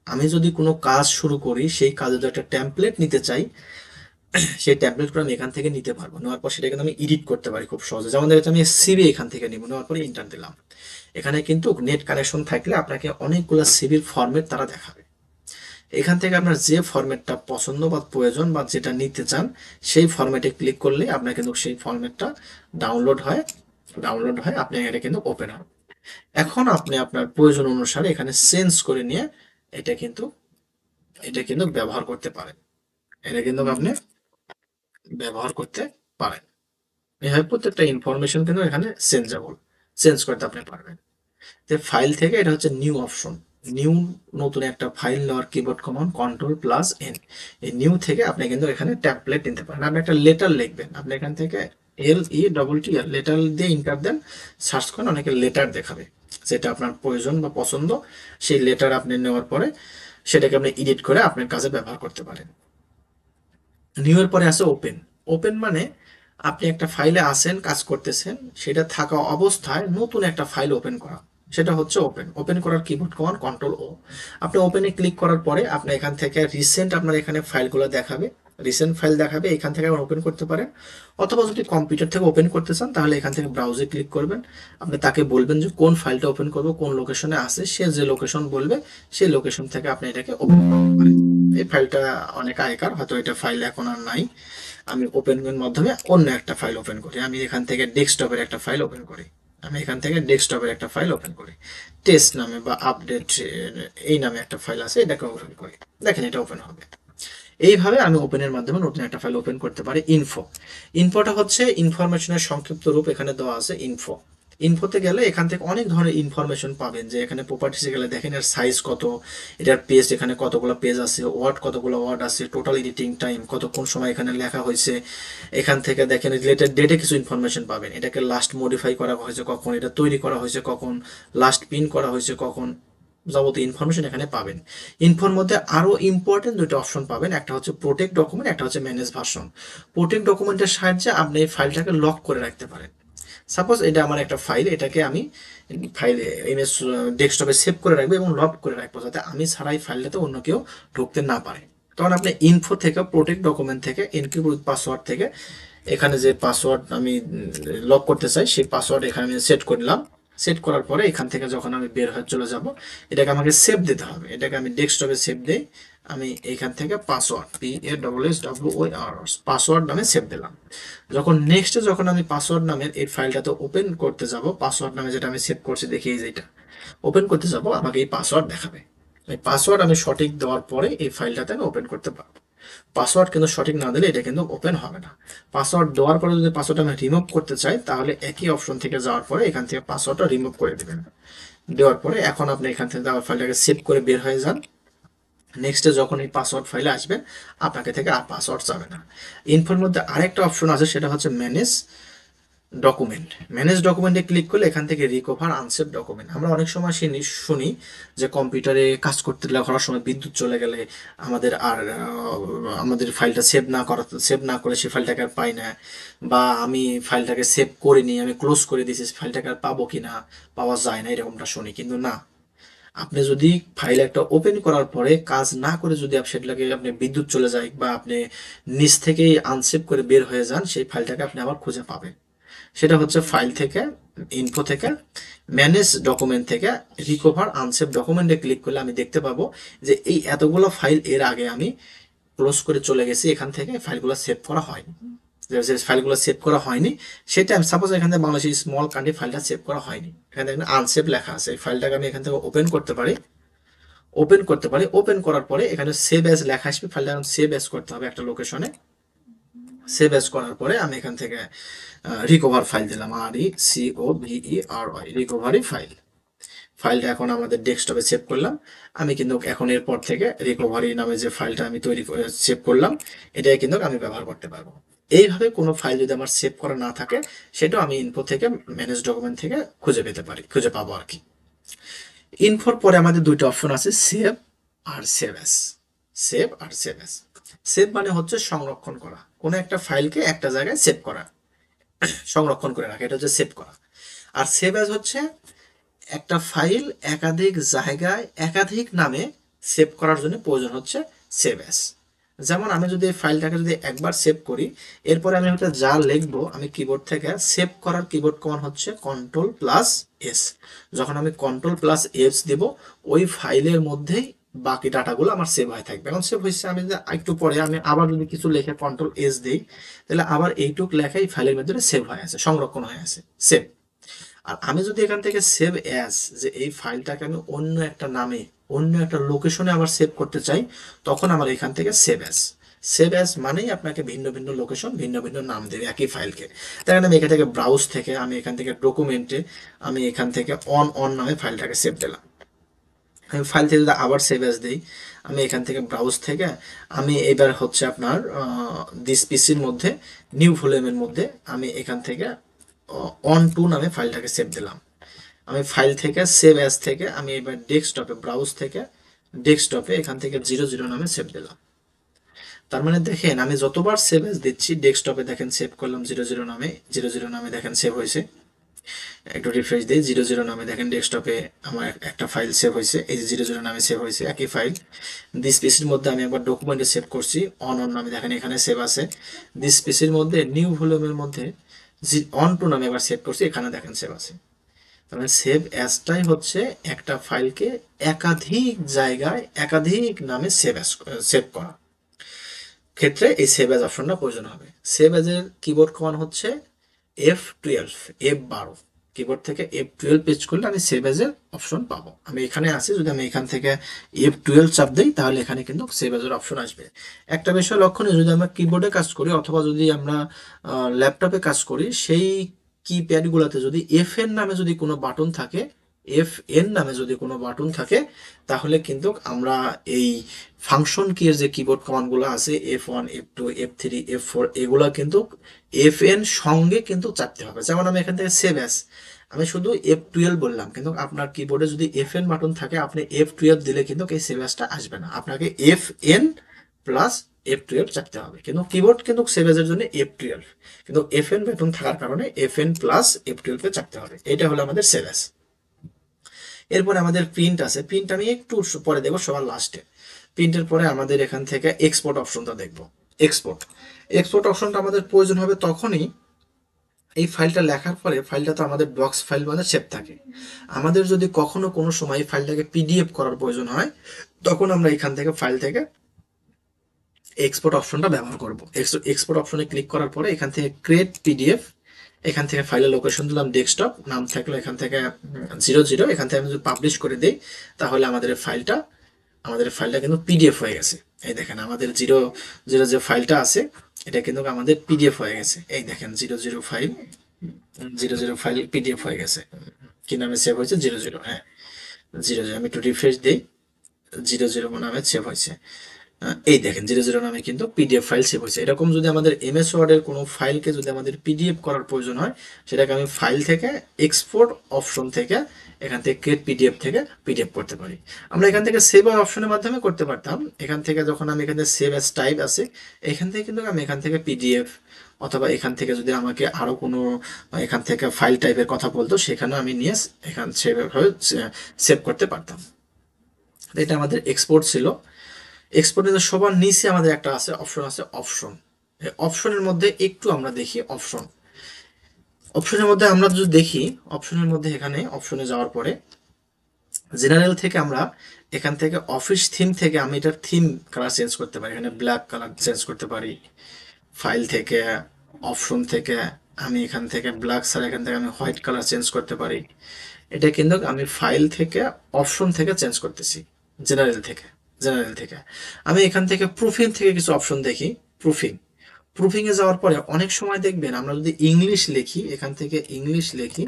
আমি যদি কোনো কাজ শুরু করি, সেই কাজে যদি একটা টেমপ্লেট নিতে চাই, সেই ট্যাবলেটগুলো আমি এখান থেকে নিতে পারবো। নেওয়ার পর সেটা কিন্তু আমি এডিট করতে পারি খুব সহজে। যেমন দেখা যাচ্ছে আমি সিভি এখান থেকে নিব, নেওয়ার পরে ইন্টার দিলাম। এখানে কিন্তু নেট কানেকশন থাকলে আপনাকে অনেকগুলো সিভির ফরম্যাট তারা দেখাবে। এখান থেকে আপনার যে ফরম্যাটটা পছন্দ বা প্রয়োজন বা যেটা নিতে চান, সেই ফরম্যাটে ক্লিক করলে আপনার কিন্তু সেই ফরম্যাটটা ডাউনলোড হয় আপনার এটা কিন্তু ওপেন হবে। এখন আপনি আপনার প্রয়োজন অনুসারে এখানে চেঞ্জ করে নিয়ে এটা কিন্তু ব্যবহার করতে পারেন। আপনি ব্যবহার করতে পারেন। এভাবে প্রত্যেকটা ইনফরমেশন কিন্তু এখানে চেঞ্জ করতে আপনি পারবেন। তো ফাইল থেকে এটা হচ্ছে নিউ অপশন। নিউ, নতুন একটা ফাইল নেওয়ার কিবোর্ড কমান্ড Ctrl+N। এই নিউ থেকে আপনি কিন্তু এখানে টেমপ্লেট নিতে পারেন। আপনি একটা লেটার লিখবেন, আপনি এখান থেকে LETTR লেটার দিয়ে ইন্টার দেন, সার্চ করেন, অনেকে লেটার দেখাবে। যেটা আপনার প্রয়োজন বা পছন্দ, সেই লেটার আপনি নেওয়ার পরে সেটাকে আপনি এডিট করে আপনার কাজে ব্যবহার করতে পারেন। নিউ এর পরে আছে ওপেন। ওপেন মানে আপনি একটা ফাইলে আছেন, কাজ করতেছেন, সেটা থাকা অবস্থায় নতুন একটা ফাইল ওপেন করা, সেটা হচ্ছে ওপেন। ওপেন করার কিবোর্ড কমান্ড Ctrl+O। আপনি ওপেনে ক্লিক করার পরে আপনি এখান থেকে রিসেন্ট আপনার এখানে ফাইলগুলো দেখাবে, রিসেন্ট ফাইল দেখাবে, এখান থেকে আপনি ওপেন করতে পারেন। অথবা যদি কম্পিউটার থেকে ওপেন করতে চান তাহলে এখান থেকে ব্রাউজে ক্লিক করবেন। আপনি তাকে বলবেন যে কোন ফাইলটা ওপেন করবো, কোন লোকেশনে আছে, সে যে লোকেশন বলবে সেই লোকেশন থেকে আপনি এটাকে ওপেন করতে পারেন। এই ফাইলটা অনেক আগেকার, হয়তো এটা ফাইল এখন আর নাই। আমি ওপেনের মাধ্যমে অন্য একটা ফাইল ওপেন করি। আমি এখান থেকে ডেস্কটপের একটা ফাইল ওপেন করি। টেস্ট নামে বা আপডেট এই নামে একটা ফাইল আছে, এটাকে ওপেন করি। দেখেন এটা ওপেন হবে। এইভাবে আমি ওপেনের মাধ্যমে নতুন একটা ফাইল ওপেন করতে পারি। ইনফোটা হচ্ছে ইনফরমেশনের সংক্ষিপ্ত রূপ, এখানে দেওয়া আছে ইনফোতে গেলে এখান থেকে অনেক ধরনের ইনফরমেশন পাবেন। যে এখানে প্রপার্টিসে গেলে দেখেন এর সাইজ কত, এটার পেজ এখানে কতগুলো পেজ আছে, কতগুলো ওয়ার্ড আছে, টোটাল এডিটিং টাইম কতক্ষণ সময় এখানে লেখা হয়েছে। এখান থেকে দেখেন রিলেটেড ডেটে কিছু ইনফরমেশন পাবেন। এটাকে লাস্ট মডিফাই করা হয়েছে কখন, এটা তৈরি করা হয়েছে কখন, লাস্ট পিন করা হয়েছে কখন, যাবতীয় ইনফরমেশন এখানে পাবেন। ইনফোর মধ্যে আরো ইম্পর্টেন্ট দুটো অপশন পাবেন, একটা হচ্ছে প্রোটেক্ট ডকুমেন্ট, একটা হচ্ছে ম্যানেজ ভার্সন। প্রোটেক্ট ডকুমেন্টের সাহায্যে আপনি এই ফাইলটাকে লক করে রাখতে পারেন। সাপোজ এটা আমার একটা ফাইল, এটাকে আমি ইমেজ ডেস্কটপে সেভ করে রাখবো এবং লক করে রাখবো, যাতে আমি ছাড়াই ফাইলটাতে অন্য কেউ ঢুকতে না পারে। তখন আপনি ইনফো থেকে, প্রোটেক্ট ডকুমেন্ট থেকে, এনক্রিপ্ট উইথ পাসওয়ার্ড থেকে এখানে যে পাসওয়ার্ড আমি লক করতে চাই সেই পাসওয়ার্ড এখানে আমি সেট করলাম। সেট করার পরে এখান থেকে যখন আমি বের হয়ে চলে যাব, এটাকে আমাকে সেভ দিতে হবে। এটাকে আমি ডেস্কটপে সেভ দিই। আমি এখান থেকে পাসওয়ার্ড পাসওয়ার্ড নামে সেভ দিলাম। যখন আমি পাসওয়ার্ড নামের এই ফাইলটাতে ওপেন করতে যাব, পাসওয়ার্ড নামে যেটা আমি সেভ করছি দেখি এই যেটা ওপেন করতে যাব, আমাকে এই পাসওয়ার্ড দেখাবে। এই পাসওয়ার্ড আমি সঠিক দেওয়ার পরে এই ফাইলটাতে আমি ওপেন করতে পারবো। পাসওয়ার্ড কিন্তু সঠিক না দিলে এটা কিন্তু ওপেন হবে না। পাসওয়ার্ড দেওয়ার পরে যদি পাসওয়ার্ড আমি রিমুভ করতে চাই, তাহলে একই অপশন থেকে যাওয়ার পরে এখান থেকে পাসওয়ার্ডটা রিমুভ করে দেবেন। দেওয়ার পরে এখন আপনি এখান থেকে দেওয়ার ফাইলটাকে সেভ করে বের হয়ে যান। নেক্সটে যখন এই পাসওয়ার্ড ফাইলে আসবেন, আপনাকে থেকে আর পাসওয়ার্ড চাবে না। ইনফোর মধ্যে আরেকটা অপশন আছে, সেটা হচ্ছে ম্যানেজ ডকুমেন্টে ক্লিক করলে এখান থেকে রিকভার আনসেভ ডকুমেন্ট। আমরা অনেক সময় শুনি যে কম্পিউটারে কাজ করতে করার সময় বিদ্যুৎ চলে গেলে আমাদের ফাইলটা সেভ না করে সেই ফাইলটাকে আর পাই না, বা আমি ফাইলটাকে সেভ করিনি, আমি ক্লোজ করে দিয়েছি, ফাইলটাকে আর পাবো কি না, পাওয়া যায় না, এরকমটা শুনি। কিন্তু না, আপনি যদি ফাইল একটা ওপেন করার পরে কাজ না করে যদি সেটাকে আপনি বিদ্যুৎ চলে যায় বা আপনি নিচ থেকেই আনসেভ করে বের হয়ে যান, সেই ফাইলটাকে আপনি আবার খুঁজে পাবেন। সেটা হচ্ছে ফাইল থেকে, ইনফো থেকে, ম্যানেজ ডকুমেন্ট থেকে রিকভার আনসেভ ডকুমেন্টে ক্লিক করলে আমি দেখতে পাবো যে এই এতগুলো ফাইল এর আগে আমি ক্লোজ করে চলে গেছি, এখান থেকে ফাইলগুলো সেভ করা হয়নি। যে ফাইলগুলো সেভ করা হয়নি সেটা আমি সাপোজ এখান থেকে বাংলাদেশি স্মল কান্ট্রি ফাইলটা সেভ করা হয়নি, এখানে দেখেন আনসেভ লেখা আছে। এই ফাইলটাকে আমি এখান থেকে ওপেন করতে পারি। ওপেন করার পরে এখানে সেভ অ্যাজ লেখা আসবে, ফাইলটা সেভ অ্যাজ করতে হবে একটা লোকেশনে। সেভ অ্যাজ করার পরে আমি এখান থেকে রিকভার ফাইল দিলাম, RECOVERY, রিকভারি ফাইল। ফাইলটা এখন আমাদের ডেস্কটপে সেভ করলাম। আমি কিন্তু এখন এরপর থেকে রিকভারি নামে যে ফাইলটা আমি তৈরি করে সেভ করলাম, এটাই কিন্তু আমি ব্যবহার করতে পারবো। এইভাবে কোনো ফাইল যদি আমার সেভ করা না থাকে সেটাও আমি ইনফো থেকে, ম্যানেজ ডকুমেন্ট থেকে খুঁজে পাবো আর কি। ইনফোর পরে আমাদের দুইটা অপশন আছে, সেভ আর সেভ অ্যাজ। সেভ মানে হচ্ছে সংরক্ষণ করা, কোনো একটা ফাইলকে একটা জায়গায় সেভ করা, সংরক্ষণ করে রাখা, এটা হচ্ছে সেভ করা। আর সেভ অ্যাজ হচ্ছে একটা ফাইল একাধিক জায়গায় একাধিক নামে সেভ করার জন্য প্রয়োজন হচ্ছে সেভ অ্যাজ। যেমন আমি যদি এই ফাইলটাকে যদি একবার সেভ করি, এরপরে আমি হয়তো যা লিখবো, আমি কিবোর্ড থেকে সেভ করার কিবোর্ড কমান্ড হচ্ছে Ctrl+S। যখন আমি Ctrl+S দেব, ওই ফাইলের মধ্যেই বাকি ডাটাগুলো আমার সেভ হয়ে থাকবে। এখন সেভ হয়েছে, আমি যদি একটু পরে আমি আবার যদি কিছু লিখে Ctrl+S দিই, তাহলে আবার এইটুক লেখাই ফাইলের মধ্যে সেভ হয়ে আছে, সংরক্ষণ হয়ে আছে, সেভ। আর আমি যদি এখান থেকে সেভ অ্যাজ, যে এই ফাইলটাকে আমি অন্য একটা নামে অন্য একটা লোকেশনে আবার সেভ করতে চাই, তখন আমার এখান থেকে সেভ অ্যাজ মানেই আপনাকে ভিন্ন ভিন্ন লোকেশন, ভিন্ন ভিন্ন নাম দেবে একই ফাইলকে। দেখেন আমি এখান থেকে ব্রাউজ থেকে, আমি এখান থেকে ডকুমেন্টে, আমি এখান থেকে অন নামে ফাইলটাকে সেভ দিলাম। আমি ফাইল থেকে যদি আবার সেভ অ্যাজ দিই, আমি এখান থেকে ব্রাউজ থেকে আমি এবার হচ্ছে আপনার দিস পিসির মধ্যে নিউ ভলিউমের মধ্যে আমি এখান থেকে on2 নামে ফাইলটাকে সেভ দিলাম। আমি ফাইল থেকে সেভ অ্যাজ থেকে আমি এবার ডেস্কটপে, ব্রাউজ থেকে ডেস্কটপে এখান থেকে 00 নামে সেভ দিলাম। তার মানে দেখেন আমি যতবার সেভ অ্যাজ দিচ্ছি, ডেস্কটপে দেখেন সেভ করলাম 00 নামে দেখেন সেভ হয়েছে। একটু রিফ্রেশ দিই, 00 নামে দেখেন ডেস্কটপে আমার একটা ফাইল সেভ হয়েছে, এই যে 00 নামে সেভ হয়েছে একই ফাইল। দিস পিসির মধ্যে আমি একবার ডকুমেন্টে সেভ করছি, অন নামে দেখেন এখানে সেভ আছে। দিস পিসির মধ্যে নিউ ভলিউমের মধ্যে on2 নামে এবার সেভ করছি, এখানে দেখেন সেভ আছে। তাহলে সেভ অ্যাজটাই হচ্ছে একটা ফাইলকে একাধিক জায়গায় একাধিক নামে সেভ করা ক্ষেত্রে এই সেভ অ্যাজ অপশনটা প্রয়োজন হবে। সেভ অ্যাজের কিবোর্ড কমান্ড হচ্ছে F12 কিবোর্ড থেকে F12 পেজ করলে আমি সেভ অ্যাজের অপশন পাবো। আমি এখানে আছি, যদি আমি এখান থেকে F12 চাপ দিই তাহলে এখানে কিন্তু সেভ অ্যাজের অপশন আসবে। একটা বিষয় লক্ষণীয়, যদি আমরা কিবোর্ডে কাজ করি অথবা যদি আমরা ল্যাপটপে কাজ করি, সেই কিপ্যাডগুলোতে যদি FN নামে যদি কোনো বাটন থাকে, তাহলে কিন্তু আমরা এই ফাংশন কির যে কিবোর্ড কমান্ডগুলো আছে F1, F2, F3, F4, এগুলা কিন্তু FN সঙ্গে কিন্তু চাপতে হবে। যেমন আমি এখান থেকে সেভ অ্যাজ, আমি শুধু F12 বললাম, কিন্তু আপনার কিবোর্ডে যদি FN বাটন থাকে আপনি F12 দিলে কিন্তু এই সেভ অ্যাজটা আসবে না, আপনাকে FN+F12 চাপতে হবে। কিন্তু কিবোর্ড কিন্তু সেভ অ্যাজের জন্য F12, কিন্তু FN বাটন থাকার কারণে FN+F12 চাপতে হবে। এটা হলো আমাদের সেভ অ্যাজ। এরপরে আমাদের প্রিন্ট আছে, প্রিন্ট আমি একটু পরে দেখবো, সবার লাস্টে। প্রিন্টের পরে আমাদের এখান থেকে এক্সপোর্ট অপশনটা দেখবো। এক্সপোর্ট অপশনটা আমাদের প্রয়োজন হবে তখনই, এই ফাইলটা লেখার পরে ফাইলটা তো আমাদের ডক্স ফাইল মানে সেভ থাকে। আমাদের যদি কখনো কোনো সময় ফাইলটাকে PDF করার প্রয়োজন হয়, তখন আমরা এখান থেকে ফাইল থেকে এক্সপোর্ট অপশনটা ব্যবহার করব। এক্সপোর্ট অপশনে ক্লিক করার পরে এখান থেকে ক্রিয়েট PDF, এখান থেকে ফাইলের লোকেশন দিলাম ডেস্কটপ, নাম থাকলো এখান থেকে 00, এখান থেকে আমি যদি পাবলিশ করে দিই তাহলে আমাদের ফাইলটা কিন্তু PDF হয়ে গেছে। এই দেখেন আমাদের 00 যে ফাইলটা আছে এটা কিন্তু আমাদের PDF হয়ে গেছে। এই দেখেন 00 ফাইল PDF হয়ে গেছে। কি নামে সেভ হয়েছে? 00। হ্যাঁ 00, আমি একটু রিফ্রেশ দিই, 00 নামে সেভ হয়েছে। এই দেখেন 00 নামে কিন্তু PDF ফাইল সেভ হয়েছে। এরকম যদি আমাদের MS ওয়ার্ডের কোনো ফাইলকে যদি আমাদের PDF করার প্রয়োজন হয়, সেটাকে আমি ফাইল থেকে এক্সপোর্ট অপশন থেকে এখান থেকে ক্রিয়েট PDF থেকে PDF করতে পারি। আমরা এখান থেকে সেভ অপশনের মাধ্যমে করতে পারতাম। এখান থেকে যখন আমি এখানে সেভ অ্যাজ টাইপ আছে, এখান থেকে কিন্তু আমি এখান থেকে PDF অথবা এখান থেকে যদি আমাকে আরো কোনো এখান থেকে ফাইল টাইপের কথা বলতো, সেখানে আমি নিয়ে এখান সেভ করতে পারতাম। এটা আমাদের এক্সপোর্ট ছিল। এক্সপোর্টের সবার নিচে আমাদের একটা আছে অপশন, আছে অপশন। এই অপশনের মধ্যে একটু আমরা দেখি অপশন। অপশনের মধ্যে আমরা যদি দেখি, অপশনের মধ্যে এখানে অপশনে যাওয়ার পরে জেনারেল থেকে আমরা এখান থেকে অফিস থিম থেকে আমি এটার থিম কালার চেঞ্জ করতে পারি, এখানে ব্ল্যাক কালার চেঞ্জ করতে পারি। ফাইল থেকে, অপশন থেকে আমি এখান থেকে ব্ল্যাক ছাড়া এখান থেকে আমি হোয়াইট কালার চেঞ্জ করতে পারি। এটা কিন্তু আমি ফাইল থেকে, অপশন থেকে চেঞ্জ করতেছি, জেনারেল থেকে। জেনারেল থেকে আমি এখান থেকে প্রুফিং থেকে কিছু অপশন দেখি। প্রুফিং, প্রুফিংয়ে যাওয়ার পরে অনেক সময় দেখবেন আমরা যদি ইংলিশ লিখি, এখান থেকে ইংলিশ লিখি,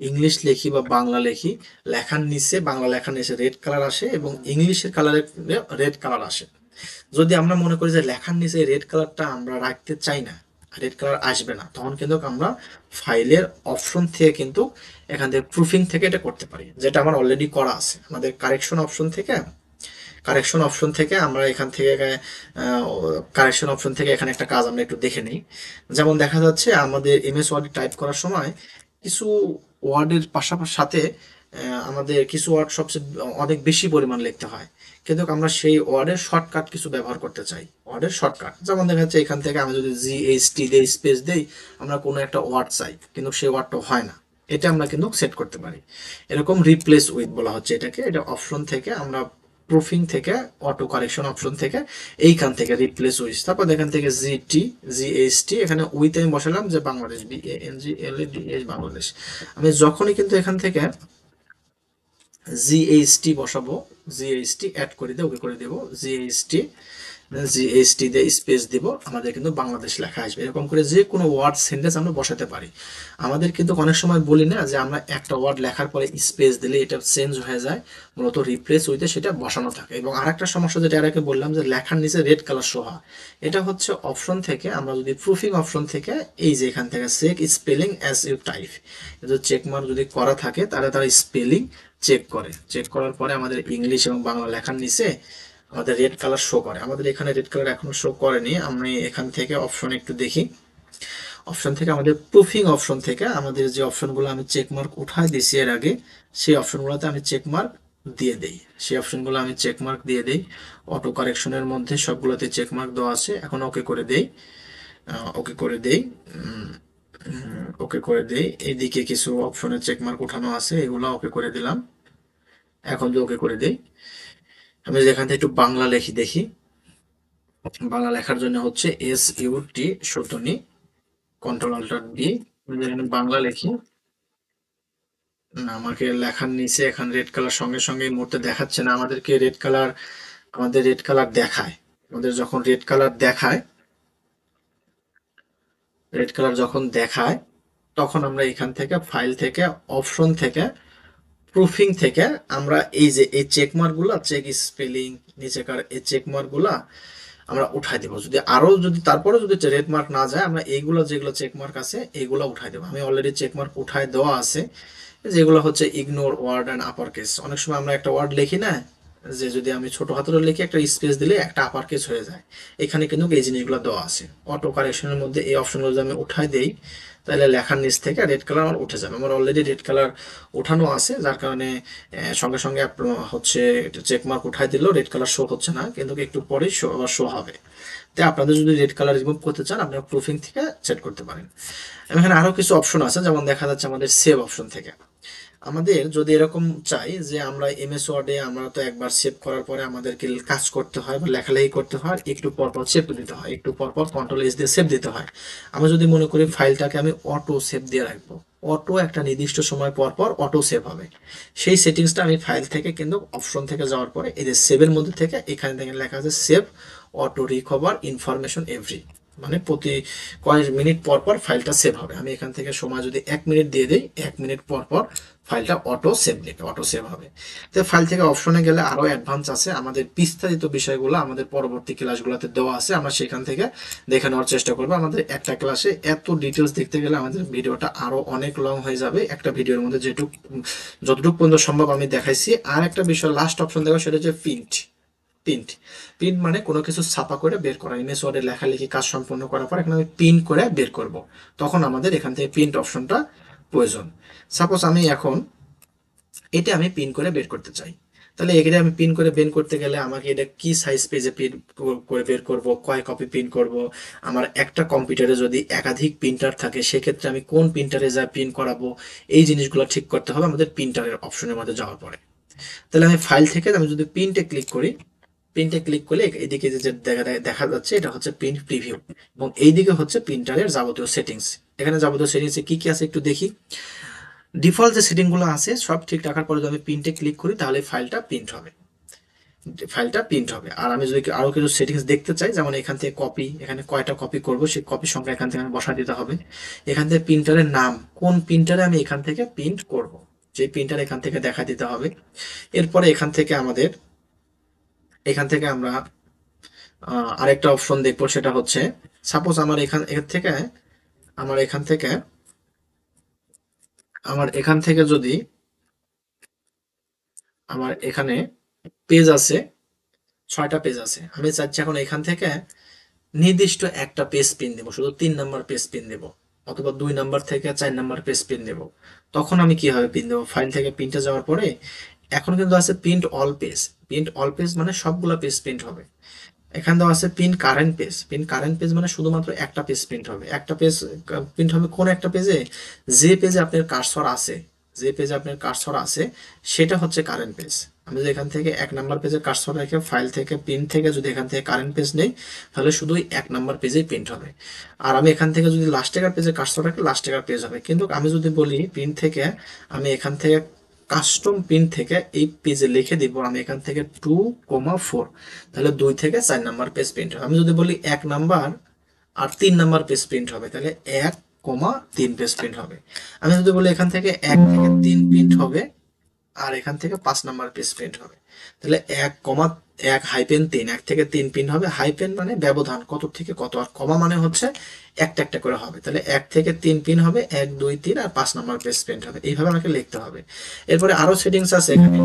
ইংলিশ লিখি বা বাংলা লিখি, লেখার নিচে, বাংলা লেখার নিচে রেড কালার আসে এবং ইংলিশের কালারে রেড কালার আসে। যদি আমরা মনে করি যে লেখার নিচে রেড কালারটা আমরা রাখতে চাই না, রেড কালার আসবে না, তখন কিন্তু আমরা ফাইলের অপশন থেকে কিন্তু এখান থেকে প্রুফিং থেকে এটা করতে পারি, যেটা আমার অলরেডি করা আছে। আমাদের কারেকশন অপশন থেকে, কারেকশন অপশন থেকে আমরা এখান থেকে কারেকশন অপশন থেকে এখানে একটা কাজ আমরা একটু দেখে নিই। যেমন দেখা যাচ্ছে আমাদের এমএস ওয়ার্ড টাইপ করার সময় কিছু ওয়ার্ডের পাশাপাশি সাথে আমাদের কিছু ওয়ার্ড সবচেয়ে অনেক বেশি পরিমাণ লিখতে হয়, কিন্তু আমরা সেই ওয়ার্ডের শর্টকাট কিছু ব্যবহার করতে চাই। ওয়ার্ডের শর্টকাট যেমন দেখা যাচ্ছে এখান থেকে আমি যদি জিএসটি দিয়ে স্পেস দেই, আমরা কোনো একটা ওয়ার্ড চাই কিন্তু সেই ওয়ার্ডটা হয় না, এটা আমরা কিন্তু সেট করতে পারি। এরকম রিপ্লেস উইথ বলা হচ্ছে এটাকে। এটা অপশন থেকে আমরা প্রুফিং থেকে, অটো কারেকশন অপশন থেকে, এইখান থেকে রিপ্লেস উইথ, তারপর এখান থেকে জিএসটি এখানে উইথ আমি বসালাম যে বাংলাদেশ, BANGLADH বাংলাদেশ। আমি যখনই কিন্তু এখান থেকে জিএসটি বসাবো, জিএসটি অ্যাড করে দিয়ে ওকে করে দেবো, জিএসটি দিয়ে স্পেস দিব, আমাদের কিন্তু বাংলাদেশ লেখা আসবে। এরকম করে যে কোনো ওয়ার্ড সেন্টেন্স আমরা বসাতে পারি। আমাদের কিন্তু অনেক সময় বলি না যে আমরা একটা ওয়ার্ড লেখার পরে স্পেস দিলে এটা চেঞ্জ হয়ে যায়, মূলত রিপ্লেস উইথে সেটা বসানো থাকে। এবং আরেকটা সমস্যা যেটা এর আগে বললাম যে লেখার নিচে রেড কালার শো হয়, এটা হচ্ছে অপশন থেকে আমরা যদি প্রুফিং অপশন থেকে এই যে এখান থেকে check spelling as you type, check mark যদি করা থাকে তাহলে তারা স্পেলিং চেক করে, চেক করার পরে আমাদের ইংলিশ এবং বাংলা লেখার নিচে আমাদের রেড কালার শো করে। আমাদের এখানে রেড কালার এখনো শো করেনি। আমি এখান থেকে অপশন একটু দেখি, অপশন থেকে আমাদের প্রুফিং অপশন থেকে আমাদের যে অপশনগুলো আমি চেক মার্ক উঠাই দিয়েছি এর আগে, সেই অপশনগুলোতে আমি চেক মার্ক দিয়ে দেই, সেই অপশনগুলো আমি চেক মার্ক দিয়ে দেই। অটো কারেকশনের মধ্যে সবগুলোতে চেক মার্ক দেওয়া আছে, এখন ওকে করে দেই, ওকে করে দেই, ওকে করে দেই। এইদিকে কিছু অপশনের চেক মার্ক উঠানো আছে, এগুলো ওকে করে দিলাম। এখন যে ওকে করে দেই, আমি যেখান থেকে একটু বাংলা লিখি দেখি, বাংলা লেখার জন্য হচ্ছে SUT সতনি, কন্ট্রোল অল্টার বি, এখানে বাংলা লিখি। আমাকে লেখার নিচে এখন রেড কালার সঙ্গে সঙ্গে এই মুহূর্তে দেখাচ্ছে না, আমাদেরকে রেড কালার, আমাদের রেড কালার দেখায়। আমাদের যখন রেড কালার দেখায়, রেড কালার যখন দেখায় তখন আমরা এখান থেকে ফাইল থেকে, অপশন থেকে, প্রুফিং থেকে আমরা এই যে এই চেকমার্ক গুলা, চেক স্পেলিং নিচেকার এই চেকমার্ক গুলা আমরা উঠাই দেবো। যদি আরো যদি তারপরে যদি রেড মার্ক না যায়, আমরা এইগুলো যেগুলো চেকমার্ক আছে এইগুলো উঠাই দেবো। আমি অলরেডি চেকমার্ক উঠাই দেওয়া আছে, যেগুলো হচ্ছে ignore word and upper case. অনেক সময় আমরা একটা ওয়ার্ড লিখি না, যে যদি আমি ছোট হাতের লিখি একটা স্পেস দিলে একটা আপার কেস হয়ে যায়, এখানে কিন্তু এই জিনিসগুলো দেওয়া আছে। অটো কারেকশনের মধ্যে এই অপশনগুলো যদি আমি উঠাই দেই, তাহলে লেখার নিচ থেকে রেড কালার আমার উঠে যাবে। আমার অলরেডি রেড কালার ওঠানো আছে, যার কারণে সঙ্গে সঙ্গে হচ্ছে চেকমার্ক উঠাই দিলেও রেড কালার শো হচ্ছে না, কিন্তু একটু পরেই শো আবার শো হবে। তাই আপনাদের যদি রেড কালার রিমুভ করতে চান, আপনারা প্রুফিং থেকে সেট করতে পারেন। এখানে আরো কিছু অপশন আছে, যেমন দেখা যাচ্ছে আমাদের সেভ অপশন থেকে আমাদের যদি এরকম চাই যে আমরা এমএস ওয়ার্ডে আমরা তো একবার সেভ করার পরে আমাদেরকে কাজ করতে হয় বা লেখালেখি করতে হয়, একটু পরপর সেভ দিতে হয়, একটু পরপর কন্ট্রোল-S দিয়ে সেভ দিতে হয়। আমি যদি মনে করি ফাইলটাকে আমি অটো সেভ দিয়ে রাখবো, অটো একটা নির্দিষ্ট সময় পর পর অটো সেভ হবে, সেই সেটিংসটা আমি ফাইল থেকে কিন্তু অপশন থেকে যাওয়ার পরে এই যে সেভের মধ্যে থেকে এখানে থেকে লেখা আছে save auto recover information every, মানে প্রতি কয়েক মিনিট পর পর ফাইলটা সেভ হবে। আমি এখান থেকে সময় যদি 1 মিনিট দিয়ে দিই, 1 মিনিট পর পর ফাইলটা অটো সেভ নেবে, অটো সেভ হবে। তো ফাইল থেকে অপশনে গেলে আরো অ্যাডভান্স আছে, আমাদের বিস্তারিত বিষয়গুলো আমাদের পরবর্তী ক্লাসগুলোতে দেওয়া আছে, আমরা সেখান থেকে দেখে নেওয়ার চেষ্টা করবো। আমাদের একটা ক্লাসে এত ডিটেলস দেখতে গেলে আমাদের ভিডিওটা আরো অনেক লং হয়ে যাবে। একটা ভিডিওর মধ্যে যতটুকু পর্যন্ত সম্ভব আমি দেখাইছি। আর একটা বিষয় লাস্ট অপশন দেখো, সেটা হচ্ছে প্রিন্ট। প্রিন্ট, প্রিন্ট মানে কোনো কিছু ছাপা করে বের করা। এমএস ওয়ার্ডে লেখালেখি কাজ সম্পন্ন করার পর এখানে আমি প্রিন্ট করে বের করব, তখন আমাদের এখান থেকে প্রিন্ট অপশনটা প্রয়োজন। সাপোজ আমি এখন এটা আমি প্রিন্ট করে বের করতে চাই, তাহলে এখানে আমি পিন করে বের করতে গেলে আমাকে এটা কি সাইজ পেজে পিন করে বের করব, কয় কপি পিন করব, আমার একটা কম্পিউটারে যদি একাধিক প্রিন্টার থাকে সেক্ষেত্রে আমি কোন প্রিন্টারে যা পিন করাবো, এই জিনিসগুলো ঠিক করতে হবে আমাদের প্রিন্টারের অপশনের মধ্যে যাওয়ার পরে। তাহলে আমি ফাইল থেকে আমি যদি প্রিন্টে ক্লিক করি, প্রিন্টে ক্লিক করলে এদিকে যে দেখা যাচ্ছে এটা হচ্ছে প্রিন্ট প্রিভিউ, এবং এইদিকে হচ্ছে প্রিন্টারের যাবতীয় সেটিংস। এখানে যাবতীয় সেটিংসে কি কি আছে একটু দেখি। ডিফল্ট যে সেটিংগুলো আছে সব ঠিক রাখার পরে যদি আমি প্রিন্টে ক্লিক করি তাহলে ফাইলটা প্রিন্ট হবে। আর আমি যদি আরো কিছু সেটিংস দেখতে চাই, যেমন এখান থেকে কপি, এখানে কয়টা কপি করব সেই কপি সংখ্যা এখান থেকে আমি বসা দিতে হবে। এখান থেকে প্রিন্টারের নাম, কোন প্রিন্টারে আমি এখান থেকে প্রিন্ট করব, সেই প্রিন্টার এখান থেকে দেখা দিতে হবে। এরপরে এখান থেকে আমরা আরেকটা অপশন দেখবো, সেটা হচ্ছে সাপোজ আমার এখান থেকে আমার এখান থেকে যদি আমার এখানে পেজ আছে, 6টা পেজ আছে, আমি চাচ্ছি এখন এখান থেকে নির্দিষ্ট একটা পেজ পিন দেবো, শুধু 3 নাম্বার পেজ পিন দেবো, অথবা 2 নাম্বার থেকে 4 নাম্বার পেজ পিন দেবো। তখন আমি কিভাবে পিন দেবো? ফাইল থেকে প্রিন্টে যাওয়ার পরে এখন কিন্তু আছে print all page. Print all page মানে সবগুলা পেজ প্রিন্ট হবে। এখানে দেওয়া আছে প্রিন্ট কারেন্ট পেজ মানে শুধুমাত্র একটা পেজ প্রিন্ট হবে। একটা পেজ প্রিন্ট হবে কোন একটা পেজে? যে পেজে আপনার কার্সর আছে, সেটা হচ্ছে কারেন্ট পেজ। আমি যদি এখান থেকে 1 নাম্বার পেজে কার্সর রেখে ফাইল থেকে প্রিন্ট থেকে যদি এখান থেকে কারেন্ট পেজ নেই, তাহলে শুধুই 1 নাম্বার পেজেই প্রিন্ট হবে। আর আমি এখান থেকে যদি লাস্টেকার পেজে কার্সর রাখি লাস্টেকার পেজ হবে। কিন্তু আমি যদি বলি প্রিন্ট থেকে, আমি এখান থেকে কাস্টম প্রিন্ট থেকে এই পেজে লিখে দিব আমি এখান থেকে 2,4, তাহলে 2 থেকে 4 নাম্বার পেজ প্রিন্ট হবে। আমি যদি বলি 1 নাম্বার আর 3 নাম্বার পেজ প্রিন্ট হবে, তাহলে 1,3 পেজ প্রিন্ট হবে। আমি যদি বলি এখান থেকে 1 থেকে 3 প্রিন্ট হবে, আর এখান থেকে 5 নাম্বার পেজ প্রিন্ট হবে, তাহলে 1,1-3, 1 থেকে 3 প্রিন্ট হবে। হাইপেন মানে ব্যবধান কত থেকে কত, আর কমা মানে হচ্ছে একটা একটা করে হবে। তাহলে 1 থেকে 3 পিন হবে, 1, 2, 3, আর 5 নাম্বার পেজ প্রিন্ট হবে। এইভাবে আমাকে লিখতে হবে। এরপরে আরো সেটিংস আছে এখানে,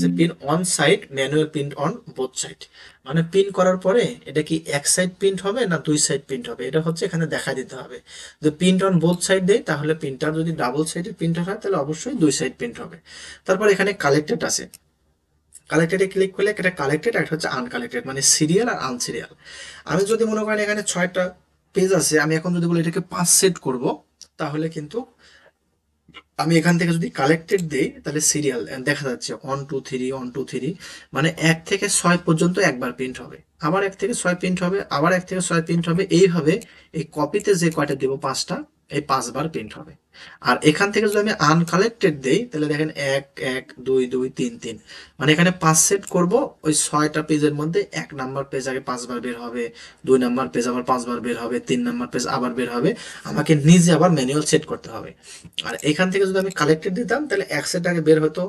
যে pin on side, manual print on both side, মানে পিন করার পরে এটা কি এক সাইড প্রিন্ট হবে না 2 সাইড প্রিন্ট হবে, এটা হচ্ছে এখানে দেখা দিতে হবে। যদি প্রিন্ট অন বোথ সাইড দেয় তাহলে প্রিন্টার যদি ডাবল সাইডের প্রিন্টার হয় তাহলে অবশ্যই 2 সাইড প্রিন্ট হবে। তারপর এখানে কালেক্টেড আছে, কালেক্টেডে ক্লিক করলে একটা কালেক্টেড আর একটা হচ্ছে আনকালেক্টেড, মানে সিরিয়াল আর আনসিরিয়াল। আমি যদি মনে করেন এখানে 6টা পেজ আছে, আমি এখন যদি বলি এটাকে 5 সেট করব, তাহলে কিন্তু আমি এখান থেকে যদি কালেক্টেড দিই তাহলে সিরিয়াল দেখা যাচ্ছে 1, 2, 3, 1, 2, 3, মানে 1 থেকে 6 পর্যন্ত একবার প্রিন্ট হবে, আবার 1 থেকে 6 প্রিন্ট হবে, আবার 1 থেকে 6 প্রিন্ট হবে। এইভাবে এই কপিতে যে কয়টা দেবো 5টা, এই 5বার প্রিন্ট হবে। আর এখান থেকে যদি আমি আনকালেক্টেড দেই তাহলে দেখেন 1, 1, 2, 2, 3, 3, মানে এখানে 5 সেট করব। ওই 6টা পেজের মধ্যে 1 নাম্বার পেজ আগে 5বার বের হবে, 2 নাম্বার পেজ আবার 5বার বের হবে, 3 নাম্বার পেজ আবার বের হবে। আমাকে নিজে আবার ম্যানুয়াল সেট করতে হবে। আর এখান থেকে যদি আমি কালেক্টেড দিতাম তাহলে 1 সেট আগে বের হতো,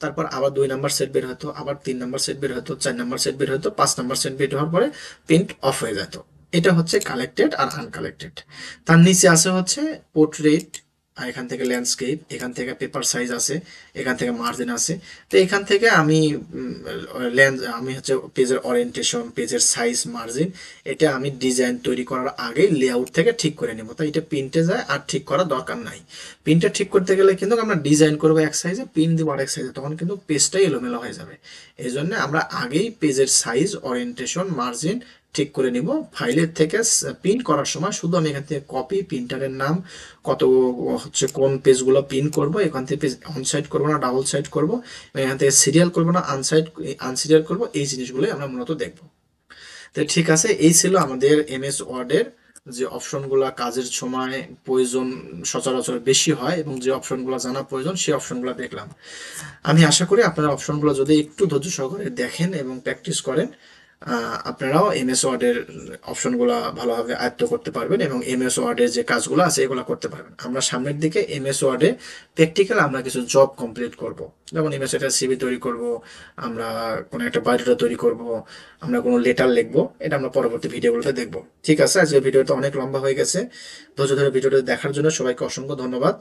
তারপর আবার 2 নাম্বার সেট বের হতো, আবার 3 নাম্বার সেট বের হতো, 4 নাম্বার সেট বের হতো, 5 নাম্বার সেট বের হওয়ার পরে প্রিন্ট অফ হয়ে যেত। এটা হচ্ছে কালেক্টেড আর আনকালেক্টেড। তার নিচে আছে হচ্ছে পোর্ট্রেট, আর এখান থেকে ল্যান্ডস্কেপ, এখান থেকে পেপার সাইজ আছে, এখান থেকে মার্জিন আছে। তো এখান থেকে আমি হচ্ছে পেজের ওরিয়েন্টেশন, পেজের সাইজ, মার্জিন, এটা আমি ডিজাইন তৈরি করার আগে লেআউট থেকে ঠিক করে নেব। তাই এটা প্রিন্টে যায় আর ঠিক করার দরকার নাই। প্রিন্টটা ঠিক করতে গেলে কিন্তু আমরা ডিজাইন করবো এক সাইজে, প্রিন্ট দিব আরেক সাইজে, তখন কিন্তু পেজটাই এলোমেলো হয়ে যাবে। এই জন্য আমরা আগেই পেজের সাইজ, ওরিয়েন্টেশন, মার্জিন ঠিক করে নিব। ফাইলের থেকে প্রিন্ট করার সময় শুধু আমি এখান থেকে কপি, প্রিন্টারের নাম, কত হচ্ছে কোন পেজগুলো প্রিন্ট করব, এখান থেকে পেজ অন সাইড করবো না ডাবল সাইড করব, এখান থেকে সিরিয়াল করবো না আনসিরিয়াল করব, এই জিনিসগুলোই আমরা মূলত দেখব। তো ঠিক আছে, এই ছিল আমাদের এমএস ওয়ার্ডের যে অপশনগুলো কাজের সময় প্রয়োজন সচরাচর বেশি হয় এবং যে অপশনগুলো জানা প্রয়োজন সেই অপশনগুলো দেখলাম। আমি আশা করি আপনারা অপশনগুলো যদি একটু ধৈর্য সহকারে দেখেন এবং প্র্যাকটিস করেন, আপনারাও এমএস ওয়ার্ডের অপশনগুলো ভালোভাবে আয়ত্ত করতে পারবেন এবং এমএস ওয়ার্ডের যে কাজগুলো আছে এগুলো করতে পারবেন। আমরা সামনের দিকে এমএস ওয়ার্ডে প্র্যাকটিক্যাল আমরা কিছু জব কমপ্লিট করব, যেমন এমএস একটা সিভি তৈরি করব, আমরা কোনো একটা বায়োডাটা তৈরি করব, আমরা কোনো লেটার লিখবো, এটা আমরা পরবর্তী ভিডিওগুলোতে দেখব। ঠিক আছে, আজকের ভিডিওটা অনেক লম্বা হয়ে গেছে। ধৈর্য ধরে ভিডিওটা দেখার জন্য সবাইকে অসংখ্য ধন্যবাদ।